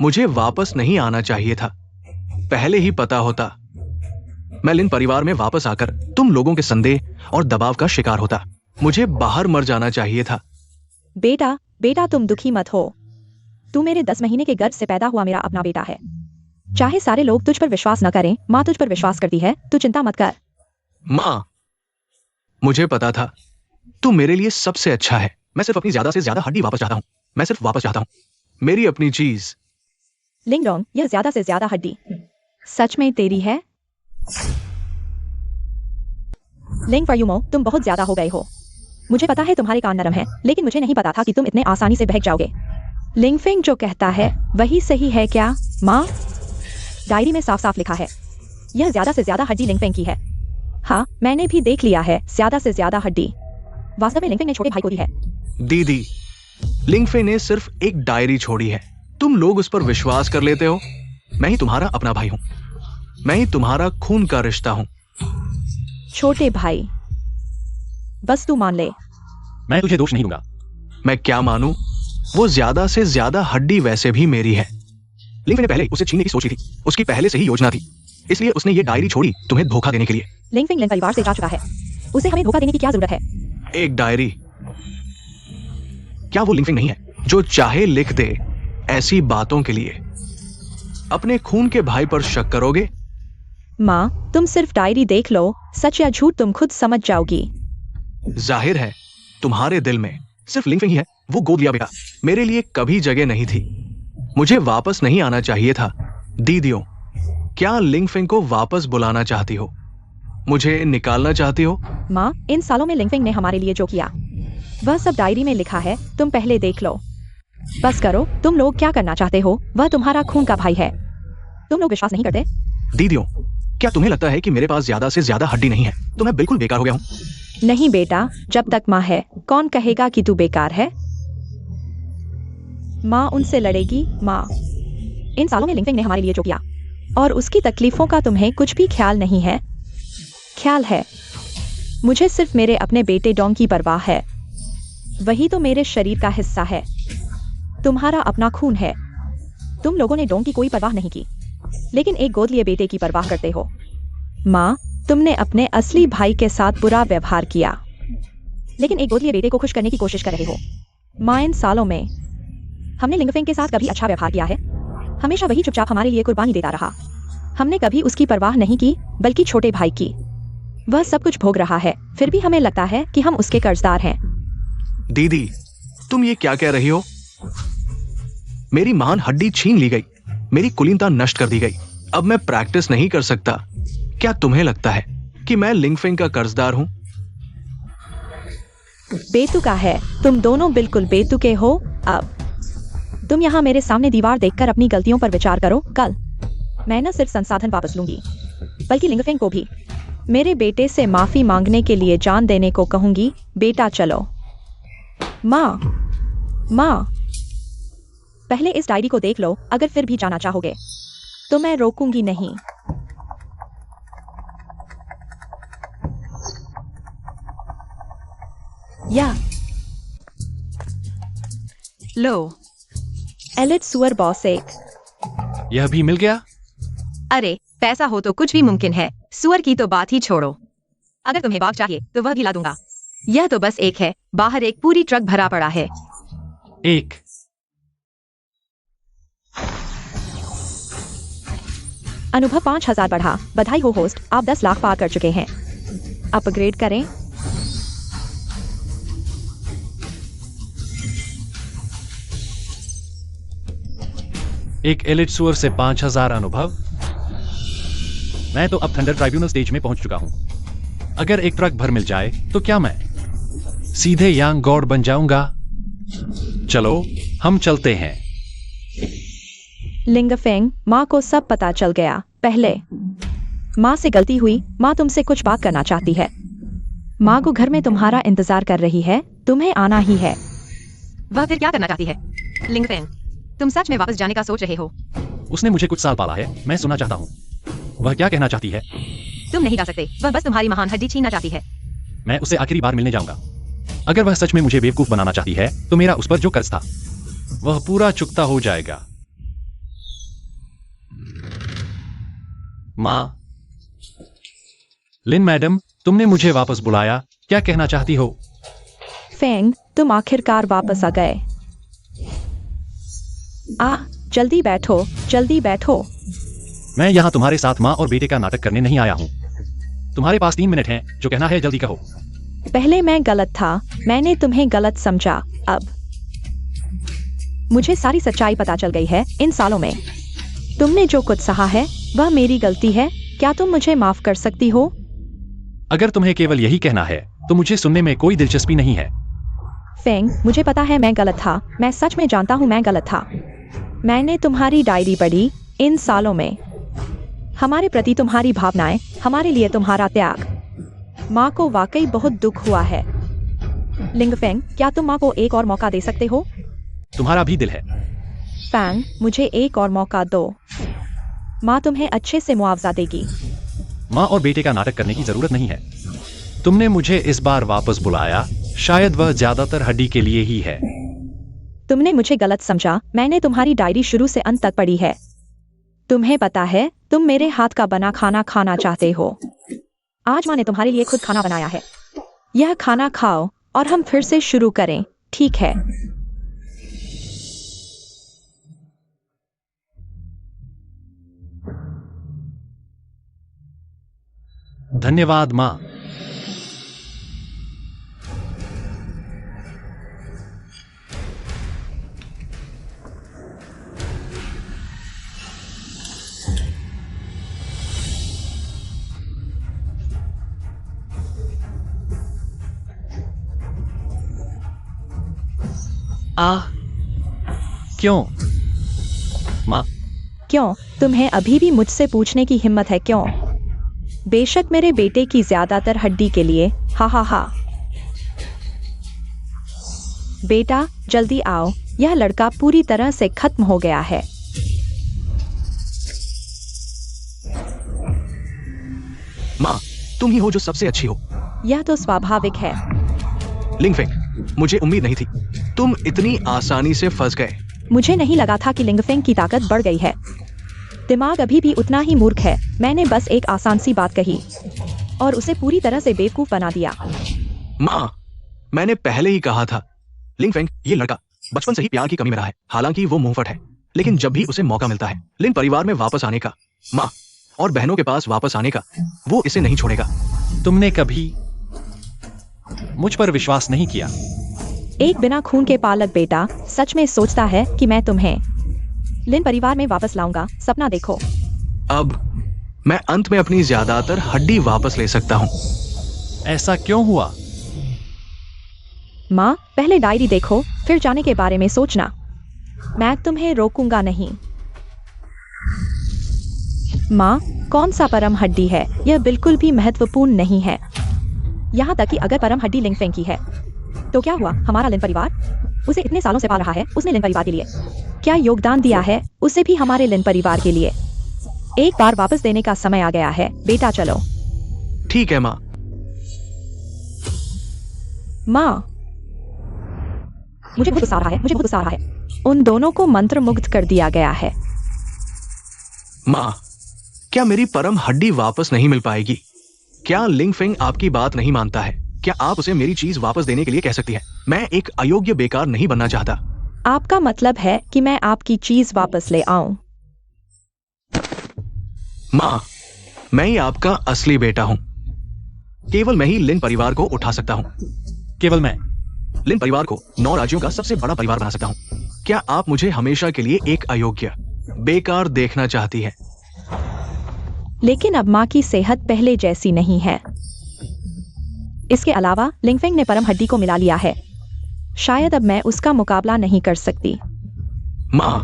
मुझे वापस नहीं आना चाहिए था। पहले ही पता होता, मैं लिन परिवार में वापस आकर तुम लोगों के संदेह और दबाव का शिकार होता। मुझे बाहर मर जाना चाहिए था। बेटा तुम दुखी मत हो। तू मेरे 10 महीने के गर्भ से पैदा हुआ मेरा अपना बेटा है। चाहे सारे लोग तुझ पर विश्वास न करें, माँ तुझ पर विश्वास करती है। तू चिंता मत कर। माँ, मुझे पता था तू मेरे लिए सबसे अच्छा है। मैं सिर्फ अपनी ज्यादा से ज्यादा हड्डी वापस चाहता हूँ। मैं सिर्फ वापस चाहता हूँ मेरी अपनी चीज। लिंगडोंग, यह ज्यादा से ज्यादा हड्डी सच में तेरी है? लिंग फर्यूमो, तुम बहुत ज्यादा हो गए हो। मुझे पता है तुम्हारे कान नरम हैं, लेकिन मुझे नहीं पता था कि तुम इतने आसानी से बहक जाओगे। लिंगफेंग जो कहता है वही सही है क्या माँ? डायरी में साफ साफ लिखा है यह ज्यादा से ज्यादा हड्डी लिंगफेंग की है। हाँ, मैंने भी देख लिया है ज्यादा से ज्यादा हड्डी वास्तव में लिंगफेंग ने छोटे भाई को दी है। दीदी, लिंगफे ने सिर्फ एक डायरी छोड़ी है। तुम लोग उस पर विश्वास कर लेते हो। मैं ही तुम्हारा अपना भाई हूं। मैं ही तुम्हारा खून का रिश्ता हूं। छोटे भाई, बस तू मान ले। मैं तुझे दोष नहीं दूंगा। मैं क्या मानूं? वो ज्यादा से ज्यादा हड्डी वैसे भी मेरी है। लिंगफे ने पहले उसे छीनने की सोची थी। उसकी पहले से ही योजना थी, इसलिए उसने ये डायरी छोड़ी तुम्हें धोखा देने के लिए। लिंगफिंग लिन परिवार से जा चुका है, उसे हमें धोखा देने की क्या जरूरत है? एक डायरी, क्या वो लिंगफिंग नहीं है जो चाहे लिख दे ऐसी बातों के लिए? अपने खून के भाई पर शक करोगे? माँ, तुम सिर्फ डायरी देख लो, सच या झूठ तुम खुद समझ जाओगी। जाहिर है तुम्हारे दिल में सिर्फ लिंगफिंग ही है। वो गोद लिया बेटा मेरे लिए कभी जगह नहीं थी। मुझे वापस नहीं आना चाहिए था। दीदियों, क्या लिंगफिंग को वापस बुलाना चाहती हो? मुझे निकालना चाहती हो? माँ, इन सालों में लिंगफिंग ने हमारे लिए जो किया वह सब डायरी में लिखा है, तुम पहले देख लो। बस करो, तुम लोग क्या करना चाहते हो? वह तुम्हारा खून का भाई है। तुम लोग विश्वास नहीं करते? दीदियों, क्या तुम्हें लगता है कि मेरे पास ज्यादा से ज्यादा हड्डी नहीं है तो मैं बिल्कुल बेकार हो गया हूँ? नहीं बेटा, जब तक माँ है कौन कहेगा कि तू बेकार है? माँ उनसे लड़ेगी। माँ, इन सालों में लिंगफिंग ने हमारे लिए जो किया और उसकी तकलीफों का तुम्हें कुछ भी ख्याल नहीं है? ख्याल है। मुझे सिर्फ मेरे अपने बेटे डॉन की परवाह है। वही तो मेरे शरीर का हिस्सा है, तुम्हारा अपना खून है। तुम लोगों ने डॉन की कोई परवाह नहीं की, लेकिन एक गोद लिए बेटे की परवाह करते हो। माँ, तुमने अपने असली भाई के साथ बुरा व्यवहार किया, लेकिन एक गोद लिए बेटे को खुश करने की कोशिश कर रहे हो। माँ, इन सालों में हमने लिंगफिंग के साथ कभी अच्छा व्यवहार किया है? हमेशा वही चुपचाप हमारे लिए कुर्बानी देता रहा। हमने कभी उसकी परवाह नहीं की, बल्कि छोटे भाई की। वह सब कुछ भोग रहा है, फिर भी हमें लगता है कि हम उसके कर्जदार हैं। दीदी, तुम ये क्या कह रही हो? मेरी महान हड्डी छीन ली गई, मेरी कुलीनता नष्ट कर दी गई। अब मैं प्रैक्टिस नहीं कर सकता। क्या तुम्हें लगता है कि मैं लिंगफिंग का कर्जदार हूं? बेतुका है, तुम दोनों बिल्कुल बेतुके हो। अब तुम यहाँ मेरे सामने दीवार देखकर अपनी गलतियों पर विचार करो। कल मैं न सिर्फ संसाधन वापस लूंगी, बल्कि लिंगफिंग को भी मेरे बेटे से माफी मांगने के लिए जान देने को कहूंगी। बेटा चलो। माँ, माँ, पहले इस डायरी को देख लो। अगर फिर भी जाना चाहोगे तो मैं रोकूंगी नहीं। या लो। एलिट सुअर बॉस एक। यह भी मिल गया? अरे, पैसा हो तो कुछ भी मुमकिन है। सुअर की तो बात ही छोड़ो। अगर तुम्हें बाघ चाहिए तो वह भी ला दूंगा। यह तो बस एक है, बाहर एक पूरी ट्रक भरा पड़ा है। एक। अनुभव 5000 बढ़ा। बधाई हो होस्ट, आप 10 लाख पार कर चुके हैं। अपग्रेड करें। एक एलिट सुअर से 5000 अनुभव। मैं तो अब थंडर ट्राइब्यूनल स्टेज में पहुंच चुका हूं। अगर एक ट्रक भर मिल जाए तो क्या मैं सीधे यांग गॉड बन जाऊंगा? चलो हम चलते हैं। लिंगफिंग, माँ को सब पता चल गया। पहले माँ से गलती हुई। माँ तुमसे कुछ बात करना चाहती है। माँ को घर में तुम्हारा इंतजार कर रही है, तुम्हें आना ही है। वह फिर क्या करना चाहती है? लिंगफिंग, तुम सच में वापस जाने का सोच रहे हो? उसने मुझे कुछ साल पाला है, मैं सुनना चाहता हूँ वह क्या कहना चाहती है। तुम नहीं जा सकते। वह बस तुम्हारी महान हड्डी छीनना चाहती है। मैं उससे आखिरी बार मिलने जाऊंगा। अगर वह सच में मुझे बेवकूफ बनाना चाहती है तो मेरा उस पर जो कर्ज था वह पूरा चुकता हो जाएगा। माँ। लिन मैडम, तुमने मुझे वापस बुलाया, क्या कहना चाहती हो? फेंग, तुम आखिरकार वापस आ गए। जल्दी बैठो, जल्दी बैठो। मैं यहाँ तुम्हारे साथ माँ और बेटे का नाटक करने नहीं आया हूँ। तुम्हारे पास 3 मिनट हैं, जो कहना है जल्दी कहो। पहले मैं गलत था, मैंने तुम्हें गलत समझा। अब मुझे सारी सच्चाई पता चल गई है। इन सालों में तुमने जो कुछ सहा है वह मेरी गलती है। क्या तुम मुझे माफ कर सकती हो? अगर तुम्हें केवल यही कहना है तो मुझे सुनने में कोई दिलचस्पी नहीं है। फेंग, मुझे पता है मैं गलत था। मैं सच में जानता हूँ मैं गलत था। मैंने तुम्हारी डायरी पढ़ी। इन सालों में हमारे प्रति तुम्हारी भावनाएं, हमारे लिए तुम्हारा त्याग। माँ को वाकई बहुत दुख हुआ है। लिंगफेंग, क्या तुम माँ को एक और मौका दे सकते हो? तुम्हारा भी दिल है। फैंग, मुझे एक और मौका दो। माँ तुम्हें अच्छे से मुआवजा देगी। माँ और बेटे का नाटक करने की जरूरत नहीं है। तुमने मुझे इस बार वापस बुलाया, शायद वह ज्यादातर हड्डी के लिए ही है। तुमने मुझे गलत समझा। मैंने तुम्हारी डायरी शुरू से अंत तक पढ़ी है। तुम्हें पता है, तुम मेरे हाथ का बना खाना खाना चाहते हो। आज माँ ने तुम्हारे लिए खुद खाना बनाया है। यह खाना खाओ और हम फिर से शुरू करें, ठीक है? धन्यवाद माँ। क्यों माँ? क्यों? तुम्हें अभी भी मुझसे पूछने की हिम्मत है क्यों? बेशक मेरे बेटे की ज्यादातर हड्डी के लिए, हा हा हा। बेटा जल्दी आओ, यह लड़का पूरी तरह से खत्म हो गया है। माँ, तुम ही हो जो सबसे अच्छी हो। यह तो स्वाभाविक है। लिंगफेंग, मुझे उम्मीद नहीं थी तुम इतनी आसानी से फंस गए। मुझे नहीं लगा था कि लिंगफेंग की ताकत बढ़ गई है। दिमाग अभी भी उतना ही मूर्ख है। मैंने बस एक आसान सी बात कही और उसे पूरी तरह से बेवकूफ बना दिया। माँ, मैंने पहले ही कहा था, लिंगफेंग ये लड़का बचपन से ही प्यार की कमी में रहा है। हालांकि वो मुंहफट है, लेकिन जब भी उसे मौका मिलता है लिन परिवार में वापस आने का, माँ और बहनों के पास वापस आने का, वो इसे नहीं छोड़ेगा। तुमने कभी मुझ पर विश्वास नहीं किया। एक बिना खून के पालक बेटा सच में सोचता है कि मैं तुम्हें लिन परिवार में वापस लाऊंगा? सपना देखो। अब मैं अंत में अपनी ज्यादातर हड्डी वापस ले सकता हूँ। ऐसा क्यों हुआ? माँ, पहले डायरी देखो, फिर जाने के बारे में सोचना। मैं तुम्हें रोकूंगा नहीं। माँ, कौन सा परम हड्डी है? यह बिल्कुल भी महत्वपूर्ण नहीं है। यहाँ तक कि अगर परम हड्डी लिंगफेंग की है तो क्या हुआ? हमारा लिन परिवार उसे इतने सालों से पाल रहा है। उसने लिन परिवार के लिए क्या योगदान दिया है? उसे भी हमारे लिन परिवार के लिए एक बार वापस देने का समय आ गया है। बेटा चलो। ठीक है माँ। माँ, मुझे बहुत गुस्सा आ रहा है। मुझे बहुत गुस्सा आ रहा है। उन दोनों को मंत्र मुग्ध कर दिया गया है। माँ, क्या मेरी परम हड्डी वापस नहीं मिल पाएगी? क्या लिंगफेंग आपकी बात नहीं मानता है? क्या आप उसे मेरी चीज वापस देने के लिए कह सकती हैं? मैं एक अयोग्य बेकार नहीं बनना चाहता। आपका मतलब है कि मैं आपकी चीज वापस ले आऊं? माँ, मैं ही आपका असली बेटा हूँ। केवल मैं ही लिन परिवार को उठा सकता हूँ। केवल मैं लिन परिवार को 9 राज्यों का सबसे बड़ा परिवार बना सकता हूँ। क्या आप मुझे हमेशा के लिए एक अयोग्य बेकार देखना चाहती है? लेकिन अब माँ की सेहत पहले जैसी नहीं है। इसके अलावा लिंगफेंग ने परम हड्डी को मिला लिया है। शायद अब मैं उसका मुकाबला नहीं कर सकती। माँ,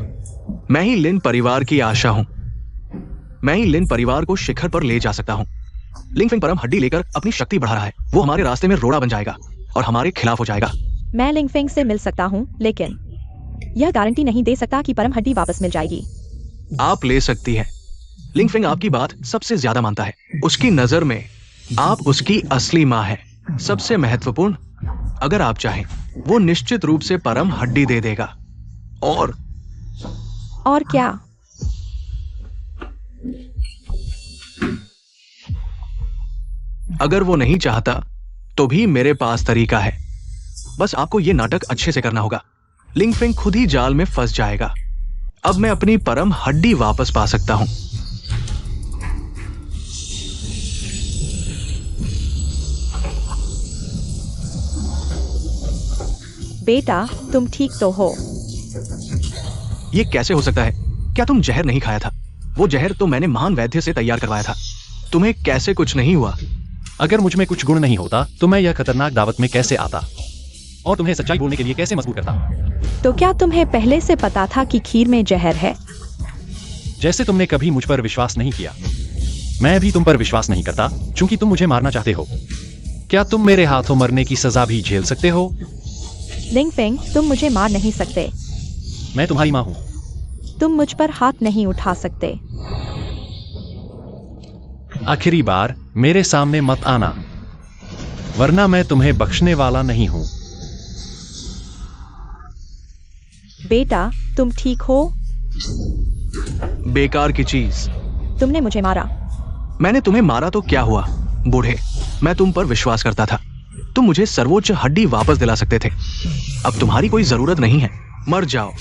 मैं ही लिन परिवार की आशा हूँ। मैं ही लिन परिवार को शिखर पर ले जा सकता हूँ। लिंगफेंग परम हड्डी लेकर अपनी शक्ति बढ़ा रहा है। वो हमारे रास्ते में रोड़ा बन जाएगा और हमारे खिलाफ हो जाएगा। मैं लिंगफेंग से मिल सकता हूँ, लेकिन यह गारंटी नहीं दे सकता कि परम हड्डी वापस मिल जाएगी। आप ले सकती हैं। लिंगफेंग आपकी बात सबसे ज्यादा मानता है। उसकी नजर में आप उसकी असली माँ है। सबसे महत्वपूर्ण, अगर आप चाहें वो निश्चित रूप से परम हड्डी दे देगा। और क्या? अगर वो नहीं चाहता तो भी मेरे पास तरीका है। बस आपको ये नाटक अच्छे से करना होगा। लिंगफेंग खुद ही जाल में फंस जाएगा। अब मैं अपनी परम हड्डी वापस पा सकता हूं। बेटा, तुम ठीक तो हो? ये कैसे हो सकता है? क्या तुम जहर नहीं खाया था? वो जहर तो मैंने महान वैद्य से तैयार करवाया था। तुम्हें कैसे कुछ नहीं हुआ? अगर मुझ में कुछ गुण नहीं होता तो मैं यह खतरनाक दावत में कैसे आता और तुम्हें सच्चाई बोलने के लिए कैसे मजबूर करता? तो क्या तुम्हें पहले से पता था कि खीर में जहर है? जैसे तुमने कभी मुझ पर विश्वास नहीं किया, मैं भी तुम पर विश्वास नहीं करता, क्योंकि तुम मुझे मारना चाहते हो। क्या तुम मेरे हाथों मरने की सजा भी झेल सकते हो? लिंगफेंग, तुम मुझे मार नहीं सकते। मैं तुम्हारी माँ हूँ। तुम मुझ पर हाथ नहीं उठा सकते। आखिरी बार मेरे सामने मत आना, वरना मैं तुम्हें बख्शने वाला नहीं हूँ। बेटा, तुम ठीक हो? बेकार की चीज। तुमने मुझे मारा। मैंने तुम्हें मारा तो क्या हुआ? बूढ़े, मैं तुम पर विश्वास करता था। तुम मुझे सर्वोच्च हड्डी वापस दिला सकते थे। अब तुम्हारी कोई जरूरत नहीं है। मर जाओ।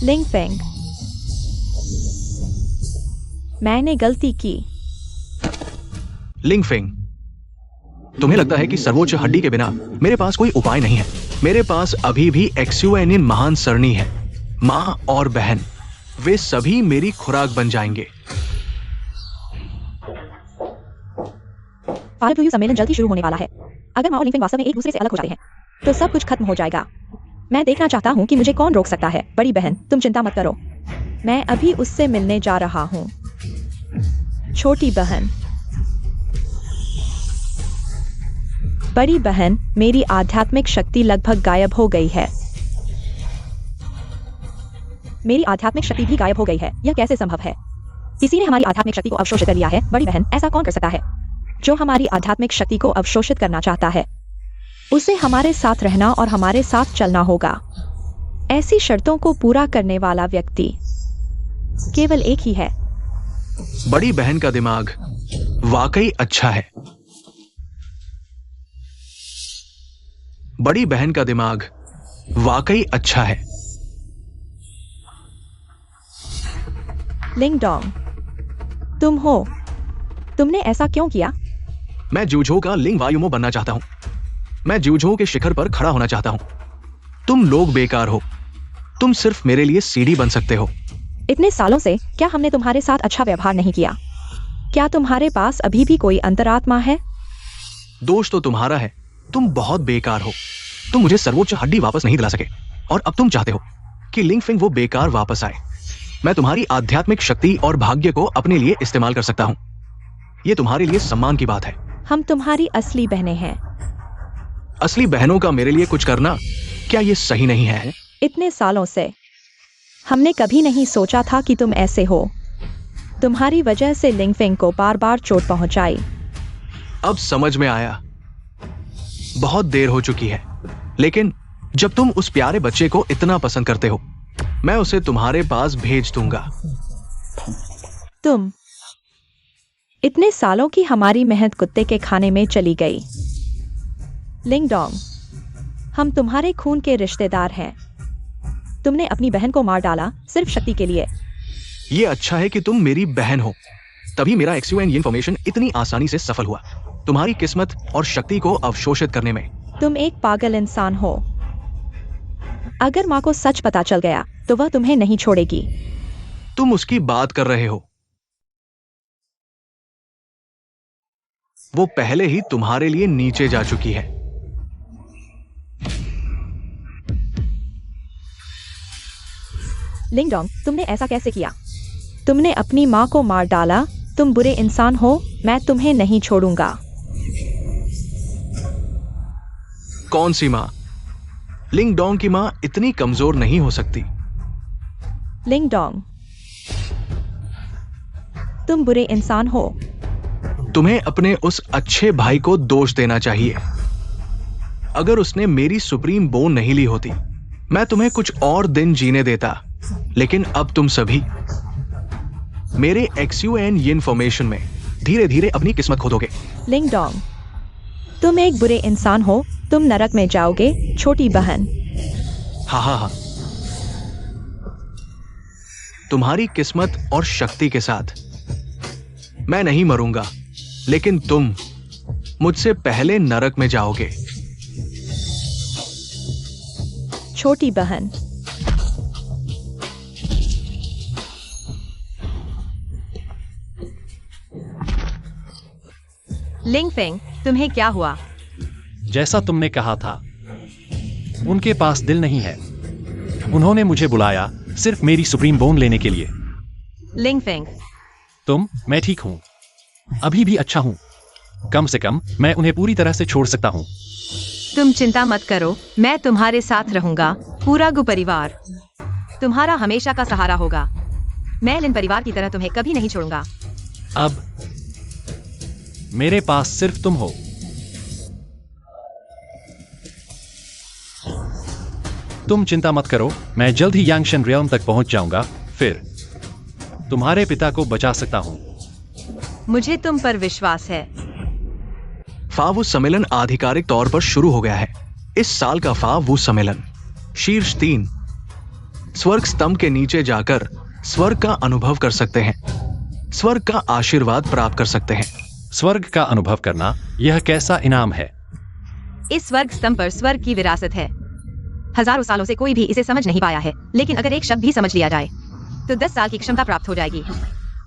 लिंगफेंग, मैंने गलती की। लिंगफेंग, तुम्हें लगता है कि सर्वोच्च हड्डी के बिना मेरे पास कोई उपाय नहीं है। मेरे पास अभी भी एक्सुएनिन महान सरणी है। माँ और बहन, वे सभी मेरी खुराक बन जाएंगे। पालतू सम्मेलन जल्द ही शुरू होने वाला है। अगर माँ और लिंगफेंग वास्तव में एक दूसरे से अलग हो जाते हैं तो सब कुछ खत्म हो जाएगा। मैं देखना चाहता हूँ कि मुझे कौन रोक सकता है। बड़ी बहन, तुम चिंता मत करो, मैं अभी उससे मिलने जा रहा हूँ। छोटी बहन, बड़ी बहन, मेरी आध्यात्मिक शक्ति लगभग गायब हो गई है। मेरी आध्यात्मिक शक्ति भी गायब हो गई है। यह कैसे संभव है? किसी ने हमारी आध्यात्मिक शक्ति को अवशोषित कर लिया है। बड़ी बहन, ऐसा कौन कर सकता है जो हमारी आध्यात्मिक शक्ति को अवशोषित करना चाहता है? उसे हमारे साथ रहना और हमारे साथ चलना होगा। ऐसी शर्तों को पूरा करने वाला व्यक्ति केवल एक ही है। बड़ी बहन का दिमाग वाकई अच्छा है। बड़ी बहन का दिमाग वाकई अच्छा है। लिंगडोंग, तुम हो। तुमने ऐसा क्यों किया? मैं जूझो का लिंग वायुमो बनना चाहता हूं। मैं जूझो के शिखर पर खड़ा होना चाहता हूं। तुम लोग बेकार हो। तुम सिर्फ मेरे लिए सीढ़ी बन सकते हो। इतने सालों से क्या हमने तुम्हारे साथ अच्छा व्यवहार नहीं किया? क्या तुम्हारे पास अभी भी कोई अंतरात्मा है? दोष तो तुम्हारा है। तुम बहुत बेकार हो। तुम मुझे सर्वोच्च हड्डी वापस नहीं दिला सके और अब तुम चाहते हो कि लिंगफिंग वो बेकार वापस आए। मैं तुम्हारी आध्यात्मिक शक्ति और भाग्य को अपने लिए इस्तेमाल कर सकता हूं। यह तुम्हारे लिए सम्मान की बात है। हम तुम्हारी असली बहनें हैं। असली बहनों का मेरे लिए कुछ करना, क्या यह सही नहीं है? इतने सालों से हमने कभी नहीं सोचा था कि तुम ऐसे हो। तुम्हारी वजह से लिंगफिंग को बार बार चोट पहुंचाई। अब समझ में आया। बहुत देर हो चुकी है। लेकिन जब तुम उस प्यारे बच्चे को इतना पसंद करते हो, मैं उसे तुम्हारे पास भेज दूंगा। तुम इतने सालों की हमारी मेहनत कुत्ते के खाने में चली गई। लिंगडोंग, हम तुम्हारे खून के रिश्तेदार हैं। तुमने अपनी बहन को मार डाला सिर्फ शक्ति के लिए। यह अच्छा है कि तुम मेरी बहन हो, तभी मेरा एक्सयूएन इन्फॉर्मेशन इतनी आसानी से सफल हुआ। तुम्हारी किस्मत और शक्ति को अवशोषित करने में। तुम एक पागल इंसान हो। अगर माँ को सच पता चल गया तो वह तुम्हें नहीं छोड़ेगी। तुम उसकी बात कर रहे हो। वो पहले ही तुम्हारे लिए नीचे जा चुकी है। लिंगडोंग, तुमने ऐसा कैसे किया? तुमने अपनी माँ को मार डाला। तुम बुरे इंसान हो। मैं तुम्हें नहीं छोड़ूंगा। कौन सी माँ? लिंगडोंग की माँ इतनी कमजोर नहीं हो सकती। लिंगडोंग, तुम बुरे इंसान हो। तुम्हें अपने उस अच्छे भाई को दोष देना चाहिए। अगर उसने मेरी सुप्रीम बोन नहीं ली होती, मैं तुम्हें कुछ और दिन जीने देता। लेकिन अब तुम सभी मेरे एक्सयूएन इन्फॉर्मेशन में धीरे धीरे अपनी किस्मत खोदोगे। लिंगडोंग, तुम एक बुरे इंसान हो। तुम नरक में जाओगे, छोटी बहन। हाँ। तुम्हारी किस्मत और शक्ति के साथ मैं नहीं मरूंगा, लेकिन तुम मुझसे पहले नरक में जाओगे। छोटी बहन, लिंगफेंग, तुम्हें क्या हुआ? जैसा तुमने कहा था, उनके पास दिल नहीं है। उन्होंने मुझे बुलाया सिर्फ मेरी सुप्रीम बोन लेने के लिए। लिंगफेंग, मैं ठीक हूं, अभी भी अच्छा हूं। कम से कम मैं उन्हें पूरी तरह से छोड़ सकता हूं। तुम चिंता मत करो, मैं तुम्हारे साथ रहूंगा। पूरा गु परिवार तुम्हारा हमेशा का सहारा होगा। मैं लिन परिवार की तरह तुम्हें कभी नहीं छोड़ूंगा। अब मेरे पास सिर्फ तुम हो। तुम चिंता मत करो, मैं जल्द ही यांगशन रियल्म तक पहुंच जाऊंगा। फिर तुम्हारे पिता को बचा सकता हूं। मुझे तुम पर विश्वास है। फावू सम्मेलन आधिकारिक तौर पर शुरू हो गया है। इस साल का फावू सम्मेलन शीर्ष 3 स्वर्ग स्तंभ के नीचे जाकर स्वर्ग का अनुभव कर सकते हैं, स्वर्ग का आशीर्वाद प्राप्त कर सकते हैं। स्वर्ग का अनुभव करना, यह कैसा इनाम है? इस स्वर्ग स्तंभ पर स्वर्ग की विरासत है। हजारों सालों से कोई भी इसे समझ नहीं पाया है, लेकिन अगर एक शब्द भी समझ लिया जाए तो 10 साल की क्षमता प्राप्त हो जाएगी।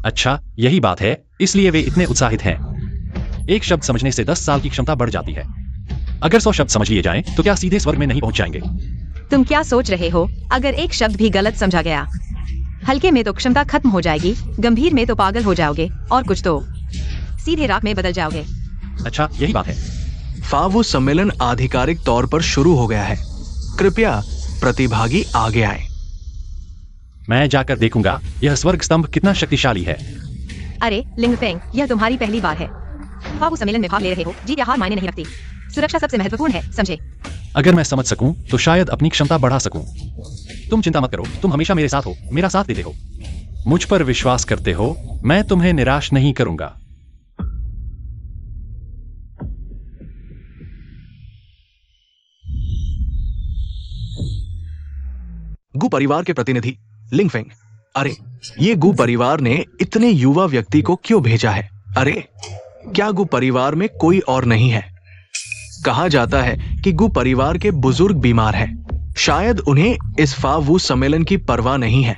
अच्छा, यही बात है, इसलिए वे इतने उत्साहित हैं। एक शब्द समझने से 10 साल की क्षमता बढ़ जाती है। अगर 100 शब्द समझ लिए जाएं, तो क्या सीधे स्वर्ग में नहीं पहुंच जाएंगे? तुम क्या सोच रहे हो? अगर एक शब्द भी गलत समझा गया, हल्के में तो क्षमता खत्म हो जाएगी, गंभीर में तो पागल हो जाओगे, और कुछ तो सीधे राख में बदल जाओगे। अच्छा, यही बात है। फावू सम्मेलन आधिकारिक तौर पर शुरू हो गया है। कृपया प्रतिभागी आगे आए। मैं जाकर देखूंगा यह स्वर्ग स्तंभ कितना शक्तिशाली है। अरे लिंगफेंग, यह तुम्हारी पहली बार है। फावू सम्मेलन में भाग ले रहे हो, जीत या हार मायने नहीं रखती। सुरक्षा सबसे महत्वपूर्ण है, समझे? अगर मैं समझ सकूं तो शायद अपनी क्षमता बढ़ा सकूं। तुम चिंता मत करो, तुम हमेशा मेरे साथ हो, मेरा साथ देते हो, मुझ पर विश्वास करते हो, मैं तुम्हें निराश नहीं करूंगा। गु परिवार के प्रतिनिधि लिंगफेंग, अरे ये गु परिवार ने इतने युवा व्यक्ति को क्यों भेजा है? अरे क्या गु परिवार में कोई और नहीं है? कहा जाता है कि गु परिवार के बुजुर्ग बीमार हैं। शायद उन्हें इस फावू सम्मेलन की परवाह नहीं है।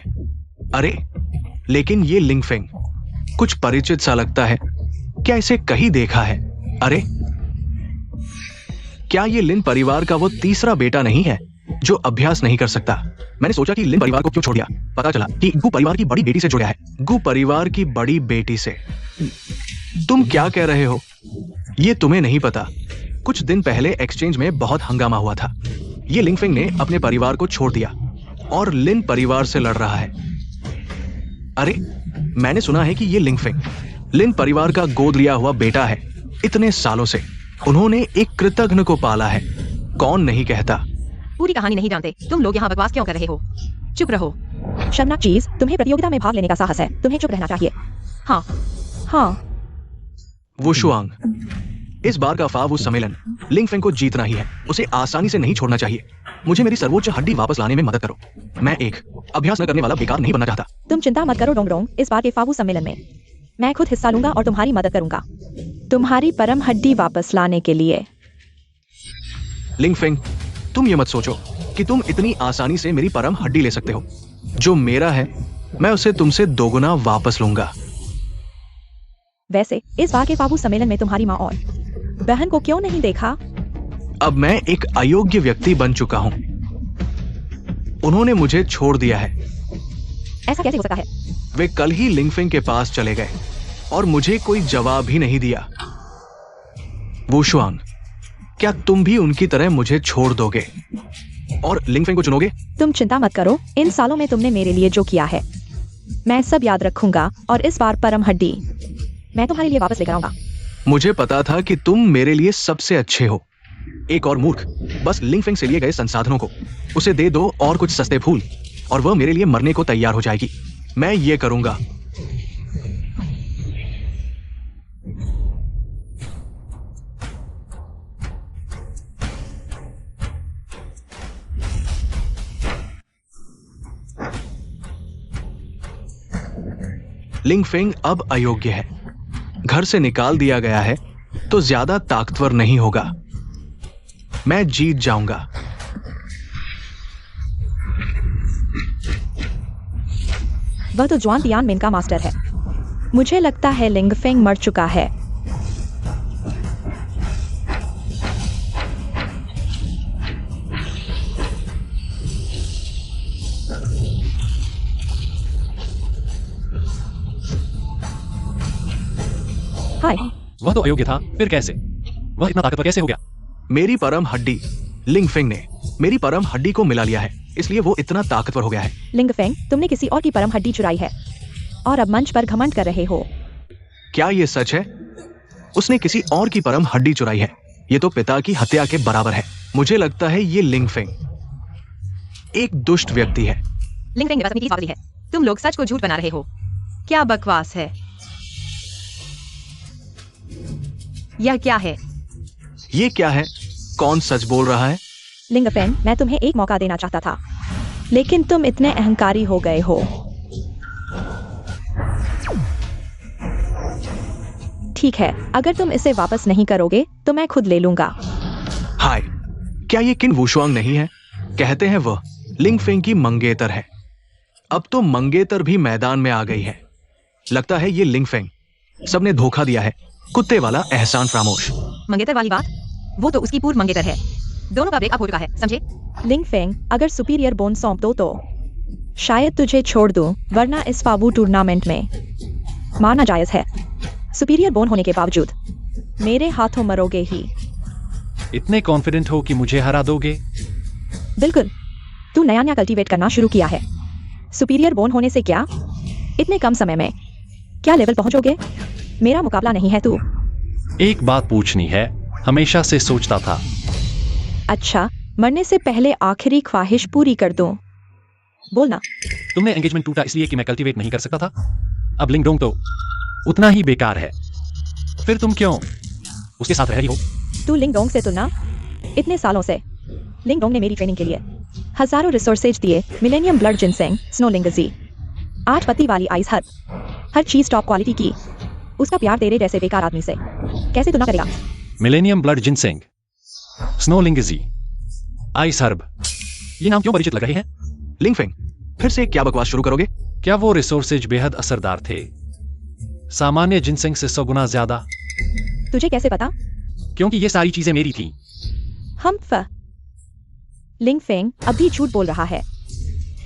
अरे लेकिन ये लिंगफेंग कुछ परिचित सा लगता है। क्या इसे कहीं देखा है? अरे क्या ये लिन परिवार का वो तीसरा बेटा नहीं है जो अभ्यास नहीं कर सकता? मैंने सोचा कि लिन परिवार को क्यों छोड़ दिया। पता चला कि गु परिवार की बड़ी बेटी से जुड़ा है। गु परिवार की बड़ी बेटी से? तुम क्या कह रहे हो? ये तुम्हें नहीं पता। कुछ दिन पहले एक्सचेंज में बहुत हंगामा हुआ था। ये लिंगफेंग ने अपने परिवार को छोड़ दिया और लिन परिवार से लड़ रहा है। अरे मैंने सुना है कि ये लिंगफेंग लिन परिवार का गोद लिया हुआ बेटा है। इतने सालों से उन्होंने एक कृतघ्न को पाला है। कौन नहीं कहता? पूरी कहानी नहीं जानते तुम लोग, यहाँ बकवास क्यों कर रहे हो? चुप रहो। शर्मनाक चीज, तुम्हें प्रतियोगिता में भाग लेने का साहस है, तुम्हें चुप रहना चाहिए। हाँ, वुशुआंग, इस बार का फावू सम्मेलन लिंगफेंग को जीतना ही है। उसे आसानी से नहीं छोड़ना चाहिए। मुझे मेरी सर्वोच्च हड्डी वापस लाने में मदद करो। मैं एक अभ्यास न करने वाला बेकार नहीं बनना चाहता। तुम चिंता मत करो डोंगरोंग, इस बार के फावू सम्मेलन में मैं खुद हिस्सा लूंगा और तुम्हारी मदद करूंगा, तुम्हारी परम हड्डी वापस लाने के लिए। लिंगफेंग, तुम ये मत सोचो कि तुम इतनी आसानी से मेरी परम हड्डी ले सकते हो। जो मेरा है मैं उसे तुमसे दोगुना वापस लूंगा। वैसे इस बार के फावू सम्मेलन में तुम्हारी माँ और बहन को क्यों नहीं देखा? अब मैं एक अयोग्य व्यक्ति बन चुका हूं। उन्होंने मुझे छोड़ दिया है। ऐसा कैसे हो सकता है? वे कल ही लिंगफेंग के पास चले गए और मुझे कोई जवाब ही नहीं दिया। वुशुआंग, क्या तुम भी उनकी तरह मुझे छोड़ दोगे और लिंगफेंग को चुनोगे? तुम चिंता मत करो, इन सालों में तुमने मेरे लिए जो किया है मैं सब याद रखूंगा, और इस बार परम हड्डी मैं तुम्हारे लिए वापस लेकर आऊंगा। मुझे पता था कि तुम मेरे लिए सबसे अच्छे हो। एक और मूर्ख बस लिंगफेंग से लिए गए संसाधनों को उसे दे दो और कुछ सस्ते फूल, और वह मेरे लिए मरने को तैयार हो जाएगी। मैं ये करूंगा। लिंगफेंग अब अयोग्य है। घर से निकाल दिया गया है तो ज्यादा ताकतवर नहीं होगा। मैं जीत जाऊंगा। वह तो जुआन तियान मिन का मास्टर है। मुझे लगता है लिंगफेंग मर चुका है। हाय, वह तो अयोग्य था, फिर कैसे? वह इतना ताकतवर कैसे हो गया? मेरी परम हड्डी लिंगफेंग ने मेरी परम हड्डी को मिला लिया है, इसलिए वो इतना ताकतवर हो गया है। लिंगफेंग, तुमने किसी और की परम हड्डी चुराई है और अब मंच पर घमंड कर रहे हो। क्या ये सच है? उसने किसी और की परम हड्डी चुराई है। ये तो पिता की हत्या के बराबर है। मुझे लगता है ये लिंगफेंग एक दुष्ट व्यक्ति है। लिंगफेंग है। तुम लोग सच को झूठ बना रहे हो। क्या बकवास है? यह क्या है? ये क्या है? कौन सच बोल रहा है? लिंगफेंग, मैं तुम्हें एक मौका देना चाहता था, लेकिन तुम इतने अहंकारी हो गए हो। ठीक है, अगर तुम इसे वापस नहीं करोगे तो मैं खुद ले लूंगा। हाय, क्या ये किन वुशुआंग नहीं है? कहते हैं वह लिंगफेंग की मंगेतर है। अब तो मंगेतर भी मैदान में आ गई है। लगता है ये लिंगफेंग सबने धोखा दिया है। कुत्ते वाला एहसान फरामोश। मंगेतर वाली बात? वो तो उसकी पूर्व मंगेतर है। दोनों का ब्रेकअप हो चुका है, समझे? लिंगफेंग, अगर सुपीरियर बोन सौंप दो तो शायद तुझे छोड़ दूं, वरना इस फाबू टूर्नामेंट में मारना जायज है। सुपीरियर बोन होने के बावजूद मेरे हाथों मरोगे ही। इतने कॉन्फिडेंट हो कि मुझे हरा दोगे? बिल्कुल। तू नया नया कल्टीवेट करना शुरू किया है। सुपीरियर बोन होने से क्या इतने कम समय में क्या लेवल पहुंचोगे? मेरा मुकाबला नहीं है तू। एक बात पूछनी है, हमेशा से सोचता था। अच्छा, मरने से पहले आखिरी ख्वाहिश पूरी कर दूं। बोलना। तुमने एंगेजमेंट टूटा इसलिए कि मैं कल्टीवेट नहीं कर सकता था। अब लिंगडोंग तो उतना ही बेकार है, फिर तुम क्यों उसके साथ रह रही हो? तू लिंगडोंग से तुलना? इतने सालों से लिंगडोंग ने मेरी ट्रेनिंग के लिए हजारों रिसोर्सेज दिए। मिलेनियम ब्लड जिनसेंग, स्नो लिंगजी, 8 पत्ती वाली आइस हर्ब, हर चीज टॉप क्वालिटी की। उसका प्यार तेरे जैसे बेकार आदमी से कैसे तुलना करेगा? Millennium blood ginseng, snow lingzhi, ice herb, ये नाम क्यों परिचित लग रहे हैं? लिंगफेंग, फिर से क्या बकवास शुरू करोगे? क्या वो रिसोर्सेज बेहद असरदार थे, सामान्य जिनसेंग से 100 गुना ज्यादा? तुझे कैसे पता? क्योंकि ये सारी चीजें मेरी थी। लिंगफेंग अभी झूठ बोल रहा है।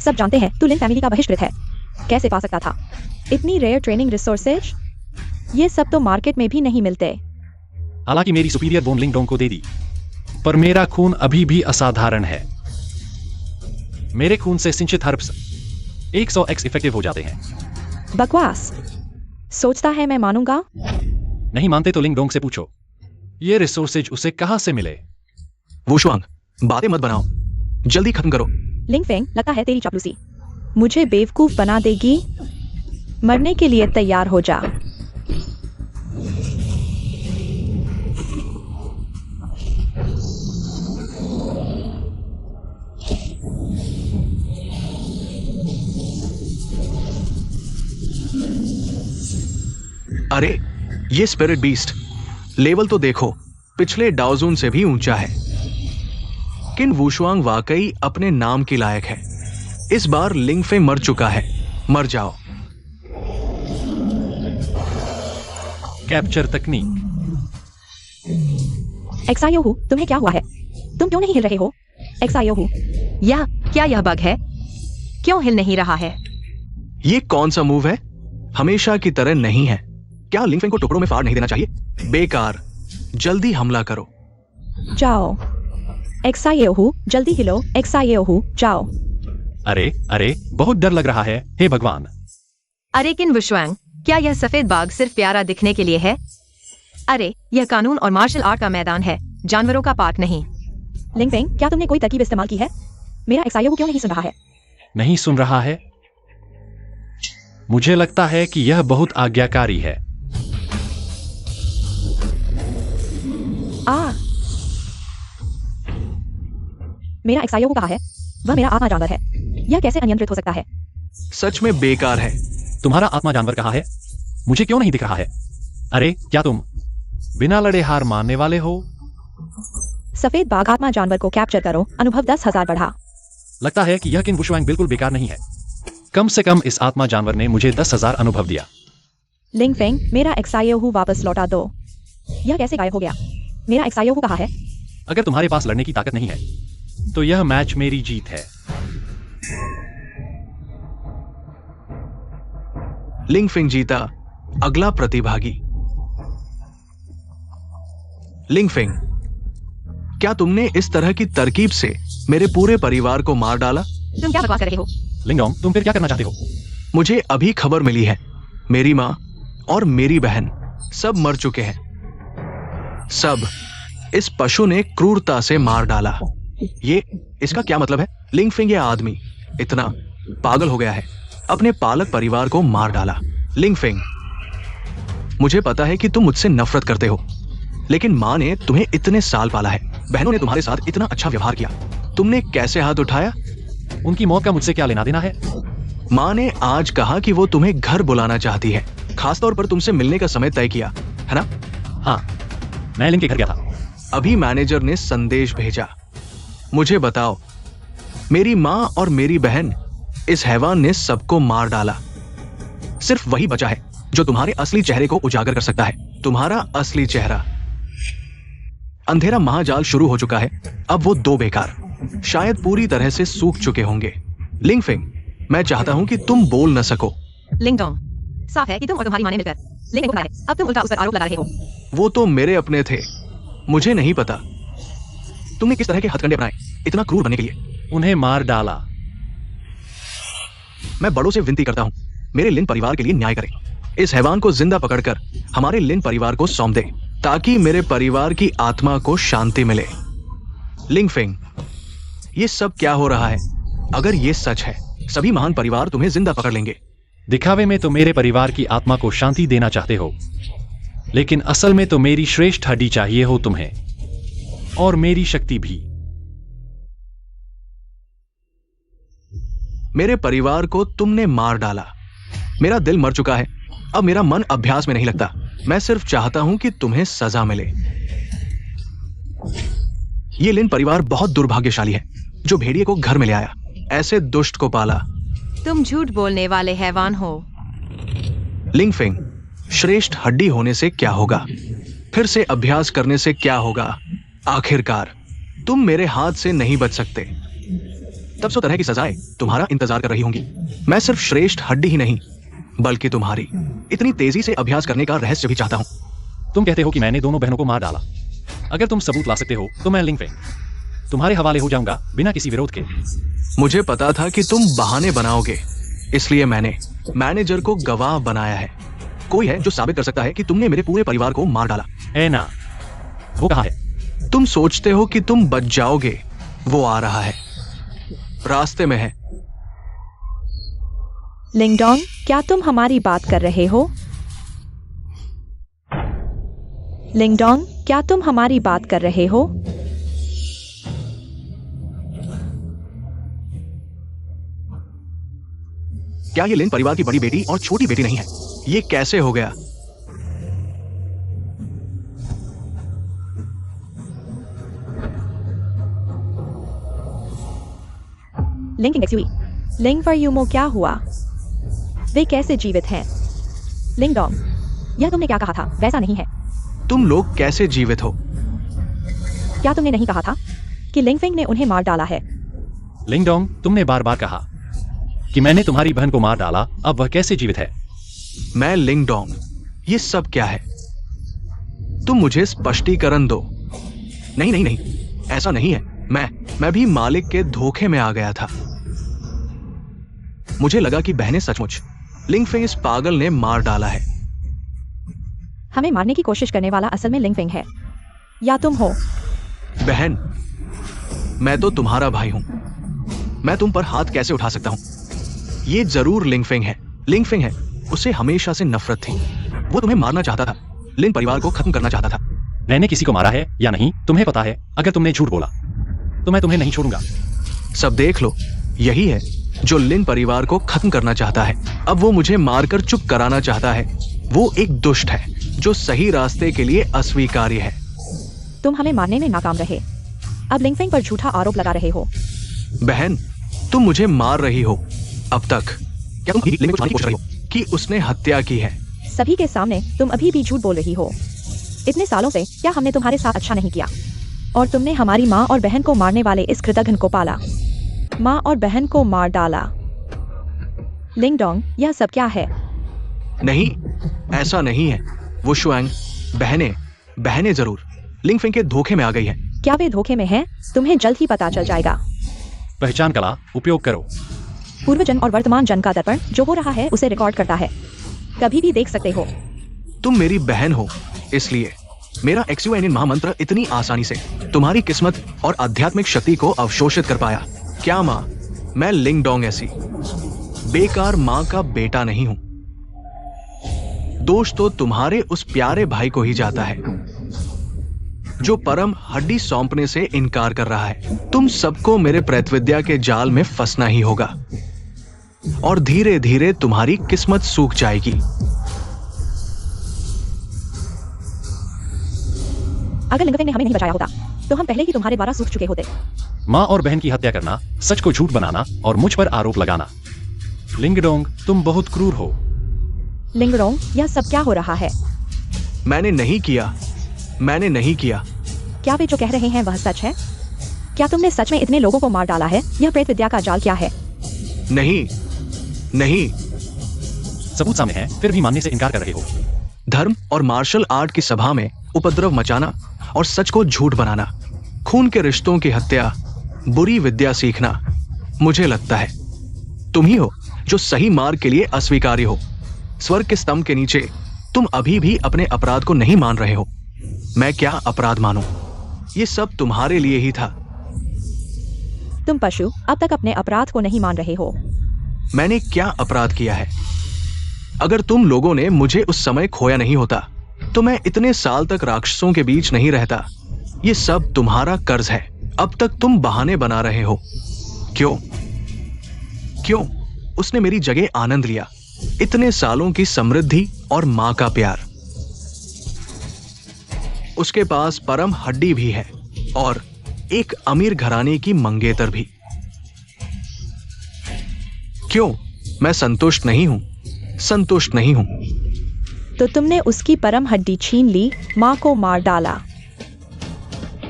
सब जानते हैं तू लिंग फैमिली का बहिष्कृत है। कैसे पा सकता था इतनी रेयर ट्रेनिंग रिसोर्सेज? ये सब तो मार्केट में भी नहीं मिलते। हालांकि मेरी सुपीरियर बोन लिंगडोंग को दे दी, पर मेरा खून अभी भी असाधारण है। मेरे खून से सिंचित हर्ब्स 100x इफेक्टिव हो जाते हैं। बकवास। सोचता है मैं मानूंगा? नहीं मानते तो लिंगडोंग से पूछो, ये रिसोर्सेज उसे कहां से मिले? वुशुआंग, बातें मत बनाओ, जल्दी खत्म करो। लिंगफेंग, लगता है तेरी चापलूसी मुझे बेवकूफ बना देगी। मरने के लिए तैयार हो जा। अरे, ये स्पिरिट बीस्ट लेवल तो देखो, पिछले डाउजून से भी ऊंचा है। किन वुशुआंग वाकई अपने नाम के लायक है। इस बार लिंगफेंग मर चुका है। मर जाओ। कैप्चर तकनीक। एक्सायोहू, तुम्हें क्या हुआ है? तुम क्यों नहीं हिल रहे हो? एक्सायोहू, क्या यह बग है? क्यों हिल नहीं रहा है? ये कौन सा मूव है? हमेशा की तरह नहीं है। क्या लिंगफेंग को टुकड़ों में फाड़ नहीं देना चाहिए? बेकार। जल्दी हमला करो। जाओ। एक्सायोहू, जल्दी हिलो। एक्सायोहू, जाओ। अरे, बहुत डर लग रहा है। हे भगवान। अरे किन वुशुआंग, क्या यह सफेद बाग सिर्फ प्यारा दिखने के लिए है? अरे, यह कानून और मार्शल आर्ट का मैदान है, जानवरों का पार्क नहीं। लिंगफेंग, क्या तुमने कोई तरकीब इस्तेमाल की है? मेरा एक्सायोहू क्यों नहीं सुन रहा है? नहीं सुन रहा है? मुझे लगता है कि यह बहुत आज्ञाकारी है। मेरा एक्सायोहू कहाँ है? वह मेरा आत्मा जानवर है। यह कैसे अनियंत्रित हो सकता है? सच में बेकार है। तुम्हारा आत्मा जानवर कहाँ है? मुझे क्यों नहीं दिख रहा है? अरे, क्या तुम बिना लड़े हार मानने वाले हो? सफेद बाघ आत्मा जानवर को कैप्चर करो, अनुभव 10,000 बढ़ा। लगता है कि यह किन वुशुआंग बिल्कुल बेकार नहीं है। कम से कम इस आत्मा जानवर ने मुझे 10,000 अनुभव दिया। लिंगफेंग, मेरा एक्सायोहू वापस लौटा दो। यह कैसे गायब हो गया? मेरा एक्सायोहू कहाँ है? अगर तुम्हारे पास लड़ने की ताकत नहीं है तो यह मैच मेरी जीत है। लिंगफेंग जीता। अगला प्रतिभागी। लिंगफेंग, क्या तुमने इस तरह की तरकीब से मेरे पूरे परिवार को मार डाला? तुम क्या बकवास कर रहे हो? लिंगडोंग, तुम फिर क्या करना चाहते हो? मुझे अभी खबर मिली है, मेरी माँ और मेरी बहन सब मर चुके हैं। सब इस पशु ने क्रूरता से मार डाला। ये इसका क्या मतलब है? लिंगफेंग, ये आदमी इतना पागल हो गया है, अपने पालक परिवार को मार डाला। लिंगफेंग, मुझे पता है कि तुम मुझसे नफरत करते हो, लेकिन माँ ने तुम्हें इतने साल पाला है, बहनों ने तुम्हारे साथ इतना अच्छा व्यवहार किया, तुमने कैसे हाथ उठाया? उनकी मौत का मुझसे क्या लेना देना है? माँ ने आज कहा कि वो तुम्हें घर बुलाना चाहती है, खासतौर पर तुमसे मिलने का समय तय किया है ना? हाँ, मैं लिन के घर गया था। अभी मैनेजर ने संदेश भेजा। मुझे बताओ, मेरी माँ और मेरी बहन, इस हैवान ने सबको मार डाला। सिर्फ वही बचा है जो तुम्हारे असली चेहरे को उजागर कर सकता है, तुम्हारा असली चेहरा। अंधेरा महाजाल शुरू हो चुका है। अब वो दो बेकार शायद पूरी तरह से सूख चुके होंगे। लिंगफिंग, मैं चाहता हूं कि तुम बोल न सको। लिंगडोंग, साफ है कि तुम और तुम्हारी माँ ने मिलकर लिंग को है। अब तुम उल्टा उस पर आरोप लगा रहे हो। वो तो मेरे अपने थे, मुझे नहीं पता तुमने किस तरह के हथकंडे अपनाए इतना क्रूर बनने के लिए। उन्हें मार डाला। मैं बड़ों से विनती करता हूं, मेरे लिन परिवार के लिए न्याय करें। इस हैवान को जिंदा पकड़कर हमारे लिन परिवार को सौंप दे, ताकि मेरे परिवार की आत्मा को शांति मिले। लिंगफिंग, ये सब क्या हो रहा है? अगर ये सच है, सभी महान परिवार तुम्हें जिंदा पकड़ लेंगे। दिखावे में तो मेरे परिवार की आत्मा को शांति देना चाहते हो, लेकिन असल में तो मेरी श्रेष्ठ हड्डी चाहिए हो तुम्हें, और मेरी शक्ति भी। मेरे परिवार को तुमने मार डाला। मेरा दिल मर चुका है, अब मेरा मन अभ्यास में नहीं लगता। मैं सिर्फ चाहता हूं कि तुम्हें सजा मिले। ये लिन परिवार बहुत दुर्भाग्यशाली है जो भेड़िए को घर में ले आया, ऐसे दुष्ट को पाला। तुम झूठ बोलने वाले हैवान हो। लिंगफिंग, श्रेष्ठ हड्डी होने से क्या होगा? फिर से अभ्यास करने से क्या होगा? आखिरकार तुम मेरे हाथ से नहीं बच सकते। तब सौ तरह की सजाएं तुम्हारा इंतजार कर रही होंगी। मैं सिर्फ श्रेष्ठ हड्डी ही नहीं, बल्कि तुम्हारी इतनी तेजी से अभ्यास करने का रहस्य भी चाहता हूं। तुम कहते हो कि मैंने दोनों बहनों को मार डाला। अगर तुम सबूत ला सकते हो तो मैं लिंगफिंग तुम्हारे हवाले हो जाऊंगा बिना किसी विरोध के। मुझे पता था कि तुम बहाने बनाओगे, इसलिए मैंने मैनेजर को गवाह बनाया है। कोई है जो साबित कर सकता है कि तुमने मेरे पूरे परिवार को मार डाला। ना, वो कहाँ है? तुम सोचते हो कि तुम बच जाओगे, वो आ रहा है, रास्ते में है। लिंगडोंग, क्या तुम हमारी बात कर रहे हो? लिंगडोंग, क्या तुम हमारी बात कर रहे हो? क्या ये लिन परिवार की बड़ी बेटी और छोटी बेटी नहीं है? ये कैसे हो गया? लिंग एक्सयूई, लिंग फॉर यूमो, क्या हुआ? वे कैसे जीवित हैं? लिंगडोंग, यह तुमने क्या कहा था वैसा नहीं है। तुम लोग कैसे जीवित हो? क्या तुमने नहीं कहा था कि लिंगफिंग ने उन्हें मार डाला है? लिंगडोंग, तुमने बार बार कहा कि मैंने तुम्हारी बहन को मार डाला, अब वह कैसे जीवित है? मैं लिंगडोंग, ये सब क्या है? तुम मुझे स्पष्टीकरण दो। नहीं नहीं नहीं, ऐसा नहीं है। मैं भी मालिक के धोखे में आ गया था। मुझे लगा कि बहनें सचमुच लिंगफिंग इस पागल ने मार डाला है। हमें मारने की कोशिश करने वाला असल में लिंगफिंग है, या तुम हो? बहन, मैं तो तुम्हारा भाई हूं, मैं तुम पर हाथ कैसे उठा सकता हूं? ये जरूर लिंगफिंग है। लिंगफिंग है, उसे हमेशा से नफरत थी। वो तुम्हें मारना चाहता था, लिन परिवार को खत्म करना चाहता था। मैंने किसी को मारा है या नहीं तुम्हें पता है। अगर तुमने झूठ बोला तो मैं तुम्हें नहीं छोड़ूंगा। सब देख लो, यही है जो लिन परिवार को खत्म करना चाहता है। अब वो मुझे मारकर चुप कराना चाहता है। वो एक दुष्ट है जो सही रास्ते के लिए अस्वीकार्य है। तुम हमें मारने में नाकाम रहे, अब लिंगफिंग पर झूठा आरोप लगा रहे हो। बहन, तुम मुझे मार रही हो। अब तक क्या तुम लिन को छुपाने की कोशिश कर रही हो कि उसने हत्या की है? सभी के सामने तुम अभी भी झूठ बोल रही हो। इतने सालों से क्या हमने तुम्हारे साथ अच्छा नहीं किया? और तुमने हमारी माँ और बहन को मारने वाले इस कृतघ्न को पाला, माँ और बहन को मार डाला। लिंगडोंग, यह सब क्या है? नहीं, ऐसा नहीं है। वो शुआंग, बहनें जरूर लिंगफिंग के धोखे में आ गई है। क्या वे धोखे में हैं? तुम्हें जल्द ही पता चल जाएगा। पहचान कला उपयोग करो। पूर्वजन और वर्तमान जन का दर्पण जो हो रहा है उसे रिकॉर्ड करता है, कभी भी देख सकते हो। तुम मेरी बहन हो, इसलिए मेरा एक्सयूएनएन महामंत्र इतनी आसानी से तुम्हारी किस्मत और आध्यात्मिक शक्ति को अवशोषित कर पाया। क्या माँ, मैं लिंगडोंग ऐसी बेकार माँ का बेटा नहीं हूं। दोष तो तुम्हारे उस प्यारे भाई को ही जाता है। जो परम हड्डी सौंपने से इनकार कर रहा है। तुम सबको मेरे प्रेत विद्या के जाल में फंसना ही होगा और धीरे धीरे तुम्हारी किस्मत सूख जाएगी। अगर लिंगफेंग ने हमें नहीं बचाया होता तो हम पहले ही तुम्हारे द्वारा सूख चुके होते। माँ और बहन की हत्या करना, सच को झूठ बनाना और मुझ पर आरोप लगाना। लिंगडोंग, तुम बहुत क्रूर हो। लिंगडोंग, यह सब क्या हो रहा है? मैंने नहीं किया। क्या वे जो कह रहे हैं वह सच है? क्या तुमने सच में इतने लोगों को मार डाला है? यह प्रेत विद्या का जाल क्या है? नहीं। सबूत सामने है, फिर भी मानने से इनकार कर रहे हो। धर्म और मार्शल आर्ट की सभा में उपद्रव मचाना और सच को झूठ बनाना, खून के रिश्तों की हत्या, बुरी विद्या सीखना। मुझे लगता है तुम ही हो जो सही मार्ग के लिए अस्वीकार्य हो। स्वर्ग के स्तंभ के नीचे तुम अभी भी अपने अपराध को नहीं मान रहे हो। मैं क्या अपराध मानूं? ये सब तुम्हारे लिए ही था। तुम पशु अब तक अपने अपराध को नहीं मान रहे हो। मैंने क्या अपराध किया है? अगर तुम लोगों ने मुझे उस समय खोया नहीं होता तो मैं इतने साल तक राक्षसों के बीच नहीं रहता। ये सब तुम्हारा कर्ज है। अब तक तुम बहाने बना रहे हो। क्यों? उसने मेरी जगह आनंद लिया। इतने सालों की समृद्धि और मां का प्यार। उसके पास परम हड्डी भी है और एक अमीर घराने की मंगेतर भी। क्यों? मैं संतुष्ट नहीं हूं। तो तुमने उसकी परम हड्डी छीन ली, माँ को मार डाला,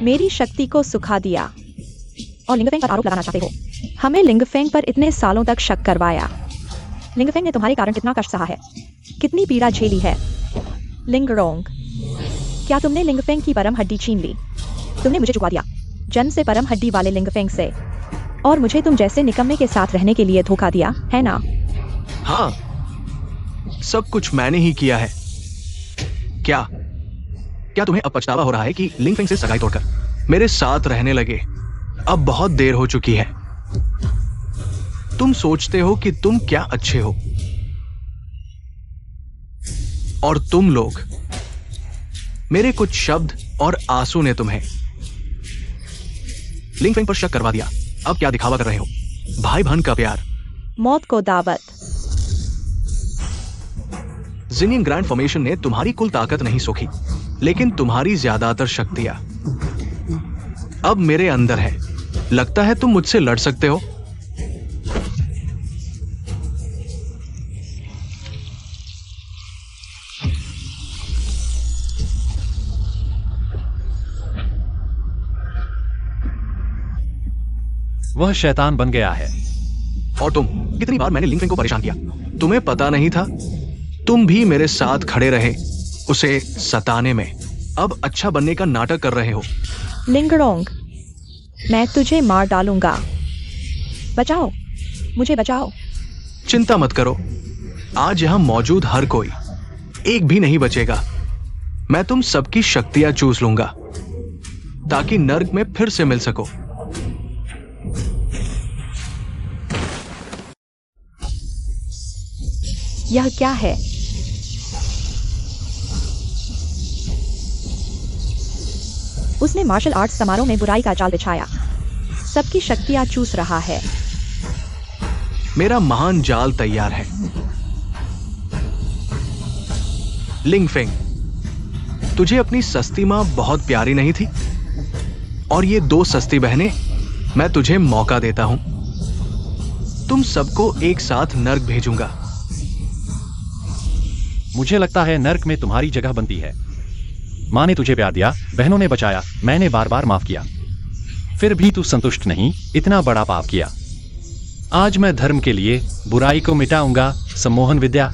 मेरी शक्ति को सुखा दिया और लिंगफेंग पर आरोप लगाना चाहते हो। हमें लिंगफेंग पर इतने सालों तक शक करवाया। लिंगफेंग ने तुम्हारे कारण कितना कष्ट सहा है, कितनी पीड़ा झेली है। लिंगडोंग, क्या तुमने लिंगफेंग की परम हड्डी छीन ली? तुमने मुझे चुका दिया, जन्म से परम हड्डी वाले लिंगफेंग से, और मुझे तुम जैसे निकम्मे के साथ रहने के लिए धोखा दिया, है ना? हाँ, सब कुछ मैंने ही किया है। क्या तुम्हें अब पछतावा हो रहा है कि लिंगफेंग से सगाई तोड़कर मेरे साथ रहने लगे? अब बहुत देर हो चुकी है। तुम सोचते हो कि तुम क्या अच्छे हो, और तुम लोग, मेरे कुछ शब्द और आंसू ने तुम्हें लिंगफेंग पर शक करवा दिया। अब क्या दिखावा कर रहे हो? भाई बहन का प्यार। मौत को दावत। जिनियन ग्रैंड फॉर्मेशन ने तुम्हारी कुल ताकत नहीं सोखी, लेकिन तुम्हारी ज्यादातर शक्तियां अब मेरे अंदर है। लगता है तुम मुझसे लड़ सकते हो। वह शैतान बन गया है। और तुम, कितनी बार मैंने लिंगफेंग को परेशान किया, तुम्हें पता नहीं था? तुम भी मेरे साथ खड़े रहे उसे सताने में। अब अच्छा बनने का नाटक कर रहे हो। लिंगडोंग, मैं तुझे मार डालूंगा। बचाओ, मुझे बचाओ। चिंता मत करो, आज यहां मौजूद हर कोई एक भी नहीं बचेगा। मैं तुम सबकी शक्तियां चूस लूंगा ताकि नर्क में फिर से मिल सको। यह क्या है? उसने मार्शल आर्ट्स समारोह में बुराई का जाल बिछाया, सबकी शक्तियां चूस रहा है। मेरा महान जाल तैयार है। लिंगफेंग, तुझे अपनी सस्ती मां बहुत प्यारी नहीं थी? और ये दो सस्ती बहनें, मैं तुझे मौका देता हूं। तुम सबको एक साथ नर्क भेजूंगा। मुझे लगता है नर्क में तुम्हारी जगह बनती है। माँ ने तुझे प्यार दिया, बहनों ने बचाया, मैंने बार बार माफ किया, फिर भी तू संतुष्ट नहीं। इतना बड़ा पाप किया। आज मैं धर्म के लिए बुराई को मिटाऊंगा। सम्मोहन विद्या।